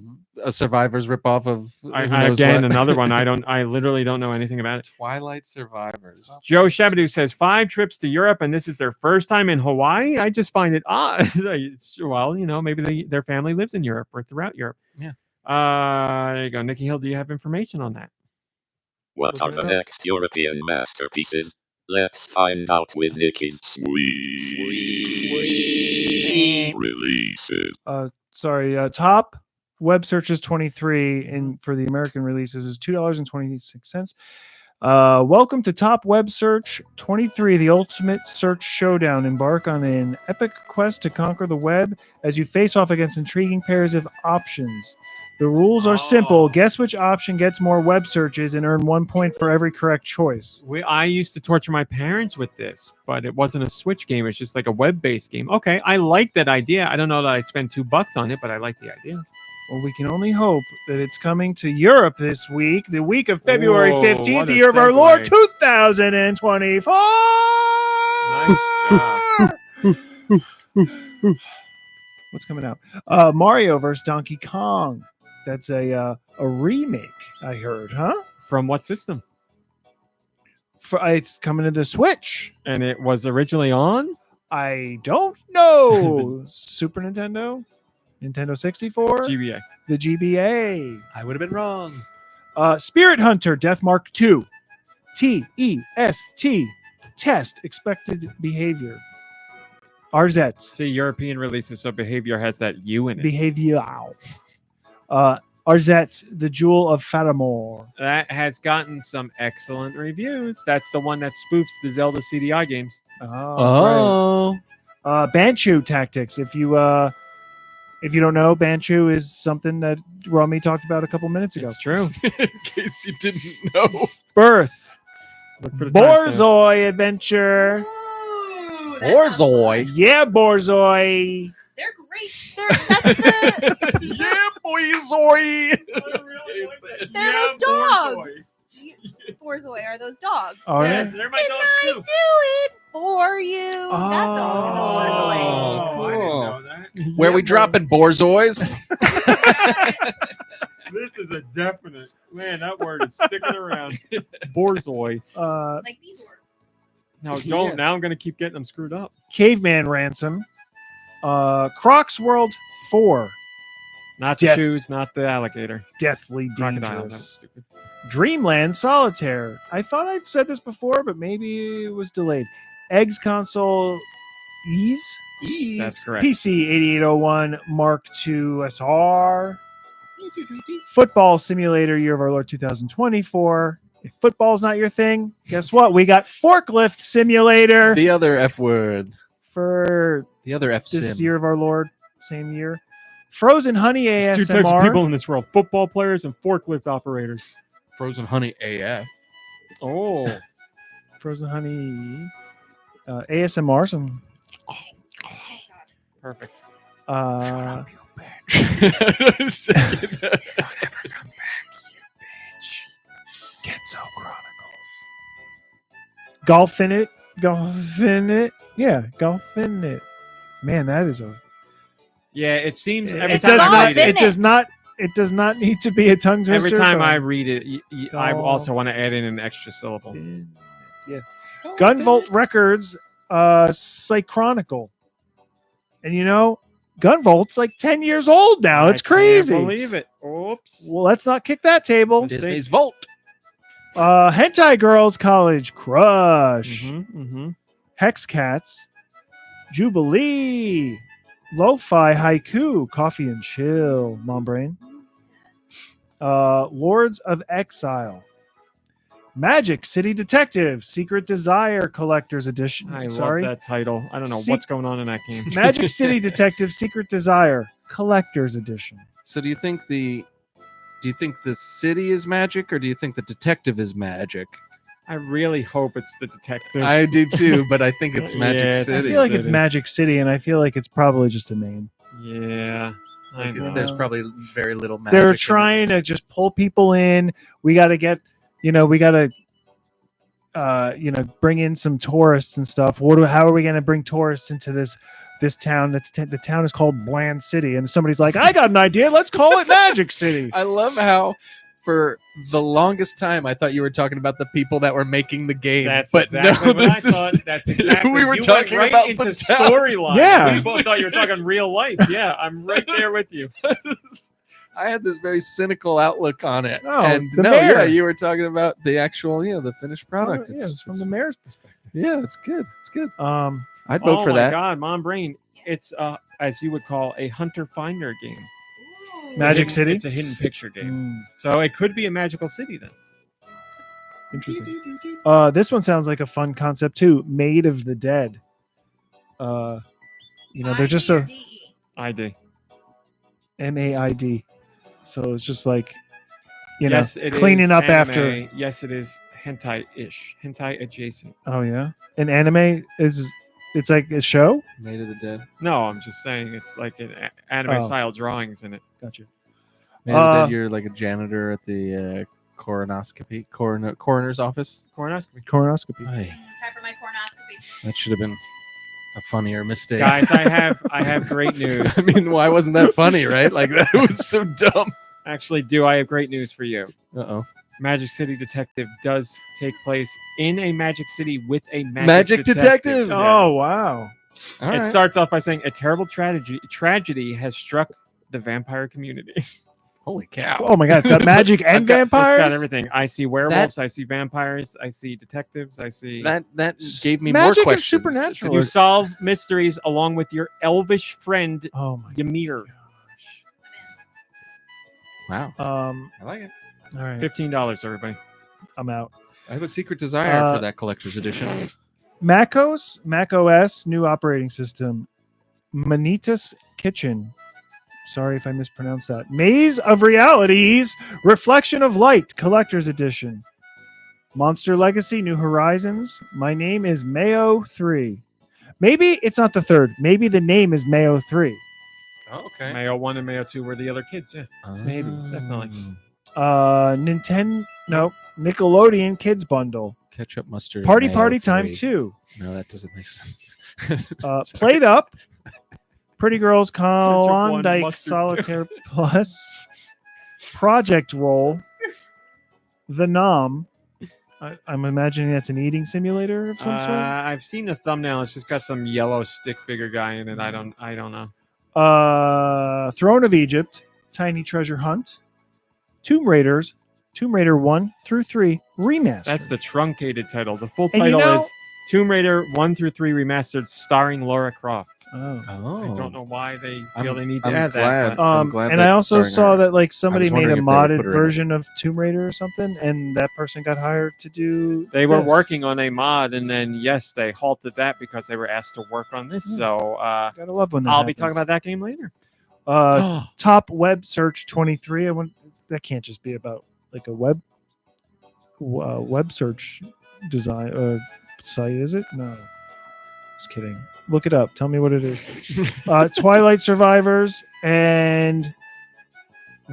a Survivors ripoff of who knows Again, what? another one. I literally don't know anything about it. Twilight Survivors. Joe Shabadoo says 5 trips to Europe, and this is their first time in Hawaii. I just find it odd. Well, maybe their family lives in Europe or throughout Europe. Yeah. There you go. Nikki Hill, do you have information on that? What are the next European masterpieces? Let's find out with Nicky's sweet releases. Top web searches 23, and for the American releases is $2.26. Welcome to Top Web Search 23, the ultimate search showdown. Embark on an epic quest to conquer the web as you face off against intriguing pairs of options. The rules are simple. Guess which option gets more web searches and earn 1 point for every correct choice. I used to torture my parents with this, but it wasn't a Switch game. It's just like a web-based game. Okay, I like that idea. I don't know that I'd spend $2 on it, but I like the idea. Well, we can only hope that it's coming to Europe this week, the week of February Whoa, 15th, what the a year of our segue. Lord 2024. Nice job. What's coming out? Mario vs. Donkey Kong. That's a remake, I heard, huh? From what system? It's coming to the Switch. And it was originally on? I don't know. Super Nintendo? Nintendo 64? GBA. The GBA. I would have been wrong. Spirit Hunter Deathmark 2. TEST. Test expected behavior. RZ. See, European releases, so behavior has that U in it. Behavior. Arzette, the Jewel of Fatamor. That has gotten some excellent reviews. That's the one that spoofs the Zelda CDI games. Oh. Right. Banchu Tactics. If you don't know, Banchu is something that Rami talked about a couple minutes ago. It's true. In case you didn't know. Birth. Look for the timestamps. Borzoi Adventure. Ooh, Borzoi. Yeah, Borzoi. They're great. That's the. Yeah, Borzoi. They're those dogs. Borzoi are those dogs. Oh, yeah. They're my Can dogs I too. do it for you? That dog is a Borzoi. Oh, I didn't know that. Where we dropping Borzois? This is a definite. Man, that word is sticking around. Borzoi. Like these words. No, don't. Yeah. Now I'm going to keep getting them screwed up. Caveman Ransom. Crocs World 4. Not the Death- shoes, not the alligator. Deathly Crocodile. That's Dangerous. stupid. Dreamland Solitaire. I thought I've said this before, but maybe it was delayed. Eggs console Ease. That's correct. PC 8801 Mark II SR. Football Simulator Year of Our Lord 2024. If football's not your thing, guess what? We got Forklift Simulator The other F word. for The other F this sim. Year of Our Lord, same year. Frozen Honey There's ASMR. two types of people in this world: football players and forklift operators. Frozen honey AF. Oh, Frozen Honey ASMR. Some perfect. Getzo Chronicles. Golf in it. Golf in it. Yeah, golf in it. Man, that is a. Yeah, it seems every It It's time does golf I not. read in It does not. It does not need to be a tongue twister. every time but- I read it, I Golf. also want to add in an extra syllable. Yeah. Gunvolt Records, Chronicle. And you know, Gunvolt's like 10 years old now. It's I crazy. Can't believe it. Oops. Well, let's not kick that table. Disney's Volt. Hentai Girls College Crush. Mm-hmm. Hex Cats. Jubilee. Lo-Fi Haiku. Coffee and Chill. Mom Brain. Lords of Exile. Magic City Detective. Secret Desire Collector's Edition. I Sorry. love that title. I don't know Se- what's going on in that game. Magic City Detective Secret Desire Collector's Edition. So do you think the city is magic, or do you think the detective is magic? I really hope it's the detective. I do too, but I think it's Magic Yeah, it's- I City. feel like it's City. Magic City, and I feel like it's probably just a name. Yeah. I know. There's probably very little magic. They're in it. trying to just pull people in. We got to get, bring in some tourists and stuff. How are we going to bring tourists into this town? The town is called Bland City, and somebody's like, I got an idea. Let's call it Magic City. I love how for the longest time I thought you were talking about the people that were making the game. That's but exactly no, what I this is thought. That's exactly. we were You talking went right about into the town. storyline. Yeah. We both thought you were talking real life. Yeah, I'm right there with you. I had this very cynical outlook on it. Oh, and the no, mayor. yeah, you were talking about the actual, the finished product. Yeah, it's from the mayor's perspective. yeah, it's good. It's good. Um, I'd vote Oh for my that. God, Mom Brain. It's as you would call a hunter finder game. It's a Magic hidden- City? It's a hidden picture game. So it could be a magical city then. Interesting. This one sounds like a fun concept too. Maid of the Dead. They're just a ID. MAID. So it's just like, Yes, it cleaning is up anime. after. Yes, it is hentai-ish, hentai adjacent. Oh yeah, an anime it's like a show. Maid of the Dead. No, I'm just saying it's like an anime style drawings in it. Gotcha. Maid of the Dead, you're like a janitor at the coroner's office. Colonoscopy. Colonoscopy. Aye, Time for my colonoscopy. that should have been a funnier mistake. Guys, I have great news. I mean, why wasn't that funny, right? Like that was so dumb. Actually, I have great news for you. Uh-oh. Magic City Detective does take place in a Magic City with a Magic Detective. Oh wow. All It right. starts off by saying a terrible tragedy has struck the vampire community. Holy cow. Oh my god, it's got magic and It's vampires. got everything. I see werewolves. I see vampires. I see detectives. I see. That gave me Magic more and questions. supernatural. You solve mysteries along with your elvish friend Oh my Ymir. Wow. I like it. All right. $15, everybody. I'm out. I have a secret desire for that collector's edition. Mac OS new operating system. Manitas Kitchen. Sorry if I mispronounced that. Maze of Realities, Reflection of Light, Collector's Edition. Monster Legacy, New Horizons. My name is Mayo 3. Maybe it's not the third. Maybe the name is Mayo 3. Oh, okay. Mayo 1 and Mayo 2 were the other kids. Yeah. Maybe. Definitely. Nickelodeon Kids Bundle. Ketchup, mustard. Party mayo Time 3. 2. No, that doesn't make sense. Played Up. Pretty Girls one, Klondike mustard two. Solitaire Plus. Project Roll. The Nom. I'm imagining that's an eating simulator of some sort. I've seen the thumbnail. It's just got some yellow stick figure guy in it. I don't know. Throne of Egypt. Tiny Treasure Hunt. Tomb Raiders. Tomb Raider 1 through 3 remastered. That's the truncated title. The full And you title know- is Tomb Raider 1 through 3 remastered, starring Lara Croft. Oh. I don't know why they feel I'm- they need to I'm add glad. that. But I'm glad and that I also starring saw her. that like somebody made a wondering if they would modded put her in it. version of Tomb Raider or something, and that person got hired to do. they were this. working on a mod, and then yes, they halted that because they were asked to work on this. So Gotta love when that I'll be talking happens. about that game later. Top web search 23. That can't just be about like a web search design site, is it? No, just kidding. Look it up. Tell me what it is. Twilight Survivors and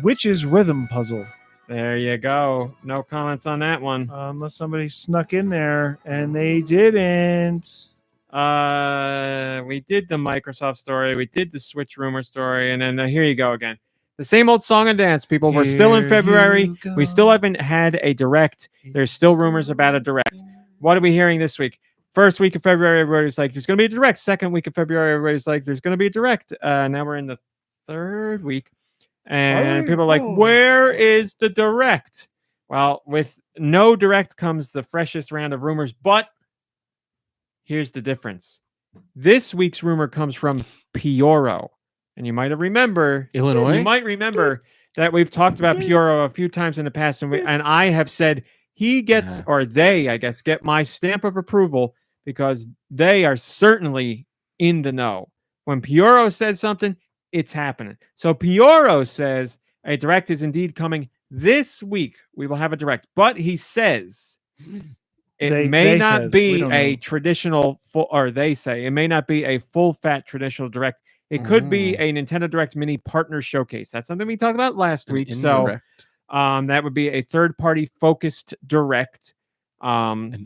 Witch's Rhythm Puzzle. There you go. No comments on that one. Unless somebody snuck in there and they didn't. We did the Microsoft story. We did the Switch rumor story, and then here you go again. The same old song and dance, people. We're still in Here February. you We go. still haven't had a direct. There's still rumors about a direct. What are we hearing this week? First week of February, everybody's like, there's going to be a direct. Second week of February, everybody's like, there's going to be a direct. Now we're in the third week. And people are like, where is the direct? Well, with no direct comes the freshest round of rumors. But here's the difference. This week's rumor comes from Pioro. And you might remember Illinois. You might remember that we've talked about Pioro a few times in the past, and I have said he gets, or they, I guess, get my stamp of approval because they are certainly in the know. When Pioro says something, it's happening. So Pioro says a direct is indeed coming this week. We will have a direct, but he says it may not be a traditional full, or they say it may not be a full fat traditional direct. It could be a Nintendo Direct Mini Partner Showcase. That's something we talked about last week. So that would be a third-party focused direct. And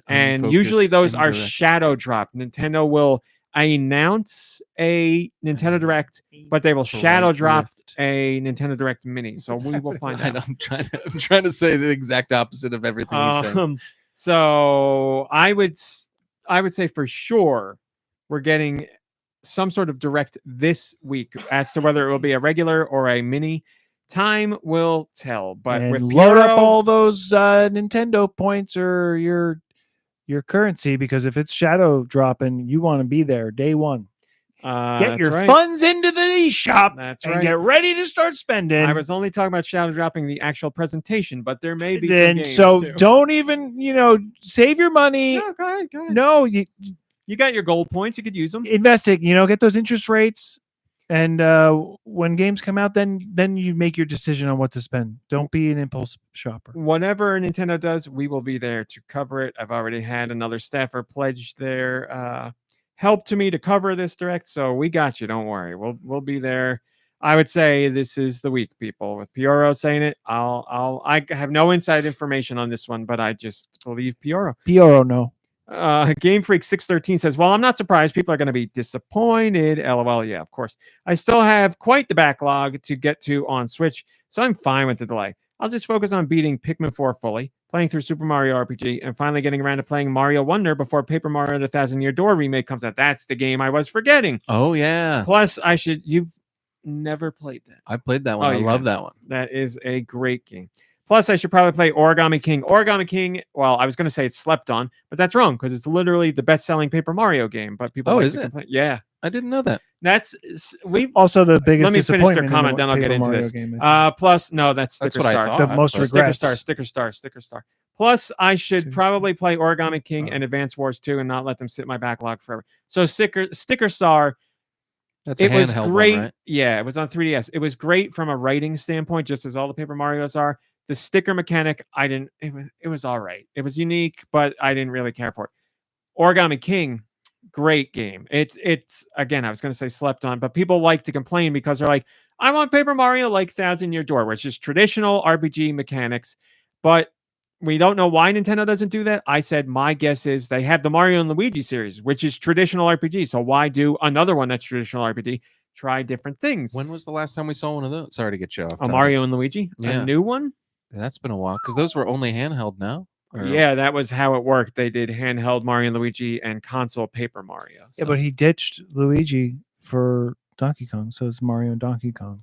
usually those are shadow drop. Nintendo will announce a Nintendo Direct, but they will shadow drop a Nintendo Direct Mini. So we will find out. I'm trying to say the exact opposite of everything he's saying. So I would say for sure we're getting some sort of direct this week. As to whether it will be a regular or a mini, time will tell. But and with load up Pioro, all those Nintendo points or your currency, because if it's shadow dropping, you want to be there day one. Get your funds into the eShop and get ready to start spending. I was only talking about shadow dropping the actual presentation, but there may be then some games so too. don't even save your money. No, go ahead. No, you got your gold points. You could use them. Invest it. Get those interest rates, and when games come out, then you make your decision on what to spend. Don't be an impulse shopper. Whatever Nintendo does, we will be there to cover it. I've already had another staffer pledge their help to me to cover this direct, so we got you. Don't worry. We'll be there. I would say this is the week, people. With Pioro saying it, I have no inside information on this one, but I just believe Pioro. Pioro, no. Game Freak 613 says, well, I'm not surprised people are going to be disappointed. LOL. Yeah, of course. I still have quite the backlog to get to on Switch, so I'm fine with the delay. I'll just focus on beating Pikmin 4 fully, playing through Super Mario RPG, and finally getting around to playing Mario Wonder before Paper Mario The Thousand Year Door remake comes out. That's the game I was forgetting. Oh, yeah. Plus, you've never played that. I played that one. I love that one. That is a great game. Plus, I should probably play Origami King. Origami King, well, I was going to say it's slept on, but that's wrong because it's literally the best-selling Paper Mario game. But people is it? complain. Yeah. I didn't know that. We've also the biggest. Let me finish their disappointment comment, then I'll get into this. Plus, no, that's Sticker what I Star. thought. The most regrets. Sticker Star. Plus, I should probably play Origami King and Advance Wars 2 and not let them sit in my backlog forever. So Sticker Star. That's it was great. One, right? Yeah, it was on 3DS. It was great from a writing standpoint, just as all the Paper Marios are. The sticker mechanic, it was all right. It was unique, but I didn't really care for it. Origami King, great game. It's again, I was going to say slept on, but people like to complain because they're like, I want Paper Mario like Thousand Year Door, which is traditional RPG mechanics, but we don't know why Nintendo doesn't do that. I said my guess is they have the Mario and Luigi series, which is traditional RPG. So why do another one that's traditional RPG? Try different things. When was the last time we saw one of those? Sorry to get you off. Mario and Luigi? Yeah. A new one? That's been a while because those were only handheld now. Yeah, that was how it worked. They did handheld Mario and Luigi and console Paper Mario. So. Yeah, but he ditched Luigi for Donkey Kong. So it's Mario and Donkey Kong.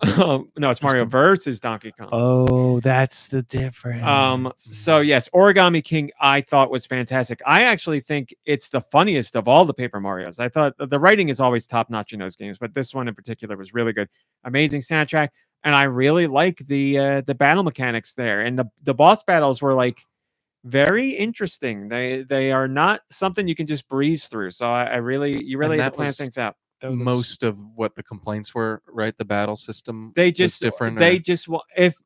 No, it's Mario versus Donkey Kong. Oh, that's the difference. So yes, Origami King I thought was fantastic. I actually think it's the funniest of all the Paper Marios. I thought the writing is always top notch in those games, but this one in particular was really good. Amazing soundtrack, and I really like the battle mechanics there. And the boss battles were like very interesting. They are not something you can just breeze through. So you really had to plan things out. Most of what the complaints were, right? The battle system. They was just different. They just if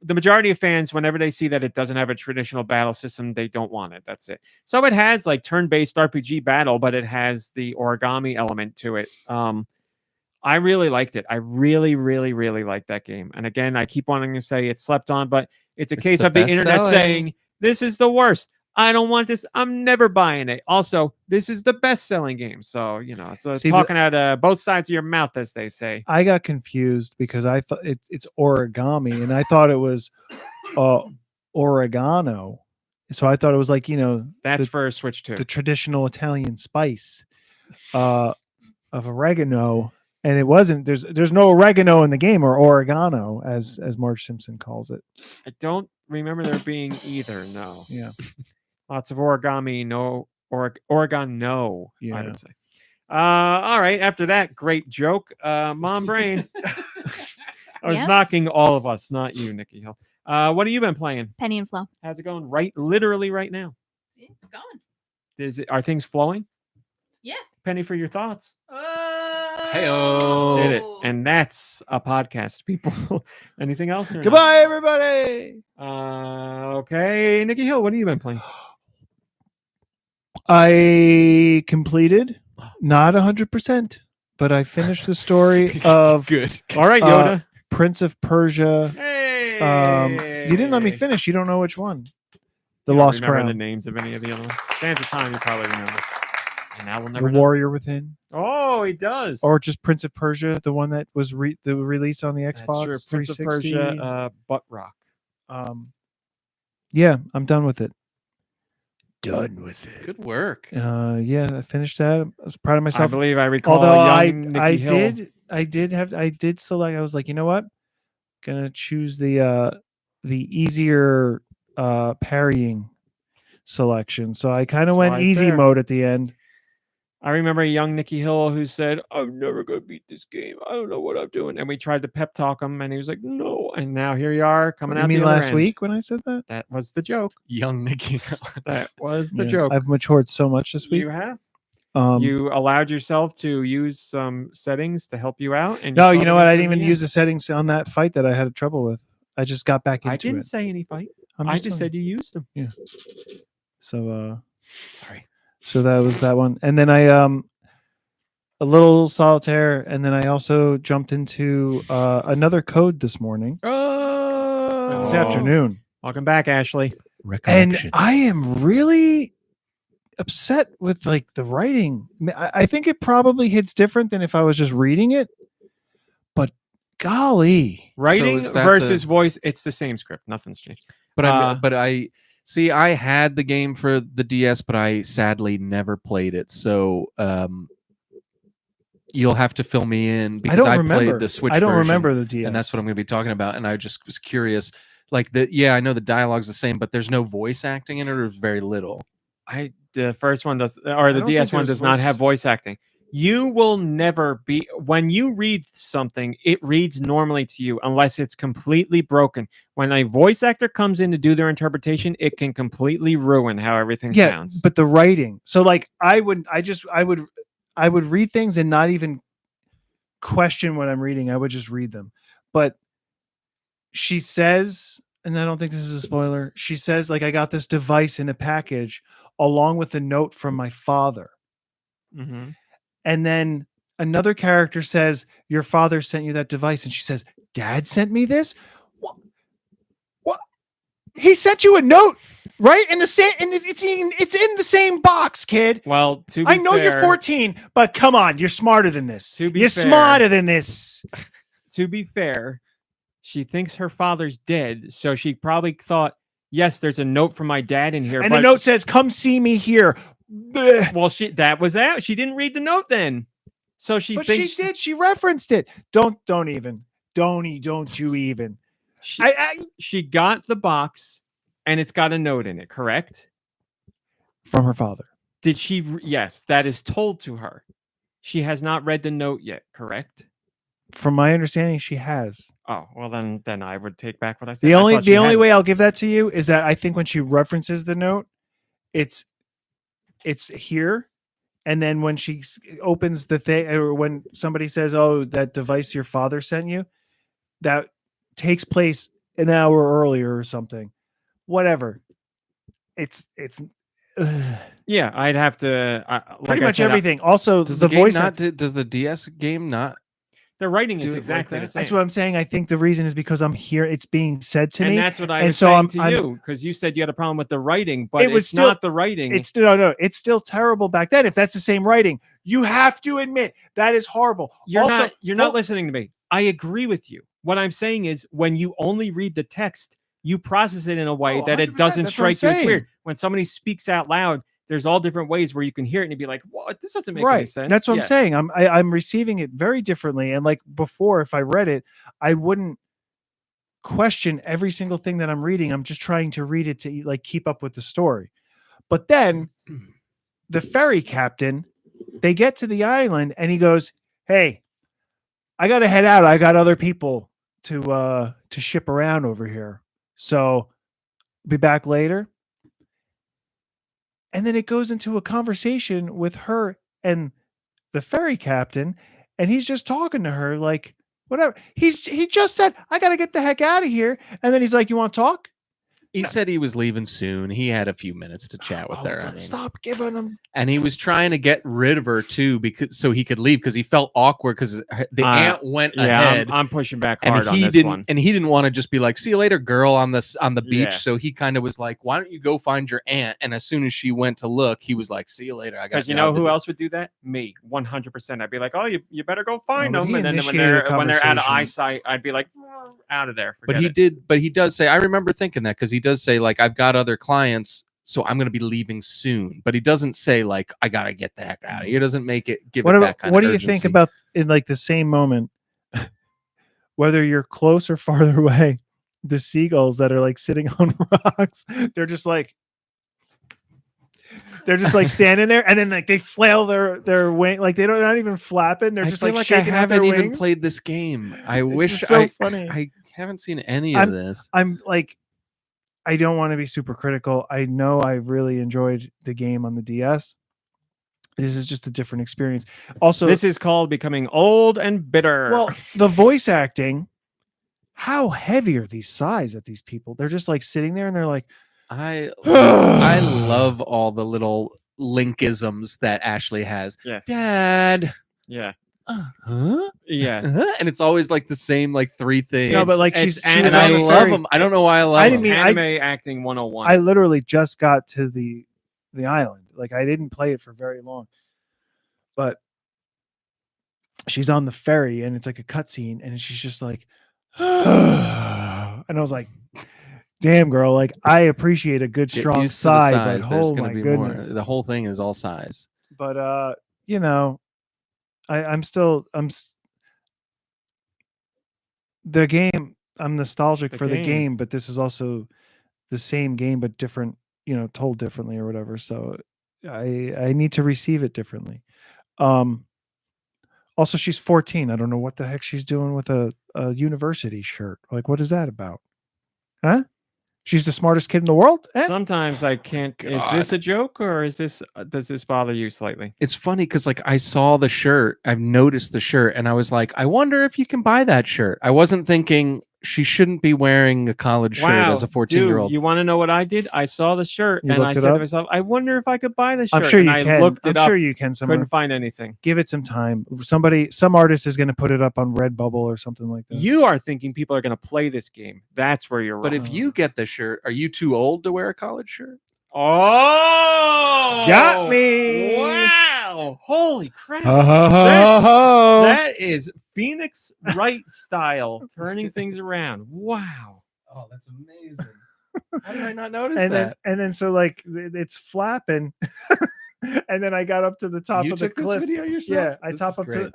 the majority of fans, whenever they see that it doesn't have a traditional battle system, they don't want it. That's it. So it has like turn-based RPG battle, but it has the origami element to it. I really liked it. I really, really, really liked that game. And again, I keep wanting to say it's slept on, but it's a case of the internet saying this is the worst. I don't want this. I'm never buying it. Also, this is the best-selling game. So, it's talking out both sides of your mouth, as they say. I got confused because I thought it's origami, and I thought it was oregano. So I thought it was like, that's for Switch 2. The traditional Italian spice of oregano. And it wasn't. There's no oregano in the game, or oregano, as Marge Simpson calls it. I don't remember there being either. No. Yeah. Lots of origami, no Oregon, no. Yeah. I would say. All right. After that great joke, Mom Brain. I was knocking all of us, not you, Nicky Hill. What have you been playing? Penny and Flow. How's it going? Literally right now. It's going. Are things flowing? Yeah. Penny, for your thoughts. Hey-o. Did it. And that's a podcast, people. Anything else? Goodbye, everybody. Okay. Nicky Hill, what have you been playing? I completed, not 100%, but I finished the story of Good. All right, Yoda. Prince of Persia. Hey. You didn't let me finish. You don't know which one. The You don't Lost remember Crown. the names of any of the other ones. Sands of Time, you probably remember. And now we'll The never know. Warrior Within. Oh, he does. Or just Prince of Persia, the one that was the release on the That's Xbox true. Prince of 360. Persia, Butt Rock. Yeah, I'm done with it. Done with it. Good work. Yeah, I finished that. I was proud of myself. I believe I recall Although young Nicky Hill. I did select. I was like, you know what? Gonna choose the easier parrying selection. So I kind of That's went why it's easy there. mode at the end. I remember a young Nicky Hill who said, I'm never going to beat this game. I don't know what I'm doing. And we tried to pep talk him, and he was like, no. And now here you are coming You out mean the other last end. week when I said that? That was the joke. Young Nicky. That was the Yeah, joke. I've matured so much this week. You have? Um, You allowed yourself to use some settings to help you out. And no, fought you know what? against I them didn't in even the use end. the settings on that fight that I had trouble with. I just got back into I didn't it. say any fight. I'm I just telling said you used them. you. So Sorry. so that was that one. And then I a little solitaire, and then I also jumped into another code this morning. This afternoon. Welcome back, Ashley. And I am really upset with like the writing. I think it probably hits different than if I was just reading it. But golly. Writing is that versus voice, it's the same script. Nothing's changed. But I see. I had the game for the DS, but I sadly never played it. So you'll have to fill me in because I played the Switch. I don't version, remember the DS, and that's what I'm going to be talking about. And I just was curious. Like I know the dialogue's the same, but there's no voice acting in it, or very little. The first one does, or the don't DS think one there's does not have voice acting. You will never be, when you read something, it reads normally to you unless it's completely broken. When a voice actor comes in to do their interpretation, it can completely ruin how everything sounds. But the writing. So like I would read things and not even question what I'm reading. I would just read them. But she says, and I don't think this is a spoiler, she says, like, I got this device in a package along with a note from my father. Mm-hmm. And then another character says, your father sent you that device. And she says, Dad sent me this? What? He sent you a note, right? In the same, it's in the same box, kid. Well, to be I know fair, you're 14, but come on, you're smarter than this. To be You're fair- smarter than this. To be fair, she thinks her father's dead, so she probably thought, yes, there's a note from my dad in here. And but the note says, come see me here. Blech. well, that was out. She didn't read the note then. So she But thinks she did. She referenced it. Don't even. Don't you even. she got the box and it's got a note in it, correct? From her father. Did she? Yes, that is told to her. She has not read the note yet, correct? From my understanding, she has. Oh, well then I would take back what I said. The I only thought she hadn't. way I'll give that to you is that I think when she references the note, it's here, and then when she opens the thing, or when somebody says, "Oh, that device your father sent you," that takes place an hour earlier or something. Whatever. It's Yeah, I'd have to pretty much everything. Also, Does the the game voice not? Does the DS game not? the writing do is it like exactly that? the same. That's what I'm saying. I think the reason is because I'm here. It's being said to and me. that's what I and was so saying I'm- to I'm- you because you said you had a problem with the writing, but It was it's still- not the writing. It's no. It's still terrible back then. If that's the same writing, you have to admit that is horrible. You're Also, not listening to me. I agree with you. What I'm saying is when you only read the text, you process it in a way Oh, that it 100%, doesn't that's what I'm strike you as weird. saying. When somebody speaks out loud, there's all different ways where you can hear it and be like, "What? This doesn't make any right. sense." That's what Yeah. I'm saying. I'm receiving it very differently. And like before, if I read it, I wouldn't question every single thing that I'm reading. I'm just trying to read it to like keep up with the story. But then the ferry captain, they get to the island and he goes, "Hey, I got to head out. I got other people to ship around over here. So be back later." And then it goes into a conversation with her and the ferry captain, and he's just talking to her like whatever. He just said, "I got to get the heck out of here." And then he's like, "You want to talk?" He said he was leaving soon. He had a few minutes to chat with her. I mean, Stop giving him. and he was trying to get rid of her too, because so he could leave because he felt awkward because the aunt went ahead. I'm pushing back And hard on he this didn't, one. and he didn't want to just be like, "See you later, girl," on the beach. Yeah. So he kind of was like, "Why don't you go find your aunt?" And as soon as she went to look, he was like, "See you later." I got. Because you know who else would do that? Me, 100%. I'd be like, "Oh, you better go find but them." he And then when initiated a they're out of conversation. eyesight, I'd be like, "Out of there." But Forget he it. did. But he does say, I remember thinking that because he does say like, "I've got other clients, so I'm going to be leaving soon." But he doesn't say like, "I got to get the heck out of here." He doesn't make it give What it about, that kind what of do you think urgency. about in like the same moment, whether you're close or farther away, the seagulls that are like sitting on rocks, they're just like standing there, and then like they flail their wing, like they're not even flapping. They're I just feel like I shaking out haven't their even wings. played this game. I It's wish just so I funny. I haven't seen any of this. I'm like, I don't want to be super critical. I know I really enjoyed the game on the DS. This is just a different experience. Also, This is called becoming old and bitter. well, the voice acting. How heavy are these sighs at these people? They're just like sitting there and they're like, I love all the little Linkisms that Ashley has. yes. Dad. Yeah. Huh? Yeah. And it's always like the same like three things. no, but like it's she was anime. and on I the love ferry. them. I don't know why I love I them. didn't mean- Anime acting 101. I literally just got to the island. Like I didn't play it for very long, but she's on the ferry and it's like a cutscene and she's just like, and I was like, damn girl, like I appreciate a good Get strong used to the sigh, size. but There's oh gonna my be goodness. more. The whole thing is all size. But you know, I'm the game. I'm nostalgic The for the game. game, but this is also the same game but different, told differently or whatever. So I need to receive it differently. Also she's 14. I don't know what the heck she's doing with a university shirt. Like what is that about? Huh? She's the smartest kid in the world? Eh? Sometimes I can't. Is this a joke or is this? Does this bother you slightly? It's funny because like I saw the shirt, I've noticed the shirt, and I was like, I wonder if you can buy that shirt. I wasn't thinking she shouldn't be wearing a college shirt as a 14-year-old. You want to know what I did? I saw the shirt You and I looked it said up? to myself, I wonder if I could buy the shirt. I'm sure and you I can. looked I'm it up. sure you can somewhere. Couldn't find anything. Give it some time. Some artist is going to put it up on Redbubble or something like that. You are thinking people are going to play this game. That's where you're wrong. But if you get the shirt, are you too old to wear a college shirt? Oh, Got me. Wow. Holy crap. Oh, That is Phoenix Wright style, turning things around. Wow. Oh, that's amazing. How did I not notice and that? then so like it's flapping, and then I got up to the top You of the took this cliff. video yourself? Yeah,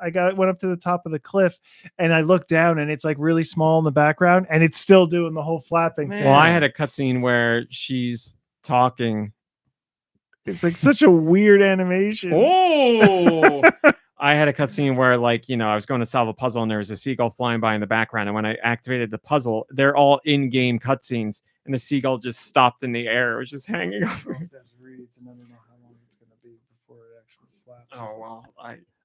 I went up to the top of the cliff, and I looked down, and it's like really small in the background, and it's still doing the whole flapping thing. Well, I had a cutscene where she's talking. It's like such a weird animation. Oh, I had a cutscene where, like, I was going to solve a puzzle and there was a seagull flying by in the background. And when I activated the puzzle, they're all in-game cutscenes, and the seagull just stopped in the air. It was just hanging over. Oh well,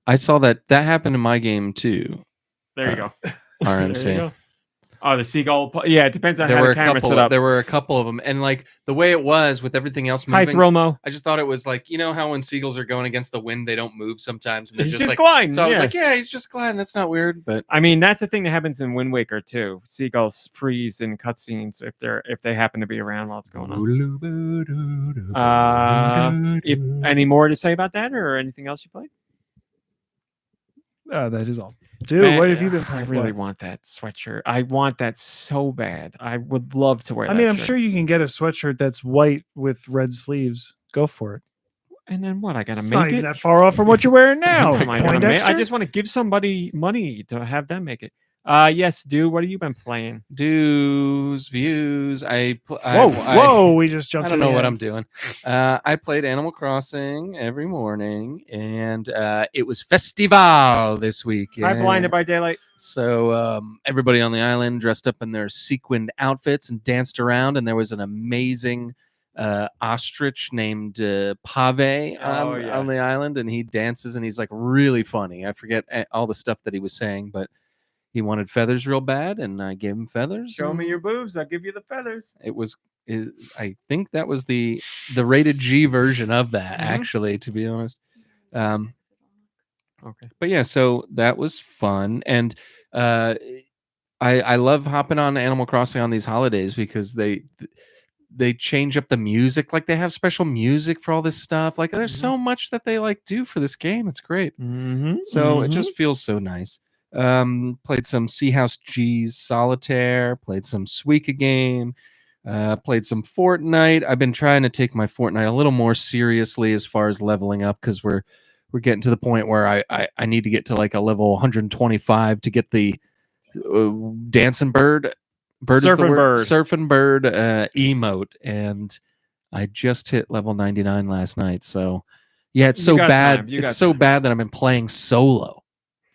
I saw that happened in my game too. there you go. RMC. There you go. Oh, the seagull. Yeah, it depends on There how were the a camera couple. set up. There were a couple of them, and like the way it was with everything else Hi, moving, Thromo. I just thought it was like, how when seagulls are going against the wind, they don't move sometimes, and they're He's just just like gliding, So I was yeah. like, yeah, he's just gliding. That's not weird, but I mean, that's the thing that happens in Wind Waker too. Seagulls freeze in cutscenes if they happen to be around while it's going on. Any more to say about that, or anything else you played? That is all. Dude, what have you been I playing? really What? want that sweatshirt. I want that so bad. I would love to wear I that. mean, I'm shirt. sure you can get a sweatshirt that's white with red sleeves. Go for it. And then what? I gotta It's make not it. even that far off from what you're wearing now. Am I gonna I Poindexter? just want to give somebody money to have them make it. Yes, dude. What have you been playing? Dues, views. Whoa! We just jumped. I to don't the know what end. I'm doing. I played Animal Crossing every morning, and it was Festival this week. I blinded by daylight. So everybody on the island dressed up in their sequined outfits and danced around, and there was an amazing ostrich named Pave on the island, and he dances, and he's like really funny. I forget all the stuff that he was saying, but he wanted feathers real bad, and I gave him feathers. Show me your boobs. I'll give you the feathers. I think that was the rated G version of that, Mhm. actually, to be honest. Okay. But yeah, so that was fun, and I love hopping on Animal Crossing on these holidays because they change up the music. Like they have special music for all this stuff. Like there's so much that they like do for this game. It's great. Mm-hmm. So it just feels so nice. Played some Sea House G's Solitaire, played some Suika game, played some Fortnite. I've been trying to take my Fortnite a little more seriously as far as leveling up, because we're getting to the point where I need to get to like a level 125 to get the dancing bird surfing bird emote, and I just hit level 99 last night. So yeah, it's so bad. It's so bad that I've been playing solo.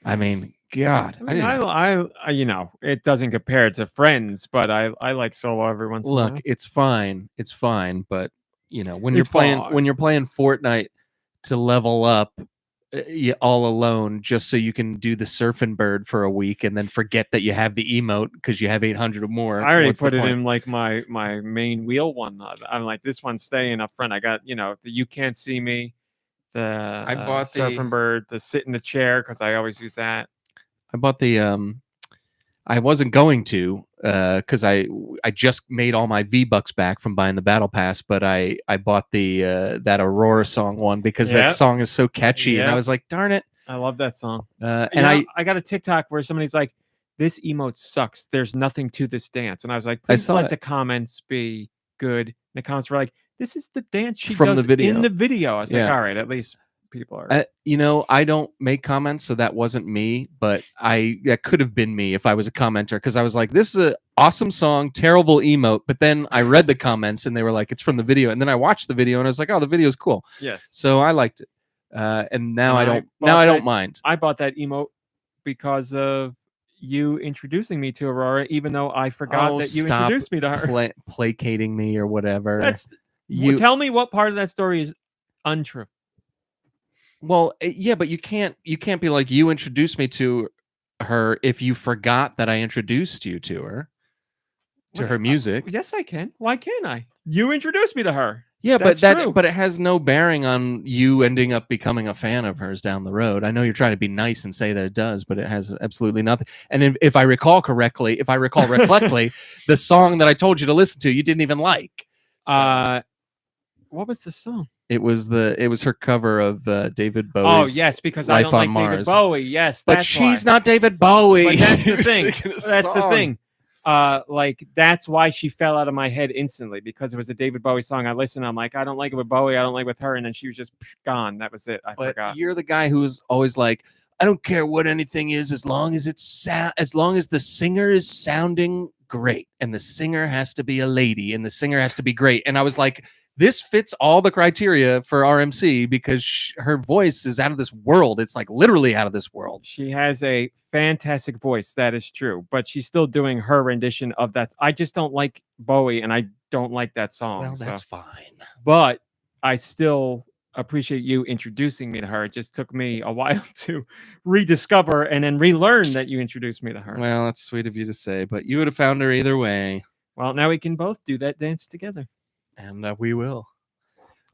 I mean, God, I it doesn't compare to friends, but I like solo every once in a while. Look, it's fine, but when you're playing Fortnite to level up all alone just so you can do the surfing bird for a week and then forget that you have the emote because you have 800 or more. I already put it in like my main wheel one. I'm like, this one's staying up front. I got the you can't see me, the I bought surfing bird, the sit in the chair, because I always use that. I bought the I wasn't going to because I just made all my V-Bucks back from buying the battle pass, but I bought the that Aurora song one because that song is so catchy, and I was like, darn it, I love that song. And I got a TikTok where somebody's like, this emote sucks, there's nothing to this dance, and I was like, please let the comments be good. And the comments were like, this is the dance she from does the video. in the video. I was like, all right, at least people are. I don't make comments, so that wasn't me, but that could have been me if I was a commenter, because I was like, this is an awesome song, terrible emote. But then I read the comments and they were like, it's from the video, and then I watched the video and I was like, oh, the video is cool. Yes. So I liked it, and now I don't. Now I don't mind. I bought that emote because of you introducing me to Aurora, even though I forgot that you introduced me to her. Placating me or whatever. Tell me what part of that story is untrue. Well, yeah, but you can't be like, you introduced me to her if you forgot that I introduced you to her, her music. Yes, I can. Why can't I? You introduced me to her. Yeah, but it has no bearing on you ending up becoming a fan of hers down the road. I know you're trying to be nice and say that it does, but it has absolutely nothing. And if I recall correctly, the song that I told you to listen to, you didn't even like. So. What was the song? It was her cover of David Bowie's. Oh yes, because I don't like David Bowie. Yes, but she's not David Bowie. But that's the thing. That's the thing. like that's why she fell out of my head instantly, because it was a David Bowie song. I listened, I'm like, I don't like it with Bowie, I don't like it with her, and then she was just gone. That was it. I But forgot. you're the guy who's always like, I don't care what anything is, as long as as long as the singer is sounding great, and the singer has to be a lady, and the singer has to be great. And I was like, this fits all the criteria for RMC, because her voice is out of this world. It's like literally out of this world. She has a fantastic voice, that is true, but she's still doing her rendition of that. I just don't like Bowie, and I don't like that song. Well, so- that's fine. But I still appreciate you introducing me to her. It just took me a while to rediscover and then relearn that you introduced me to her. Well, that's sweet of you to say, but you would have found her either way, Well, now we can both do that dance together and we will.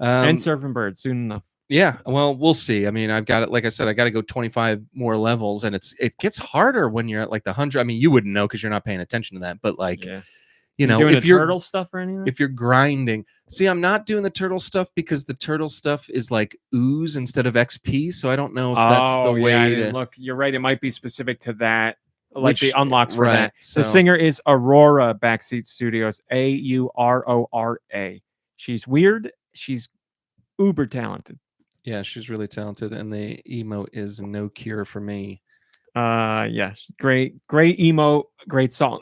and surfing birds soon enough. Yeah, well, we'll see. I mean, I've got it. Like I said, I got to go 25 more levels, and it gets harder when you're at like the 100. I mean, you wouldn't know because you're not paying attention to that. But like, Yeah. you know, doing if the you're turtle stuff or anything? if you're grinding, see, I'm not doing the turtle stuff because the turtle stuff is like ooze instead of XP. So I don't know if that's the way I to didn't look. You're right. It might be specific to that, like Which- the unlocks for right, that. so- The singer is Aurora Backseat Studios, Aurora. She's weird. She's uber talented. Yeah, she's really talented, and the emote is no cure for me. Yes, great emo, great song.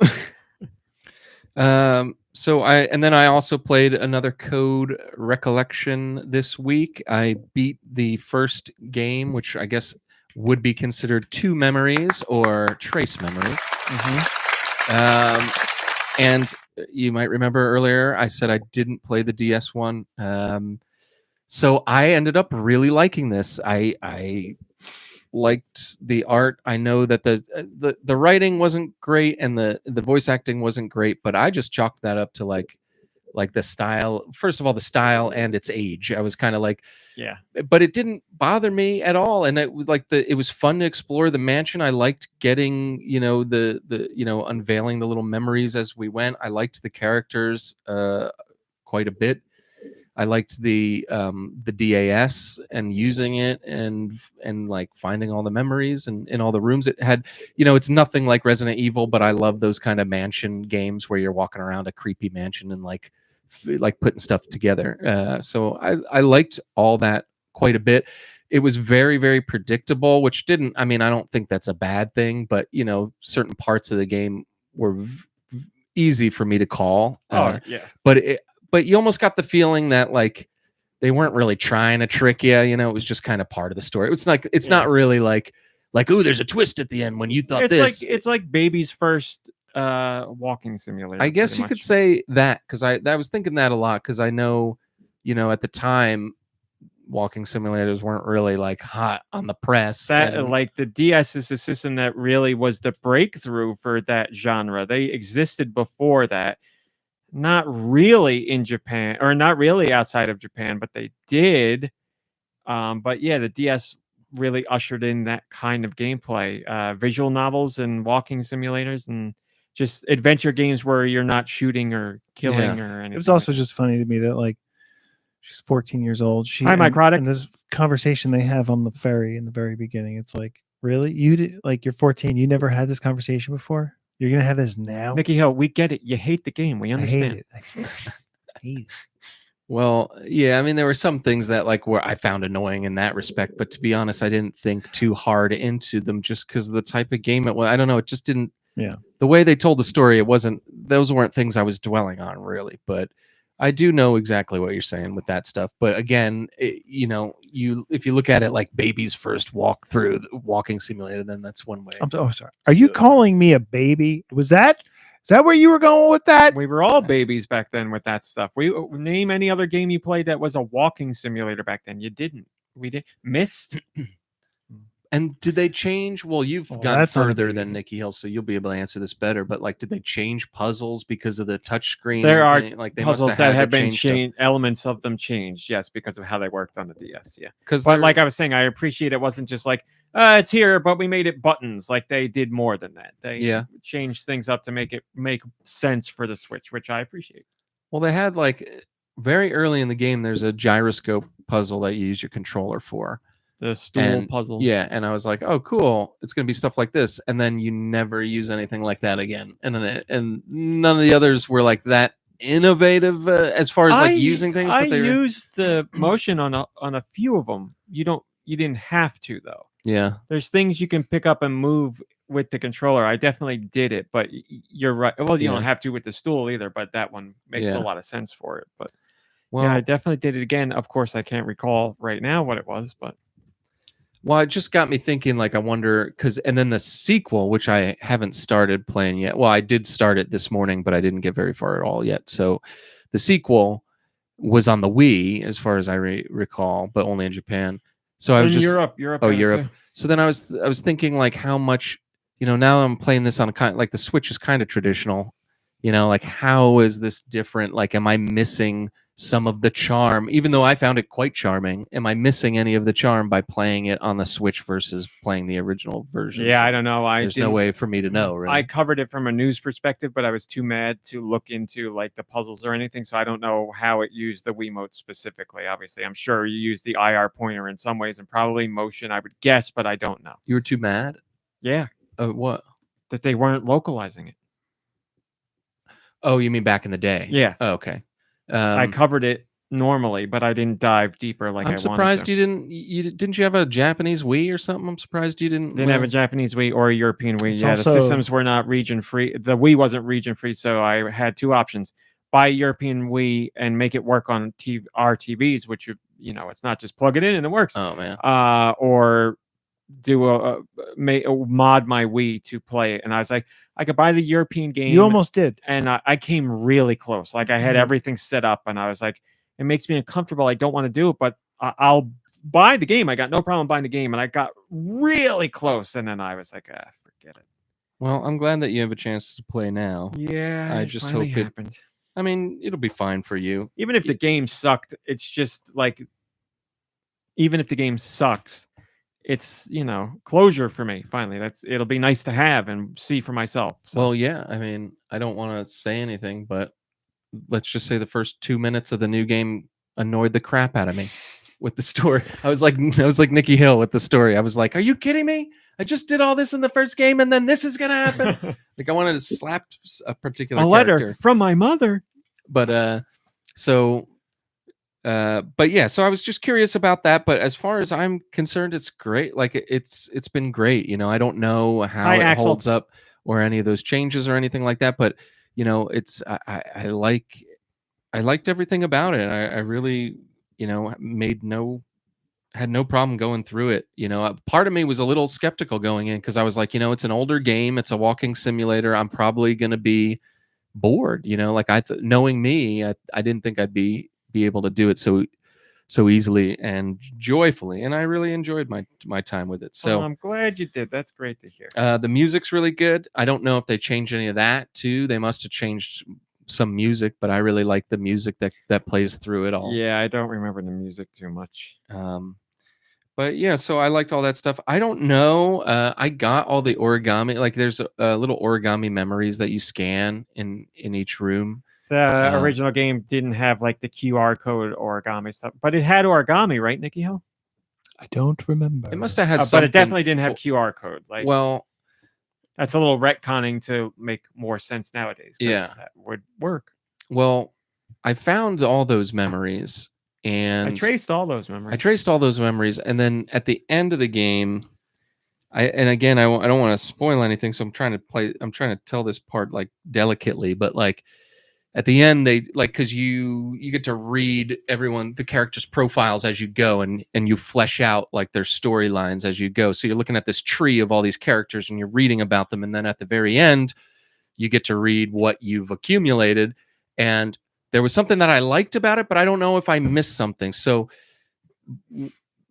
So I also played another Code Recollection this week. I beat the first game, which I guess would be considered two memories or trace memory. And you might remember earlier I said I didn't play the DS one. So I ended up really liking this. I liked the art. I know that the writing wasn't great and the voice acting wasn't great, but I just chalked that up to like the style. First of all, the style and its age. I was kind of like, Yeah. but it didn't bother me at all. And it was like it was fun to explore the mansion. I liked getting, the unveiling the little memories as we went. I liked the characters quite a bit. I liked the DAS and using it and like finding all the memories and in all the rooms. It had, it's nothing like Resident Evil, but I love those kind of mansion games where you're walking around a creepy mansion and like putting stuff together. So I liked all that quite a bit. It was very, very predictable, which I don't think that's a bad thing, but certain parts of the game were easy for me to call. Yeah. But you almost got the feeling that like they weren't really trying to trick you. It was just kind of part of the story. It's like not really like oh, there's a twist at the end when you thought it's like baby's first walking simulator. I guess pretty you could much. say that because I was thinking that a lot because I know at the time walking simulators weren't really like hot on the press. That like the DS is a system that really was the breakthrough for that genre. They existed before that. Not really in Japan or not really outside of Japan, but they did. But yeah, the DS really ushered in that kind of gameplay, visual novels and walking simulators and just adventure games where you're not shooting or killing or anything. It was also just funny to me that like she's 14 years old. Hi, Microtic. And this conversation they have on the ferry in the very beginning, it's like, really? You did, like, you're 14. You never had this conversation before? You're going to have this now? Nicky Hill, we get it. You hate the game. We understand. I hate it. I hate it. Well, yeah, there were some things that like where I found annoying in that respect, but to be honest, I didn't think too hard into them just because of the type of game it was. I don't know, it just didn't. Yeah. The way they told the story, those weren't things I was dwelling on really, but I do know exactly what you're saying with that stuff. But again, if you look at it like baby's first walk through the walking simulator, then that's one way. I'm sorry. Are you calling me a baby? Is that where you were going with that? We were all babies back then with that stuff. We name any other game you played that was a walking simulator back then. You didn't. We did. Missed. And did they change? Well, you've Well, gone that's not a further baby. than Nicky Hill, so you'll be able to answer this better. But like, did they change puzzles because of the touchscreen? There are like they puzzles must that had have to been change stuff. changed. Elements of them changed, yes, because of how they worked on the DS. Yeah, Because but like I was saying, I appreciate it wasn't just like it's here, but we made it buttons. Like they did more than that. They changed things up to make it make sense for the Switch, which I appreciate. well, they had like very early in the game. There's a gyroscope puzzle that you use your controller for. The stool and puzzle. yeah, and I was like, oh, cool, it's gonna be stuff like this, and then you never use anything like that again, and none of the others were like that innovative as far as like using things. I But they were, used the motion on a few of them. You didn't have to though. yeah, There's things you can pick up and move with the controller. I definitely did it, but you're right. Well, you Yeah. don't have to with the stool either, but that one makes Yeah. a lot of sense for it. But well, yeah, I definitely did it again. Of course, I can't recall right now what it was, but well, it just got me thinking. Like, I wonder and then the sequel, which I haven't started playing yet. Well, I did start it this morning, but I didn't get very far at all yet. So, the sequel was on the Wii, as far as I recall, but only in Japan. So I was in just Europe. oh, had it Europe. too. So then I was thinking like how much, now I'm playing this on a kind like the Switch is kind of traditional, like how is this different? Like, am I missing some of the charm? Even though I found it quite charming, am I missing any of the charm by playing it on the Switch versus playing the original version? Yeah, I don't know. There's no way for me to know, really. I covered it from a news perspective, but I was too mad to look into like the puzzles or anything, so I don't know how it used the Wiimote specifically. Obviously, I'm sure you use the IR pointer in some ways, and probably motion, I would guess, but I don't know. You were too mad? Yeah, What? that they weren't localizing it. Oh, you mean back in the day? Yeah. Oh, okay. I covered it normally, but I didn't dive deeper like I I'm wanted surprised to. didn't you have a Japanese Wii or something? I'm surprised you didn't. Didn't have a Japanese Wii or a European Wii. It's Yeah, also- the systems were not region free. The Wii wasn't region free, so I had two options: buy a European Wii and make it work on our TVs, which it's not just plug it in and it works. Oh man. Or do a mod my Wii to play it. And I was like, I could buy the European game. You almost did. And I came really close. Like I had Mhm. everything set up, and I was like, it makes me uncomfortable. I don't want to do it, but I'll buy the game. I got no problem buying the game, and I got really close. And then I was like, forget it. Well, I'm glad that you have a chance to play now. Yeah, I it just finally hope it- happened. I mean, it'll be fine for you. Even if the game sucked, it's just like, even if the game sucks, it's closure for me. Finally, it'll be nice to have and see for myself. So. Well, yeah. I mean, I don't want to say anything, but let's just say the first 2 minutes of the new game annoyed the crap out of me with the story. I was like Nicky Hill with the story. I was like, are you kidding me? I just did all this in the first game, and then this is gonna happen. Like, I wanted to slap a particular a letter character. from my mother. But but yeah, so I was just curious about that. But as far as I'm concerned, it's great. Like, it's been great. I don't know how Hi, it Axel. holds up or any of those changes or anything like that. But it's I liked everything about it. I really had no problem going through it. Part of me was a little skeptical going in because I was like, it's an older game. It's a walking simulator. I'm probably going to be bored. Like knowing me, I didn't think I'd be able to do it so easily and joyfully. And I really enjoyed my time with it. So I'm glad you did. That's great to hear. the music's really good. I don't know if they changed any of that too. They must have changed some music, but I really like the music that plays through it all. Yeah, I don't remember the music too much. But yeah, so I liked all that stuff. I don't know. I got all the origami. Like, there's little origami memories that you scan in each room. The original game didn't have like the QR code origami stuff, but it had origami, right, Nicky Hill? I don't remember. It must have had But something. it definitely didn't have QR code. Like, Well, that's a little retconning to make more sense nowadays. 'Cause Yeah. that would work. well, I found all those memories, and I traced all those memories. and then at the end of the game, I don't want to spoil anything, so I'm trying to tell this part like delicately, but like at the end, they like, because you get to read the characters' profiles as you go, and you flesh out like their storylines as you go. So you're looking at this tree of all these characters and you're reading about them, and then at the very end, you get to read what you've accumulated. And there was something that I liked about it, but I don't know if I missed something. So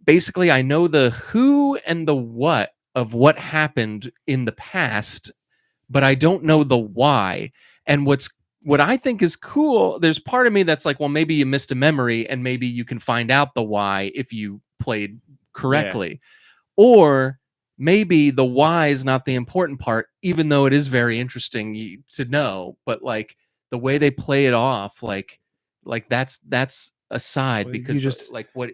basically, I know the who and the what of what happened in the past, but I don't know the why. And what I think is cool, there's part of me that's like, well, maybe you missed a memory and maybe you can find out the why if you played correctly. Or maybe the why is not the important part, even though it is very interesting to know. But like the way they play it off, like that's aside, Well, because you just- like what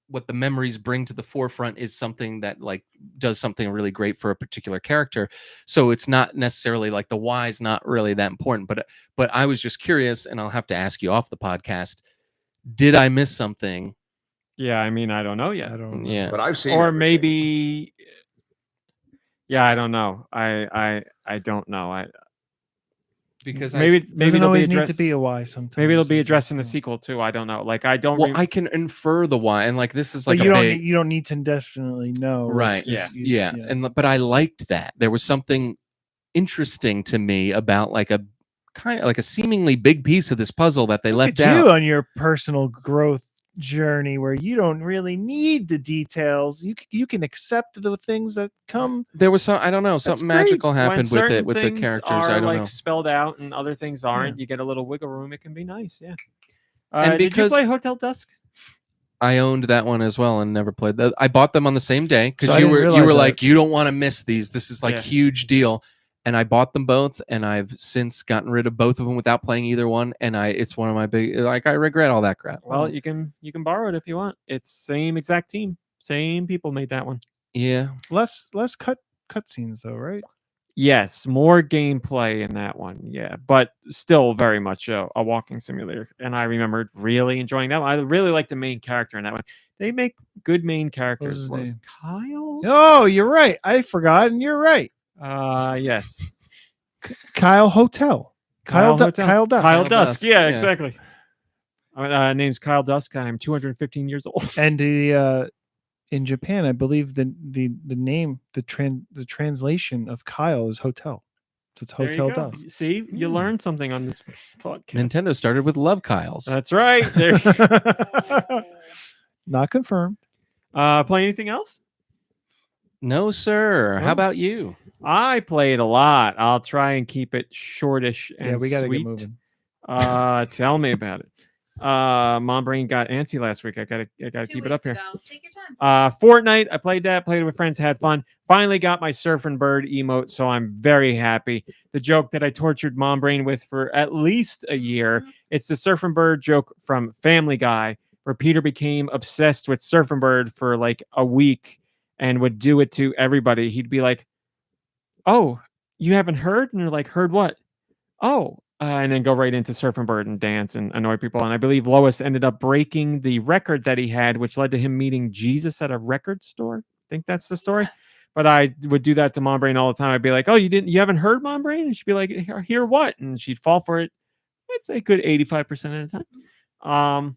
what the memories bring to the forefront is something that like does something really great for a particular character. So it's not necessarily like the why is not really that important. But I was just curious, and I'll have to ask you off the podcast. Did I miss something? Yeah, I mean, I don't know yet. I don't know. Yeah. But I've seen Or everything. maybe, yeah, I don't know. I don't know. Because Maybe Doesn't it'll be always need addressed. to be a why sometimes. Maybe it'll be I addressed guess, in the so. sequel too. I don't know. Like I don't. well, I can infer the why, and like this is like But you a don't big, you don't need to definitely know. right? 'cause Yeah. Yeah. And but I liked that there was something interesting to me about like a kind of like a seemingly big piece of this puzzle that they Look left at out. you on your personal growth journey where you don't really need the details. You can accept the things that come. There was some, I don't know, something great. magical When happened with certain it with the things characters. Are I don't like know. spelled out and other things aren't. You get a little wiggle room. It can be nice. Yeah. And did you because- play Hotel Dusk? I owned that one as well and never played that. I bought them on the same day So because I you didn't were realize that. like, you don't want to miss these. This is like Yeah. huge deal. And I bought them both, and I've since gotten rid of both of them without playing either one. And it's one of my big, like, I regret all that crap. Well, you can borrow it if you want. It's same exact team, same people made that one. Yeah. Less cutscenes though, right? Yes, more gameplay in that one. Yeah, but still very much a walking simulator. And I remembered really enjoying that one. I really like the main character in that one. They make good main characters. his What was name? it, Kyle? Oh, you're right. I forgot, and you're right. Yes. Kyle Hotel. Kyle Dusk. Kyle Kyle Dusk. Dusk, Yeah, yeah. exactly. Name's Kyle Dusk. I'm 215 years old. And the in Japan, I believe the name, the translation of Kyle is hotel. So it's There you Hotel go. Dusk. See, you learned something on this podcast. Nintendo started with Love Kyles. That's right. There. Not confirmed. Play anything else? No, sir. How Oh. about you? I played a lot. I'll try and keep it shortish and Yeah, we got to sweet. get moving. Tell me about it. Mom Brain got antsy last week. I gotta keep it up here. Take your time. Fortnite. I played it with friends, had fun. Finally got my surfing bird emote, so I'm very happy. The joke that I tortured Mom Brain with for at least a year. It's the surfing bird joke from Family Guy, where Peter became obsessed with surfing bird for like a week and would do it to everybody. He'd be like, "Oh, you haven't heard?" And they're like, "Heard what?" "Oh." And then go right into Surfing Bird and dance and annoy people. And I believe Lois ended up breaking the record that he had, which led to him meeting Jesus at a record store. I think that's the story. But I would do that to Mom Brain all the time. I'd be like, "Oh, you haven't heard Mom Brain?" And she'd be like, "Hear what?" And she'd fall for it. I'd say a good 85% of the time.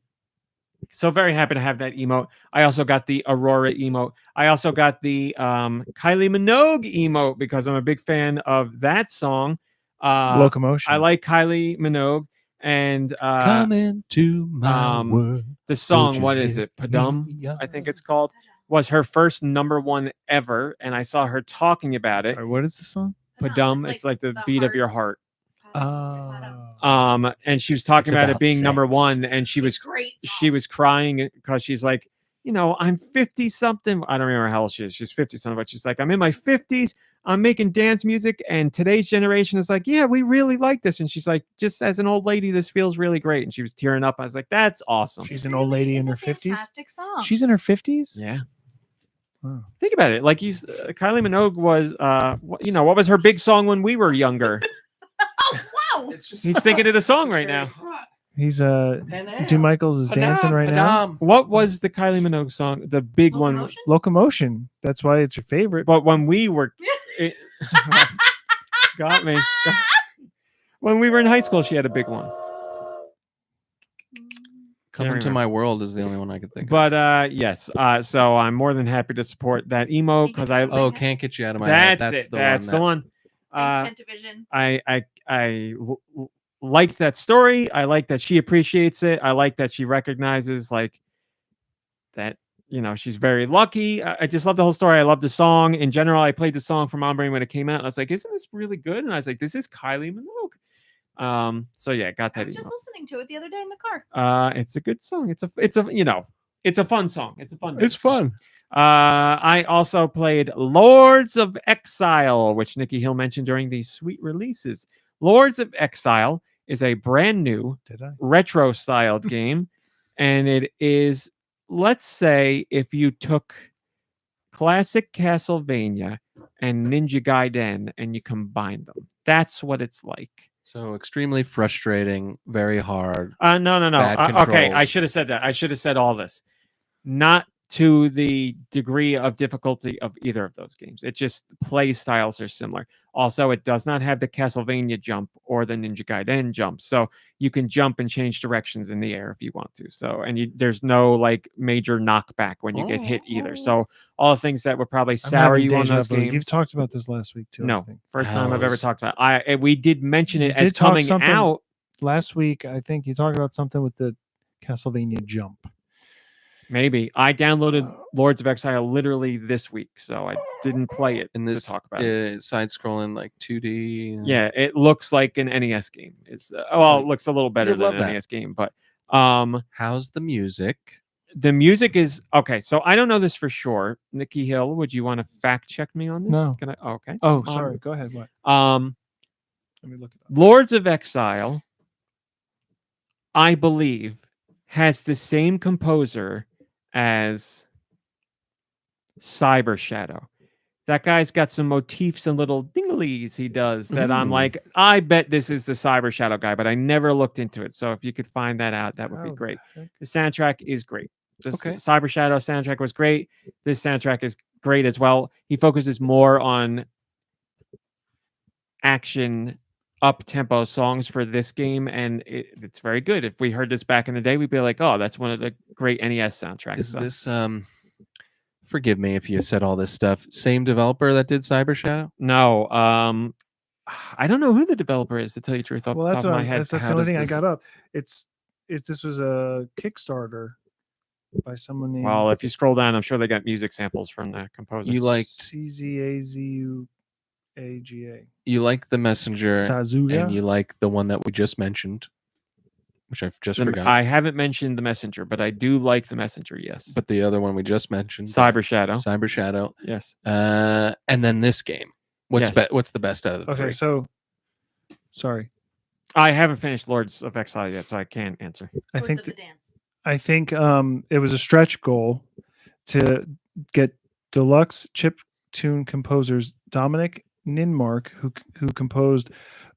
So very happy to have that emote. I also got the Aurora emote. I also got the Kylie Minogue emote because I'm a big fan of that song. Locomotion. I like Kylie Minogue and Come into my world. the song. you What is it? lift Padum, me up? I think it's called. Was her first #1 ever, and I saw her talking about it. Sorry, what is the song? Padum. It's like the beat of your heart. Oh. And she was talking It's about it about being sex. #1, and she was Great. she was crying because she's like, I'm 50 something. I don't remember how old she is. She's 50 something, but she's like, I'm in my 50s. I'm making dance music, and today's generation is like, yeah, we really like this. And she's like, just as an old lady, this feels really great. And she was tearing up. I was like, that's awesome. She's an old lady in her 50s. Fantastic song. She's in her 50s? Yeah. Wow. Think about it. Like Kylie Minogue was, what was her big song when we were younger? Wow. He's thinking of the song right now. He's Do Michaels is dancing right now. What was the Kylie Minogue song? The big one. Locomotion? Locomotion. That's why it's your favorite. But when we were, got me. When we were in high school, she had a big one. Come Can't into remember. my world is the only one I could think of. But yes, so I'm more than happy to support that emo because I. Oh, can't get you out of my head. That's it. The That's one the one. Thanks, Division. I liked that story. I like that she appreciates it. I like that she recognizes like that. She's very lucky. I just love the whole story. I love the song in general. I played the song from On Brain when it came out. And I was like, "Isn't this really good?" And I was like, "This is Kylie Minogue." So yeah, got I that. was just listening to it the other day in the car. It's a good song. It's a fun song. It's a fun. It's fun. I also played Lords of Exile, which Nicky Hill mentioned during the sweet releases. Lords of Exile is a brand new Did I? retro styled game, and it is let's say if you took classic Castlevania and Ninja Gaiden and you combine them, that's what it's like. So extremely frustrating, very hard. No. Bad Okay, I controls. should have said that. I should have said all this. Not to the degree of difficulty of either of those games. It just play styles are similar. Also, it does not have the Castlevania jump or the Ninja Gaiden jump, so you can jump and change directions in the air if you want to. So, and there's no like major knockback when you get hit either. So, all the things that would probably I'm sour having you on deja those vu. games. You've talked about this last week too. I No, think. first time I've ever House. talked about it. We did mention You it as did talk coming something- out. last week. I think you talked about something with the Castlevania jump. Maybe I downloaded Lords of Exile literally this week, so I didn't play it In this to talk about it. side-scrolling like 2D. Yeah, it looks like an NES game. It's well, it looks a little better You'd than love an that. NES game, but How's the music? the music is okay. So I don't know this for sure. Nicky Hill, would you want to fact check me on this? No. Can I? Okay. Oh, sorry. Go ahead. What? Let me look it up. Lords of Exile, I believe, has the same composer as Cyber Shadow. That guy's got some motifs and little dinglies he does that I'm like, I bet this is the Cyber Shadow guy, but I never looked into it. So if you could find that out, that would be How the great. heck? The soundtrack is great. The Okay. Cyber Shadow soundtrack was great. This soundtrack is great as well. He focuses more on action up-tempo songs for this game, and it's very good. If we heard this back in the day, we'd be like, oh, that's one of the great NES soundtracks. Is So- this forgive me if you said all this stuff. Same developer that did Cyber Shadow? No, I don't know who the developer is, to tell you the truth, off Well, the that's top of what my head. that's the How only does thing I this- got up. It's this was a Kickstarter by someone named Well, if you scroll down, I'm sure they got music samples from the composer. You liked CZAZUAGA. you like the Messenger, Sazuya. and you like the one that we just mentioned, which I've just The- forgot. I haven't mentioned the Messenger, but I do like the Messenger. Yes, But the other one we just mentioned, Cyber Shadow. Cyber Shadow, Yes, and then this game. What's Yes. what's the best out of the Okay, three? so sorry. I haven't finished Lords of Exile yet, so I can't answer. I think it was a stretch goal to get deluxe chip tune composers Dominic Ninmark, who composed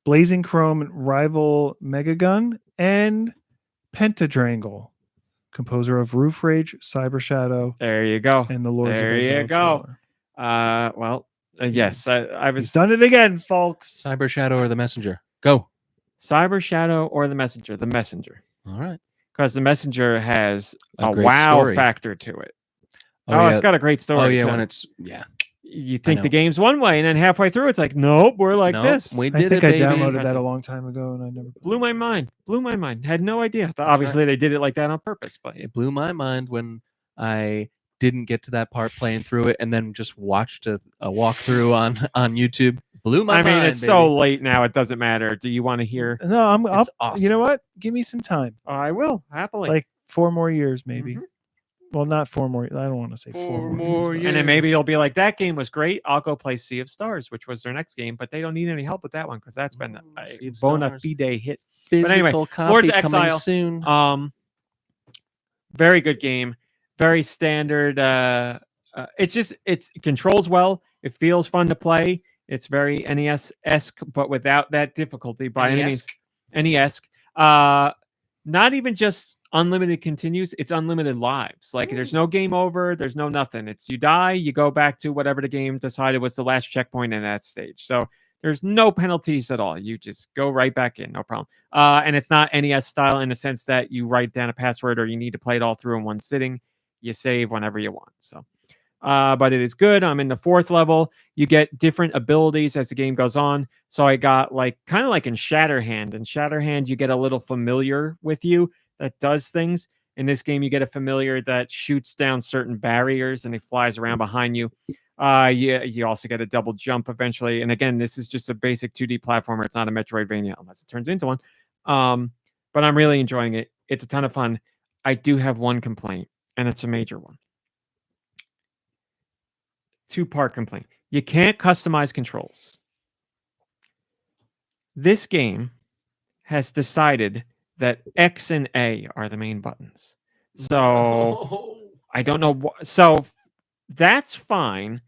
Blazing Chrome, Rival Megagun, and Pentadrangle, composer of Roof Rage, Cyber Shadow, There you go. and the Lords There of Exile. you go. trailer. Well, yes, I He's was done it again, folks. Cyber Shadow or the Messenger? Go. Cyber Shadow or the Messenger. The Messenger, All right. because the Messenger has A a great wow story. factor to it. Oh, Oh, yeah. it's got a great story. Oh yeah, too. when it's You think know. the game's one way, and then halfway through, it's like, nope, we're like Nope, this. We I did think it, I baby. downloaded that Impressive. a long time ago, and I never Blew my mind. Blew my mind. Had no idea. That's Obviously, they did it like that on purpose. But It blew my mind when I didn't get to that part playing through it, and then just watched a walkthrough on YouTube. Blew my I mind. mean, it's baby. so late now. It doesn't matter. Do you want to hear? No, I'll, It's awesome. You know what? Give me some time. I will happily. Like 4 more years, maybe. Mhm. Well, not 4 more. I don't want to say 4 more years. And then maybe you'll be like, that game was great. I'll go play Sea of Stars, which was their next game, but they don't need any help with that one because that's been a Sea of bona Stars. fide hit. Physical anyway, copy Lords of coming Exile, soon. Very good game. Very standard. It controls well. It feels fun to play. It's very NES-esque, but without that difficulty by any means. NES. Not even just unlimited continues, it's unlimited lives. Like there's no game over, there's no nothing. It's you die, you go back to whatever the game decided was the last checkpoint in that stage. So there's no penalties at all. You just go right back in, no problem. And it's not NES style in the sense that you write down a password or you need to play it all through in one sitting. You save whenever you want. So but it is good. I'm in the 4th level. You get different abilities as the game goes on. So I got like kind of like in Shatterhand. In Shatterhand, you get a little familiar with you that does things. In this game, you get a familiar that shoots down certain barriers and it flies around behind you. You also get a double jump eventually. And again, this is just a basic 2D platformer. It's not a Metroidvania unless it turns into one. But I'm really enjoying it. It's a ton of fun. I do have one complaint, and it's a major one. 2-part complaint. You can't customize controls. This game has decided that X and A are the main buttons. So I don't know. So that's fine.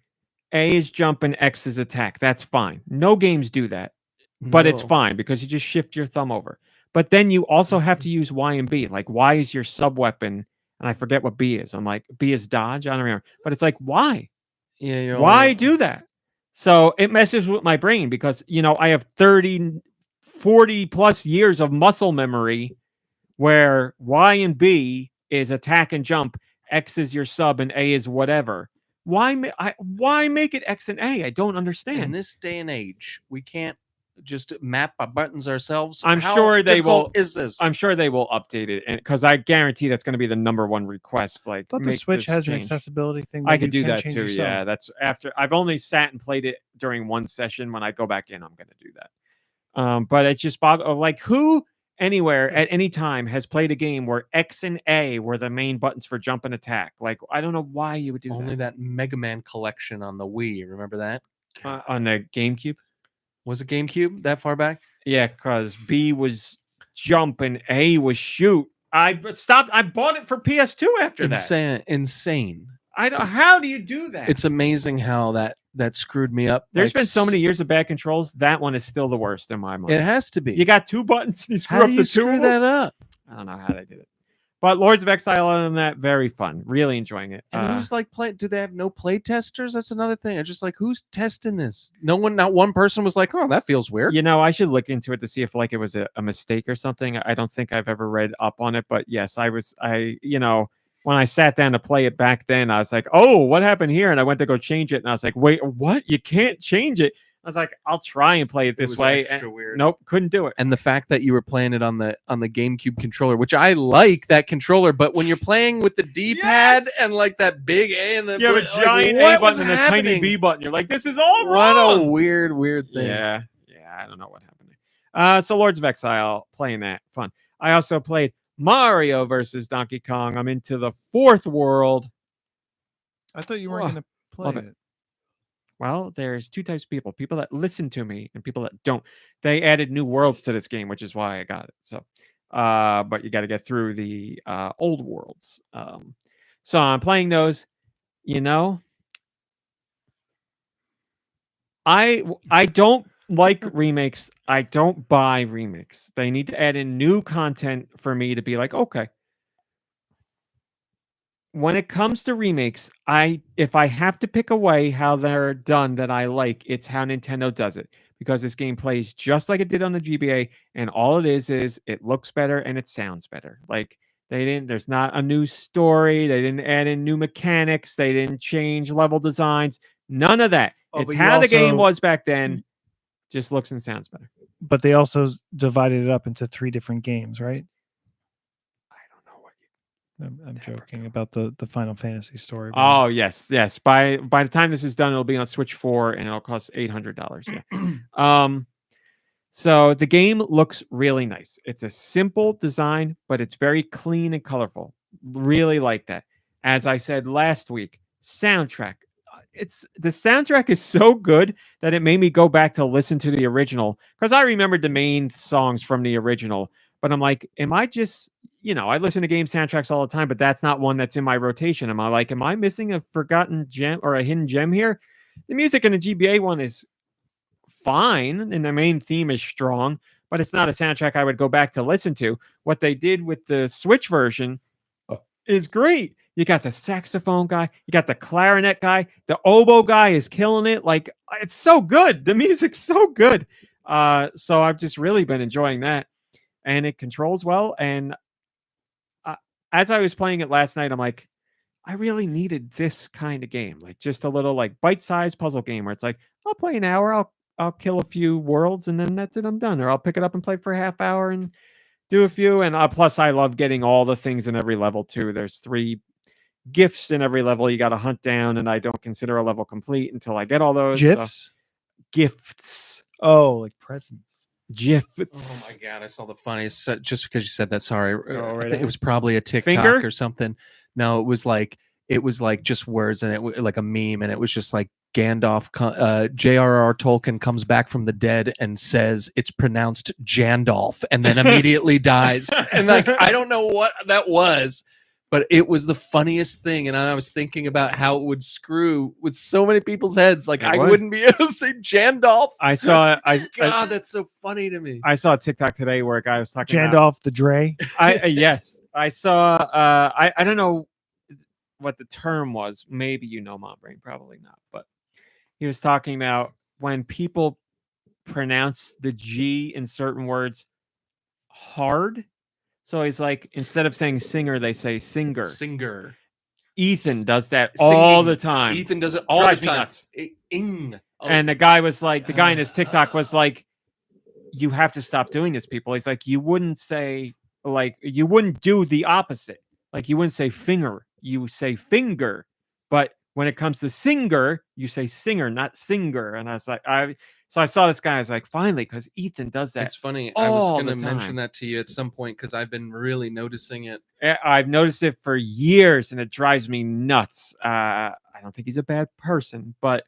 A is jump and X is attack. That's fine. No games do that, but it's No. fine because you just shift your thumb over. But then you also have to use Y and B. Like Y is your sub weapon, and I forget what B is. I'm like, B is dodge. I don't remember. But it's like, why? Yeah, you're Why only- do that? So it messes with my brain because, I have 30, 40 plus years of muscle memory where Y and B is attack and jump, X is your sub, and A is whatever. Why make it X and A? I don't In understand. this day and age, we can't just map our buttons ourselves. I'm How sure they will. difficult Is this? I'm sure they will update it, and because I guarantee that's going to be the number one request. Like, I thought the make Switch this has an change. accessibility thing. I that could do you can that change too. yourself. Yeah, that's after I've only sat and played it during one session. When I go back in, I'm going to do that. But it's just like who anywhere at any time has played a game where X and A were the main buttons for jump and attack. Like, I don't know why you would do Only that Mega Man collection on the Wii. Remember that? that on the GameCube. Was it GameCube that far back? Yeah, because B was jump and A was shoot. I stopped. I bought it for PS2 after that. Insane. I don't. How do you do that? It's amazing how that screwed me up. There's like, been so many years of bad controls. That one is still the worst in my mind. It has to be. You got two buttons. And you screw How up do the you two. screw of them? that up? I don't know how they did it. But Lords of Exile, other than that, very fun. Really enjoying it. And who's like play? Do they have no play testers? That's another thing. I just like who's testing this? No one, not one person was like, "Oh, that feels weird." I should look into it to see if like it was a mistake or something. I don't think I've ever read up on it, but yes, when I sat down to play it back then, I was like, "Oh, what happened here?" And I went to go change it, and I was like, "Wait, what? You can't change it." I was like, "I'll try and play it this was way." extra And weird. nope, couldn't do it. And the fact that you were playing it on the GameCube controller, which I like that controller, but when you're playing with the D-pad and like that big A and the You have a like, giant what A was button and a tiny happening? B button. You're like, "This is all What wrong." a weird thing. Yeah, I don't know what happened. So Lords of Exile, playing that, fun. I also played Mario versus Donkey Kong. I'm into the fourth world. I thought you weren't Oh, going to play love it. it. Well, there's two types of people that listen to me and people that don't. They added new worlds to this game, which is why I got it. So, but you got to get through the old worlds. So I'm playing those. I don't like remakes. I don't buy remakes. They need to add in new content for me to be like, okay. When it comes to remakes, if I have to pick away how they're done that I like, it's how Nintendo does it. Because this game plays just like it did on the GBA, and all it is it looks better and it sounds better. Like there's not a new story, they didn't add in new mechanics, they didn't change level designs, none of that. It's but you how the game also- was back then, just looks and sounds better. But they also divided it up into 3 different games, right? I don't know what you I'm joking about the Final Fantasy story. but- Oh yes. By the time this is done, it'll be on Switch 4 and it'll cost $800. Yeah. So the game looks really nice. It's a simple design, but it's very clean and colorful. Really like that. As I said last week, soundtrack. The soundtrack is so good that it made me go back to listen to the original because I remembered the main songs from the original. But I'm like, am I just, I listen to game soundtracks all the time, but that's not one that's in my rotation. Am I missing a forgotten gem or a hidden gem here? The music in the GBA one is fine, and the main theme is strong, but it's not a soundtrack I would go back to listen to. What they did with the Switch version is great. You got the saxophone guy, you got the clarinet guy, the oboe guy is killing it. Like, it's so good. The music's so good. So I've just really been enjoying that. And it controls well. And as I was playing it last night, I'm like, I really needed this kind of game, like just a little like bite-sized puzzle game where it's like, I'll play an hour, I'll kill a few worlds, and then that's it, I'm done. Or I'll pick it up and play for a half hour and do a few. And plus, I love getting all the things in every level too. There's 3 gifts in every level you got to hunt down, and I don't consider a level complete until I get all those. GIFs? Gifts. Oh, like presents. GIFs. Oh my god, I saw the funniest. Just because you said that, sorry. right I think ahead. it was probably a TikTok Finger? or something. No, it was like just words, and like a meme, and it was just like Gandalf. J.R.R. Tolkien comes back from the dead and says it's pronounced Jandalf, and then immediately dies. And like I don't know what that was, but it was the funniest thing. And I was thinking about how it would screw with so many people's heads. Like, It I would. wouldn't be able to say Jandolph. I saw God, that's so funny to me. I saw a TikTok today where a guy was talking about. Jandolph the Dre. Yes, I saw. I don't know what the term was. Maybe you know, Mom Brain, probably not. But he was talking about when people pronounce the G in certain words hard. So he's like, instead of saying singer, they say singer. Singer. Ethan does that all Singing. the time. Ethan does it all Drives the me time. nuts. Ing. Oh, And the guy was like, the guy in his TikTok was like, you have to stop doing this, people. He's like, you wouldn't say, like, you wouldn't do the opposite. Like, you wouldn't say finger, you say finger. But when it comes to singer, you say singer, not singer. And I was like, so I saw this guy. I was like, finally, because Ethan does that. it's funny. I was all going to the mention time. that to you at some point because I've been really noticing it. I've noticed it for years, and it drives me nuts. I don't think he's a bad person, but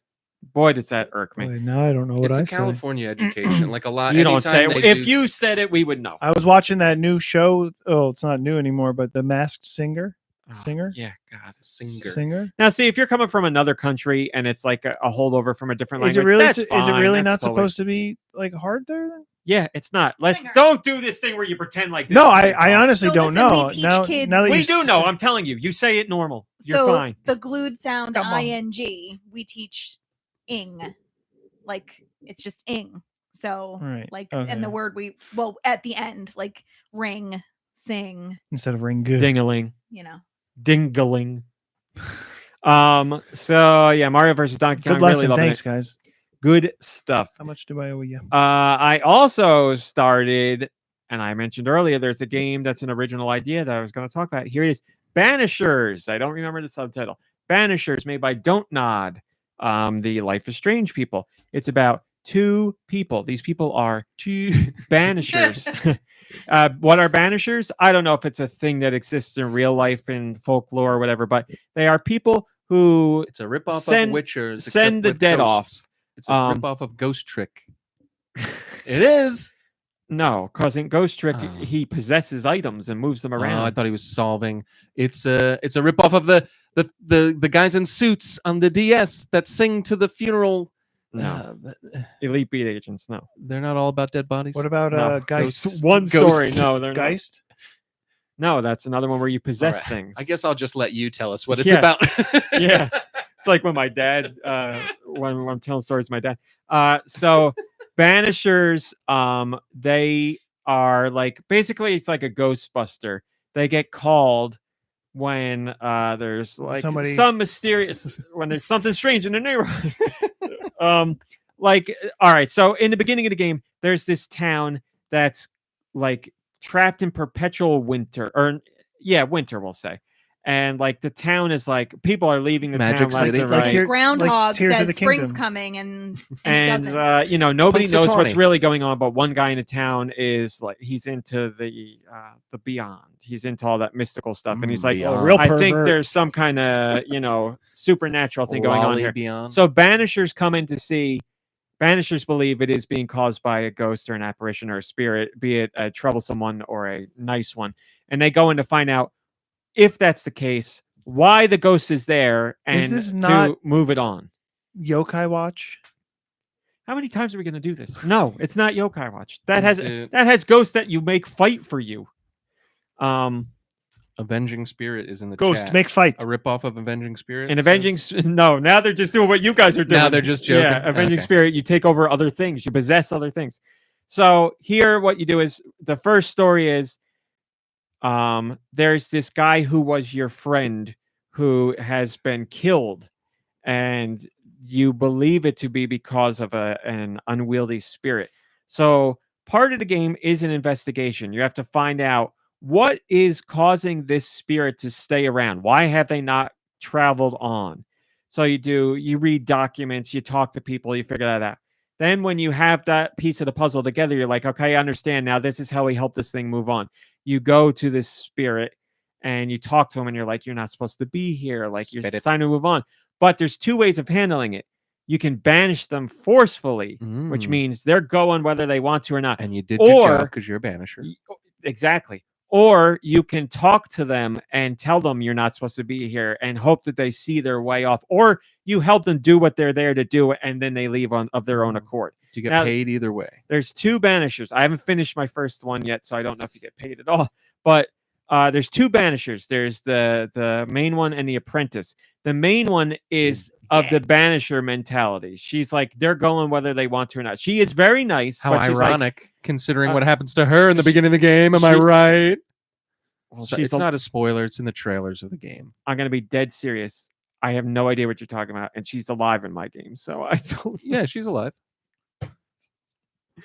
boy, does that irk me. Boy, now I don't know what It's I a say. California education. Like a lot. You don't say anytime it. they If do you said it, we would know. I was watching that new show. Oh, it's not new anymore, but The Masked Singer. Oh, Singer? Yeah, God. Singer. Now, see, if you're coming from another country and it's like a holdover from a different Is language, it really? that's Is it fine. really That's not totally- supposed to be like hard there? Then? Yeah, it's not. Let's Singer. don't do this thing where you pretend like this. No, is I wrong. honestly So don't listen, we know. teach Now, kids- now that We you do know. s- I'm telling you. You say it normal. You're So fine. the glued sound Come on. ing, we teach ing, like it's just ing. So Right, like, okay. and the word at the end, like ring, sing, instead of ring good. Dingaling. you know. Dingaling. So yeah, Mario versus Donkey Kong. Good lesson. Really loving Thanks, it. guys. Good stuff. How much do I owe you? I also started, and I mentioned earlier, there's a game that's an original idea that I was going to talk about. Here it is, Banishers. I don't remember the subtitle. Banishers, made by Don't Nod, the Life is Strange people. It's about two people. These people are two banishers. What are banishers? I don't know if it's a thing that exists in real life in folklore or whatever, but they are people who It's a ripoff Send- of Witchers. send except the with dead ghosts. It's a Um, ripoff of Ghost Trick. It is. no, because in Ghost Trick, Oh. he possesses items and moves them around. Oh, I thought he was solving. It's a ripoff of the guys in suits on the DS that sing to the funeral. No. Elite Beat Agents. No, They're not all about dead bodies. What about No. Geist? Ghosts. one story. Ghosts. No, they're not. Geist? No, that's another one where you possess All right. things. I guess I'll just let you tell us what it's Yes. about. Yeah. It's like when my dad, when I'm telling stories to my dad. So Banishers, they are like, basically it's like a Ghostbuster. They get called when there's like Somebody- some mysterious, when there's something strange in the neighborhood. All right. So in the beginning of the game, there's this town that's like trapped in perpetual winter, or winter, we'll say. And like the town is like, people are leaving the Magic town left City. and Like right. Tear- Groundhog Tears of says the spring's Kingdom. coming and it and doesn't. nobody knows what's Punxsutawney. really going on, but one guy in the town is like, he's into the beyond. He's into all that mystical stuff, and he's like, Beyond. real I think pervert. there's some kind of supernatural thing going on Lolly here. Beyond. So banishers come in to see. Banishers believe it is being caused by a ghost or an apparition or a spirit, be it a troublesome one or a nice one, and they go in to find out if that's the case, why the ghost is there, and this to not- move it on. Yokai Watch? How many times are we going to do this? No, it's not Yokai Watch. That Is has it- that has ghosts that you make fight for you. Avenging Spirit is in the Ghost, chat. make fight. A ripoff of Avenging Spirit. And says- Avenging no, now they're just doing what you guys are doing. Now they're just joking? Yeah, Avenging Okay. Spirit, you take over other things, you possess other things. So here what you do is, the first story is there's this guy who was your friend who has been killed, and you believe it to be because of an unwieldy spirit. So part of the game is an investigation. You have to find out what is causing this spirit to stay around. Why have they not traveled on? So you read documents, you talk to people, you figure that out. Then when you have that piece of the puzzle together, you're like, okay, I understand now. This is how we help this thing move on. You go to this spirit and you talk to him, and you're like, you're not supposed to be here. Like, Spit it's it. time to move on. But there's two ways of handling it. You can banish them forcefully, which Mm. means they're going whether they want to or not. And you did your Or- job because you're a banisher. Exactly. Or you can talk to them and tell them you're not supposed to be here and hope that they see their way off. Or you help them do what they're there to do, and then they leave of their own accord. You get Now, paid either way. There's 2 banishers. I haven't finished my first one yet, so I don't know if you get paid at all. But there's 2 banishers. There's the main one and the apprentice. The main one is of the banisher mentality. She's like, they're going whether they want to or not. She is very nice. How but she's like, ironic, considering what happens to her in the beginning of the game. Am I she- right? well, So she's it's a- not a spoiler. It's in the trailers of the game. I'm going to be dead serious. I have no idea what you're talking about. And she's alive in my game. So I don't. Yeah, she's alive.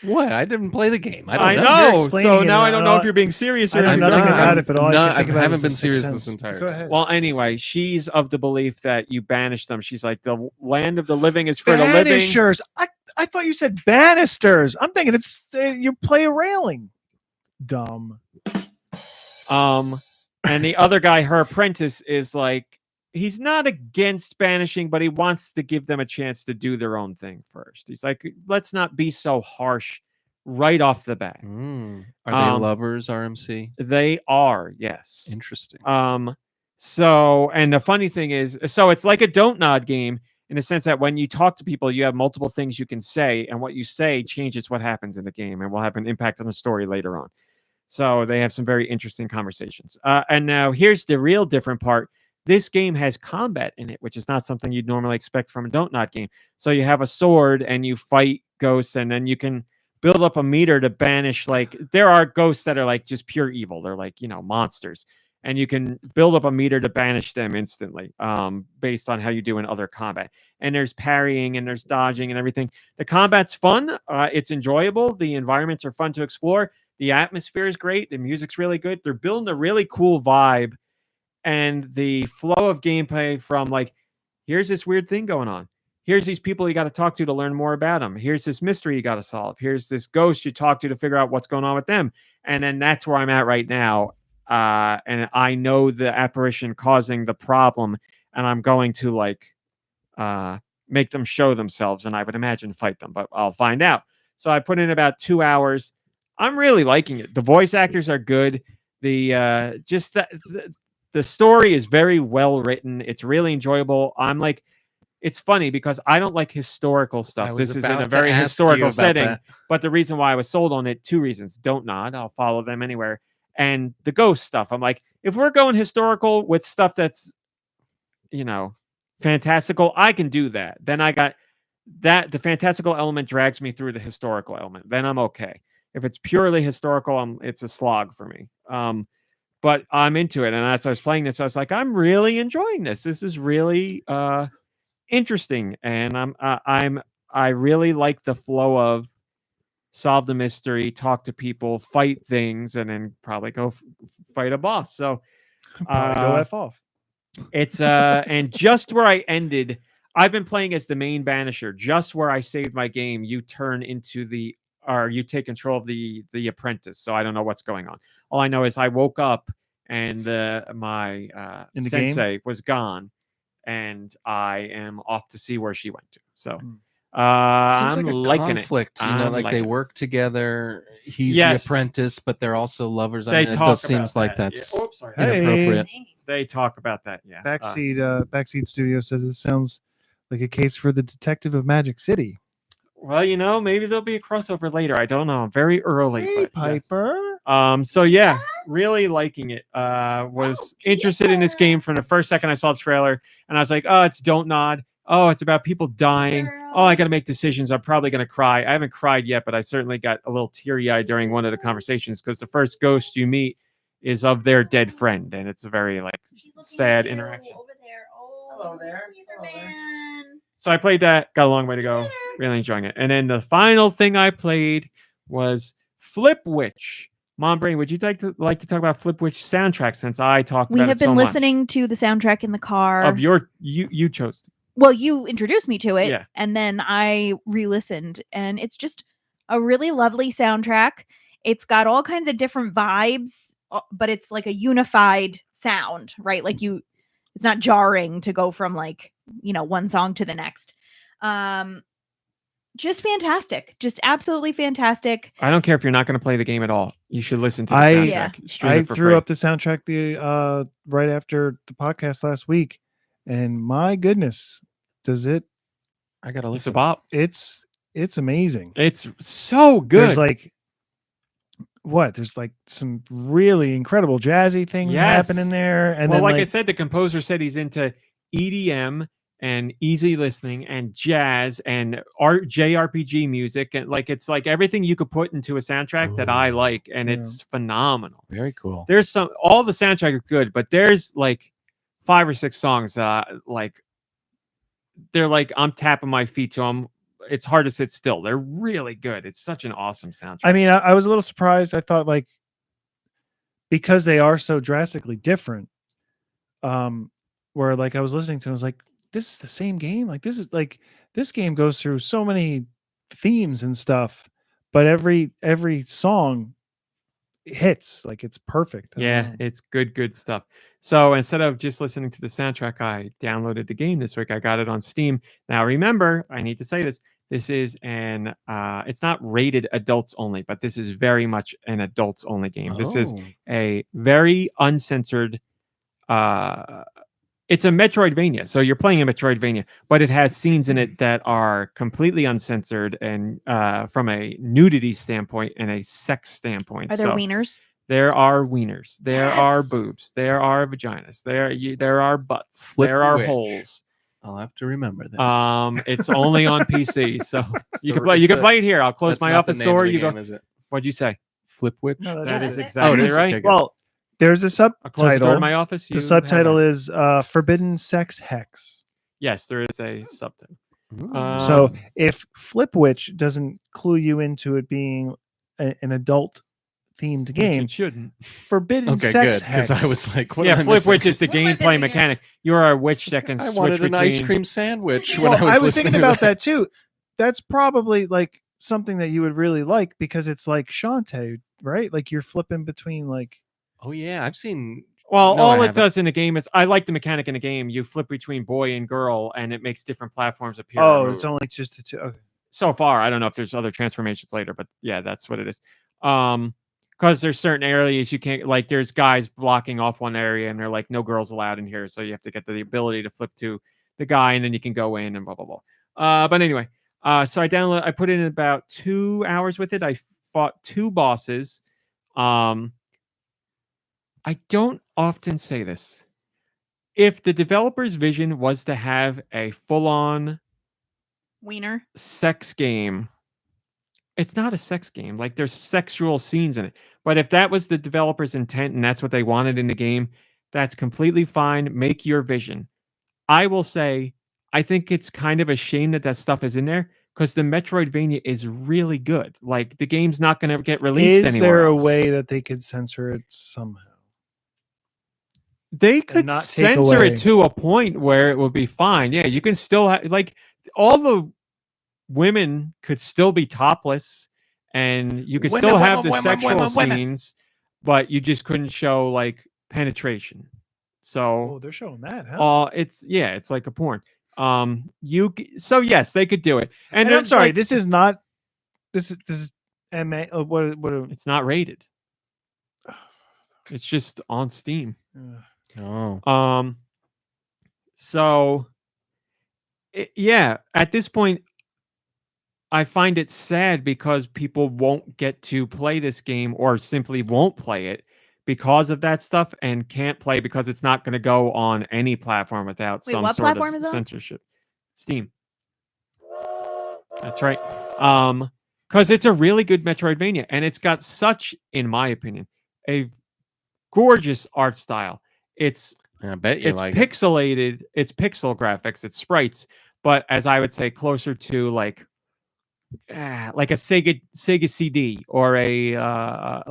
What? I didn't play the game. I I don't know. You're explaining So it, now I and don't know if you're being serious or I know if you're nothing not. about it, but all I can think about haven't is been the serious Sixth this Sense. entire Go time. ahead. Well, anyway, she's of the belief that you banish them. She's like, the land of the living is for the living. Banishers. I thought you said banisters. I'm thinking it's you play a railing. Dumb. And the other guy, her apprentice, is like, he's not against banishing, but he wants to give them a chance to do their own thing first. He's like, let's not be so harsh right off the bat. Are they lovers, RMC? They are, yes. Interesting. So, and the funny thing is, so it's like a don't nod game in the sense that when you talk to people, you have multiple things you can say, and what you say changes what happens in the game and will have an impact on the story later on. So they have some very interesting conversations. And now here's the real different part. This game has combat in it, which is not something you'd normally expect from a don't nod game. So you have a sword and you fight ghosts, and then you can build up a meter to banish. Like, there are ghosts that are like just pure evil. They're like, monsters. And you can build up a meter to banish them instantly, based on how you do in other combat. And there's parrying and there's dodging and everything. The combat's fun. It's enjoyable. The environments are fun to explore. The atmosphere is great. The music's really good. They're building a really cool vibe. And the flow of gameplay from like, here's this weird thing going on. Here's these people you got to talk to learn more about them. Here's this mystery you got to solve. Here's this ghost you talk to figure out what's going on with them. And then that's where I'm at right now. And I know the apparition causing the problem, and I'm going to like make them show themselves, and I would imagine fight them, but I'll find out. So I put in about 2 hours. I'm really liking it. The voice actors are good. The story is very well written. It's really enjoyable. I'm like, it's funny because I don't like historical stuff. This is in a very historical setting. But the reason why I was sold on it, 2 reasons. Don't nod. I'll follow them anywhere. And the ghost stuff. I'm like, if we're going historical with stuff that's, fantastical, I can do that. Then I got that. The fantastical element drags me through the historical element. Then I'm okay. If it's purely historical, it's a slog for me. But I'm into it. And as I was playing this, I was like, I'm really enjoying this. This is really interesting. And I really like the flow of solve the mystery, talk to people, fight things, and then probably go fight a boss. So Probably go F off. it's and just where I ended, I've been playing as the main banisher. Just where I saved my game, you turn into you take control of the apprentice. So I don't know what's going on. All I know is I woke up and my In the sensei was gone, and I am off to see where she went to. So Seems I'm like a liking conflict, it. like they liking it. work together. He's Yes. the apprentice, but they're also lovers. They It talk just seems about like that. that's Yeah. Oops, sorry. inappropriate. They talk about that. Yeah. Backseat Studio says it sounds like a case for the Detective of Magic City. Well, maybe there'll be a crossover later. I don't know. Very early. Hey, but yes. Piper. So yeah, really liking it. Was interested in this game from the first second I saw the trailer, and I was like, oh, it's Don't Nod. Oh, it's about people dying. Oh, I got to make decisions. I'm probably going to cry. I haven't cried yet, but I certainly got a little teary-eyed during one of the conversations because the first ghost you meet is of their dead friend, and it's a very sad interaction. Over there. Oh, Hello there. Squeezer man. So I played that. Got a long way to go. Really enjoying it. And then the final thing I played was Flip Witch. Mom Brain, would you like to talk about Flip Witch soundtrack since I talked We about it have so been much? listening to the soundtrack in the car. Of you chose. Well, you introduced me to it, Yeah. and then I re-listened, and it's just a really lovely soundtrack. It's got all kinds of different vibes, but it's like a unified sound, right? Like it's not jarring to go from one song to the next. just fantastic. Just absolutely fantastic. I don't care if you're not going to play the game at all. You should listen to the I- soundtrack. Yeah. Stream I it for threw free. up the soundtrack right after the podcast last week, and my goodness, does it? I gotta It's a listen. bop. It's amazing. It's so good. There's like there's like some really incredible jazzy things happening Yes. there, and well, then like I said, the composer said he's into EDM and easy listening and jazz and JRPG music, and like it's like everything you could put into a soundtrack that I like, and Yeah. it's phenomenal. Very cool. There's all the soundtrack is good, but there's like 5 or 6 songs that they're like I'm tapping my feet to them. It's hard to sit still. They're really good. It's such an awesome soundtrack. I mean, I was a little surprised. I thought like because they are so drastically different, where like I was listening to, it, I was like, this is the same game. Like this is like this game goes through so many themes and stuff, but every song hits like it's perfect. I don't Yeah, know. it's good stuff. So instead of just listening to the soundtrack, I downloaded the game this week. I got it on Steam. Now remember, I need to say this. This is it's not rated adults only, but this is very much an adults only game. This is a very uncensored it's a Metroidvania. So you're playing a Metroidvania, but it has scenes in it that are completely uncensored and from a nudity standpoint and a sex standpoint. Are there So wieners? there are wieners. There are Yes. boobs. There are vaginas. There are butts. Flip there are which. holes. I'll have to remember this. It's only on PC, so you the- can play. it's You can the- play it here. I'll close That's my not the office name of door. the You game, go. Is it What'd you say? Flip Witch? No, That is it. exactly it is? right. Okay, good. Well, there's a I'll close the door to subtitle. my office. The You have subtitle at it. is Forbidden Sex Hex. Yes, there is a subtitle. Ooh. So if Flip Witch doesn't clue you into it being an adult themed Which game, it shouldn't. Forbidden Okay, Sex good. Because Hex. I was like, what Yeah, am I Flip missing? Witch is the What am I gameplay missing here? mechanic. You are a witch that can I switch wanted an between. ice cream sandwich when Well, I was thinking listening to about that too. That's probably like something that you would really like because it's like Shantae, right? Like you're flipping between like Oh yeah, I've seen. Well, No, I all it haven't. does in the game is I like the mechanic in the game. You flip between boy and girl, and it makes different platforms appear. oh, and it's move. only just the two. Okay. So far. I don't know if there's other transformations later, but yeah, that's what it is. Because there's certain areas you can't like. There's guys blocking off one area, and they're like, no girls allowed in here. So you have to get the ability to flip to the guy, and then you can go in and blah blah blah. But anyway, so I put in about 2 hours with it. I fought 2 bosses. I don't often say this. If the developer's vision was to have a full-on Wiener. sex game, it's not a sex game. Like there's sexual scenes in it. But if that was the developer's intent and that's what they wanted in the game, that's completely fine. Make your vision. I will say, I think it's kind of a shame that that stuff is in there because the Metroidvania is really good. Like the game's not going to get released Is anywhere there a else. way that they could censor it somehow? They could not take censor away- it to a point where it would be fine. Yeah, you can still like all the women could still be topless, and you could still have the sexual scenes, but you just couldn't show like penetration. Oh, So, they're showing that, huh? it's like a porn. So yes, they could do it. And then, I'm sorry, like, this is not. This is MA. What? it's not rated. It's just on Steam. Oh, So yeah, at this point, I find it sad because people won't get to play this game or simply won't play it because of that stuff and can't play because it's not going to go on any platform without Wait, some what sort platform of is it on? censorship. Steam. That's right. Because it's a really good Metroidvania and it's got such, in my opinion, a gorgeous art style. I bet you It's like it. pixelated. It's pixel graphics. It's sprites, but as I would say, closer to like a Sega CD or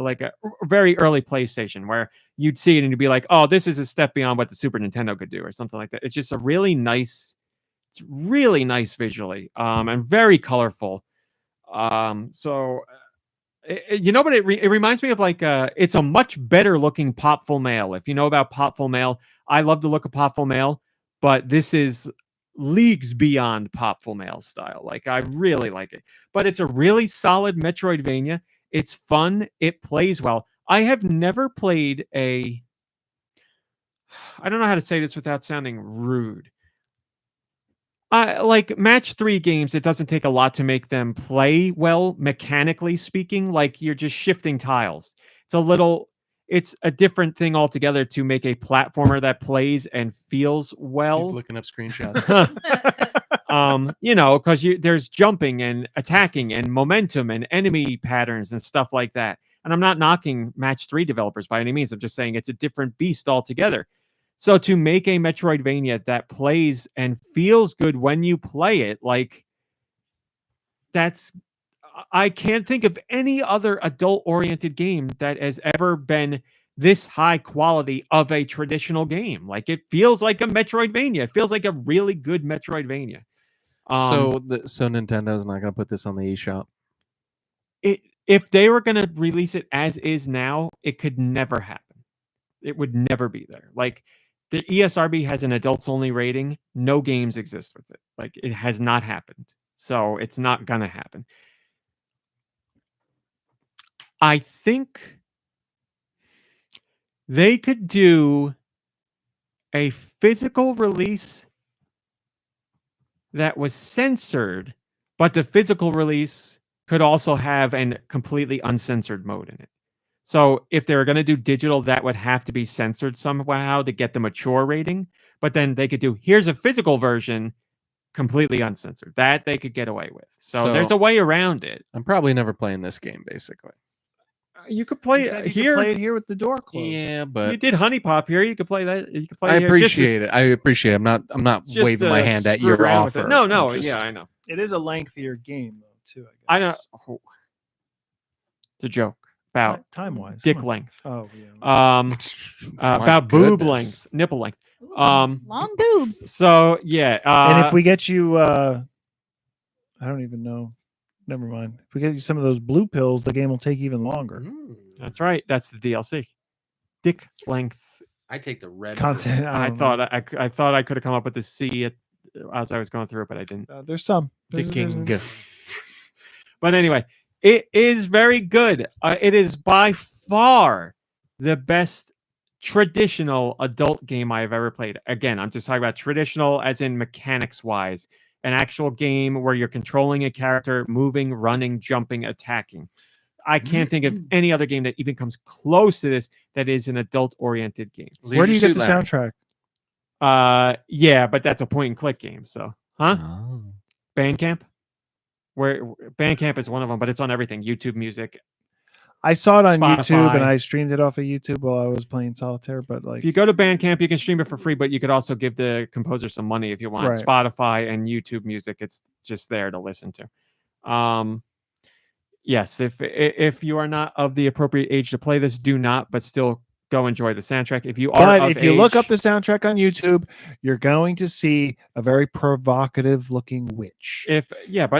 like a very early PlayStation, where you'd see it and you'd be like, "Oh, this is a step beyond what the Super Nintendo could do," or something like that. It's just a really nice. It's really nice visually, and very colorful. So. You know what it reminds me of? Like it's a much better looking Popful Mail. If you know about Popful Mail, I love the look of Popful Mail, but this is leagues beyond Pop Full Mail style. Like, I really like it. But it's a really solid Metroidvania. It's fun. It plays well. I have never played I don't know how to say this without sounding rude. Like match 3 games, it doesn't take a lot to make them play well, mechanically speaking. Like, you're just shifting tiles. It's a different thing altogether to make a platformer that plays and feels well. He's looking up screenshots. Because there's jumping and attacking and momentum and enemy patterns and stuff like that. And I'm not knocking match 3 developers by any means. I'm just saying it's a different beast altogether. So to make a Metroidvania that plays and feels good when you play it, like, I can't think of any other adult-oriented game that has ever been this high quality of a traditional game. Like, it feels like a Metroidvania. It feels like a really good Metroidvania. So Nintendo's not going to put this on the eShop. If they were going to release it as is now, it could never happen. It would never be there. Like, the ESRB has an adults only rating. No games exist with it. Like, it has not happened. So it's not going to happen. I think they could do a physical release that was censored, but the physical release could also have a completely uncensored mode in it. So if they were going to do digital, that would have to be censored somehow to get the mature rating. But then they could do, here's a physical version, completely uncensored. That they could get away with. So there's a way around it. I'm probably never playing this game, basically. You could play You it could here. play it here with the door closed. Yeah, You but did Honey Pop here. You could play that. You could play I it here. appreciate it. I appreciate it. I'm not Just waving my to hand at screw your around with it. offer. No, I'm just- yeah, I know. It is a lengthier game though, too. I guess. know. It's a joke about time wise. dick length. Oh yeah. My About boob goodness. length, nipple length. Ooh, long boobs. So yeah. And if we get you, I don't even know. Never mind. If we get you some of those blue pills, the game will take even longer. That's right. That's the DLC. Dick length I take the red Content. I don't thought know. I thought I could have come up with the C as I was going through it, but I didn't. There's some. Dicking. But anyway, it is very good. It is by far the best traditional adult game I have ever played. Again, I'm just talking about traditional as in mechanics wise. An actual game where you're controlling a character, moving, running, jumping, attacking. I can't think of any other game that even comes close to this that is an adult-oriented game. Where do you get the soundtrack? Yeah, but that's a point-and-click game. So, Oh. Bandcamp? Where Bandcamp is one of them, but it's on everything. YouTube Music. I saw it on YouTube and Spotify. I streamed it off of YouTube while I was playing solitaire. But like, If you go to Bandcamp, you can stream it for free, but you could also give the composer some money if you want. Right. Spotify and YouTube Music, it's just there to listen to. Yes, if you are not of the appropriate age to play this, do not, but still go enjoy the soundtrack. If you are, but of if you look age- up the soundtrack on YouTube, you're going to see a very provocative looking witch. but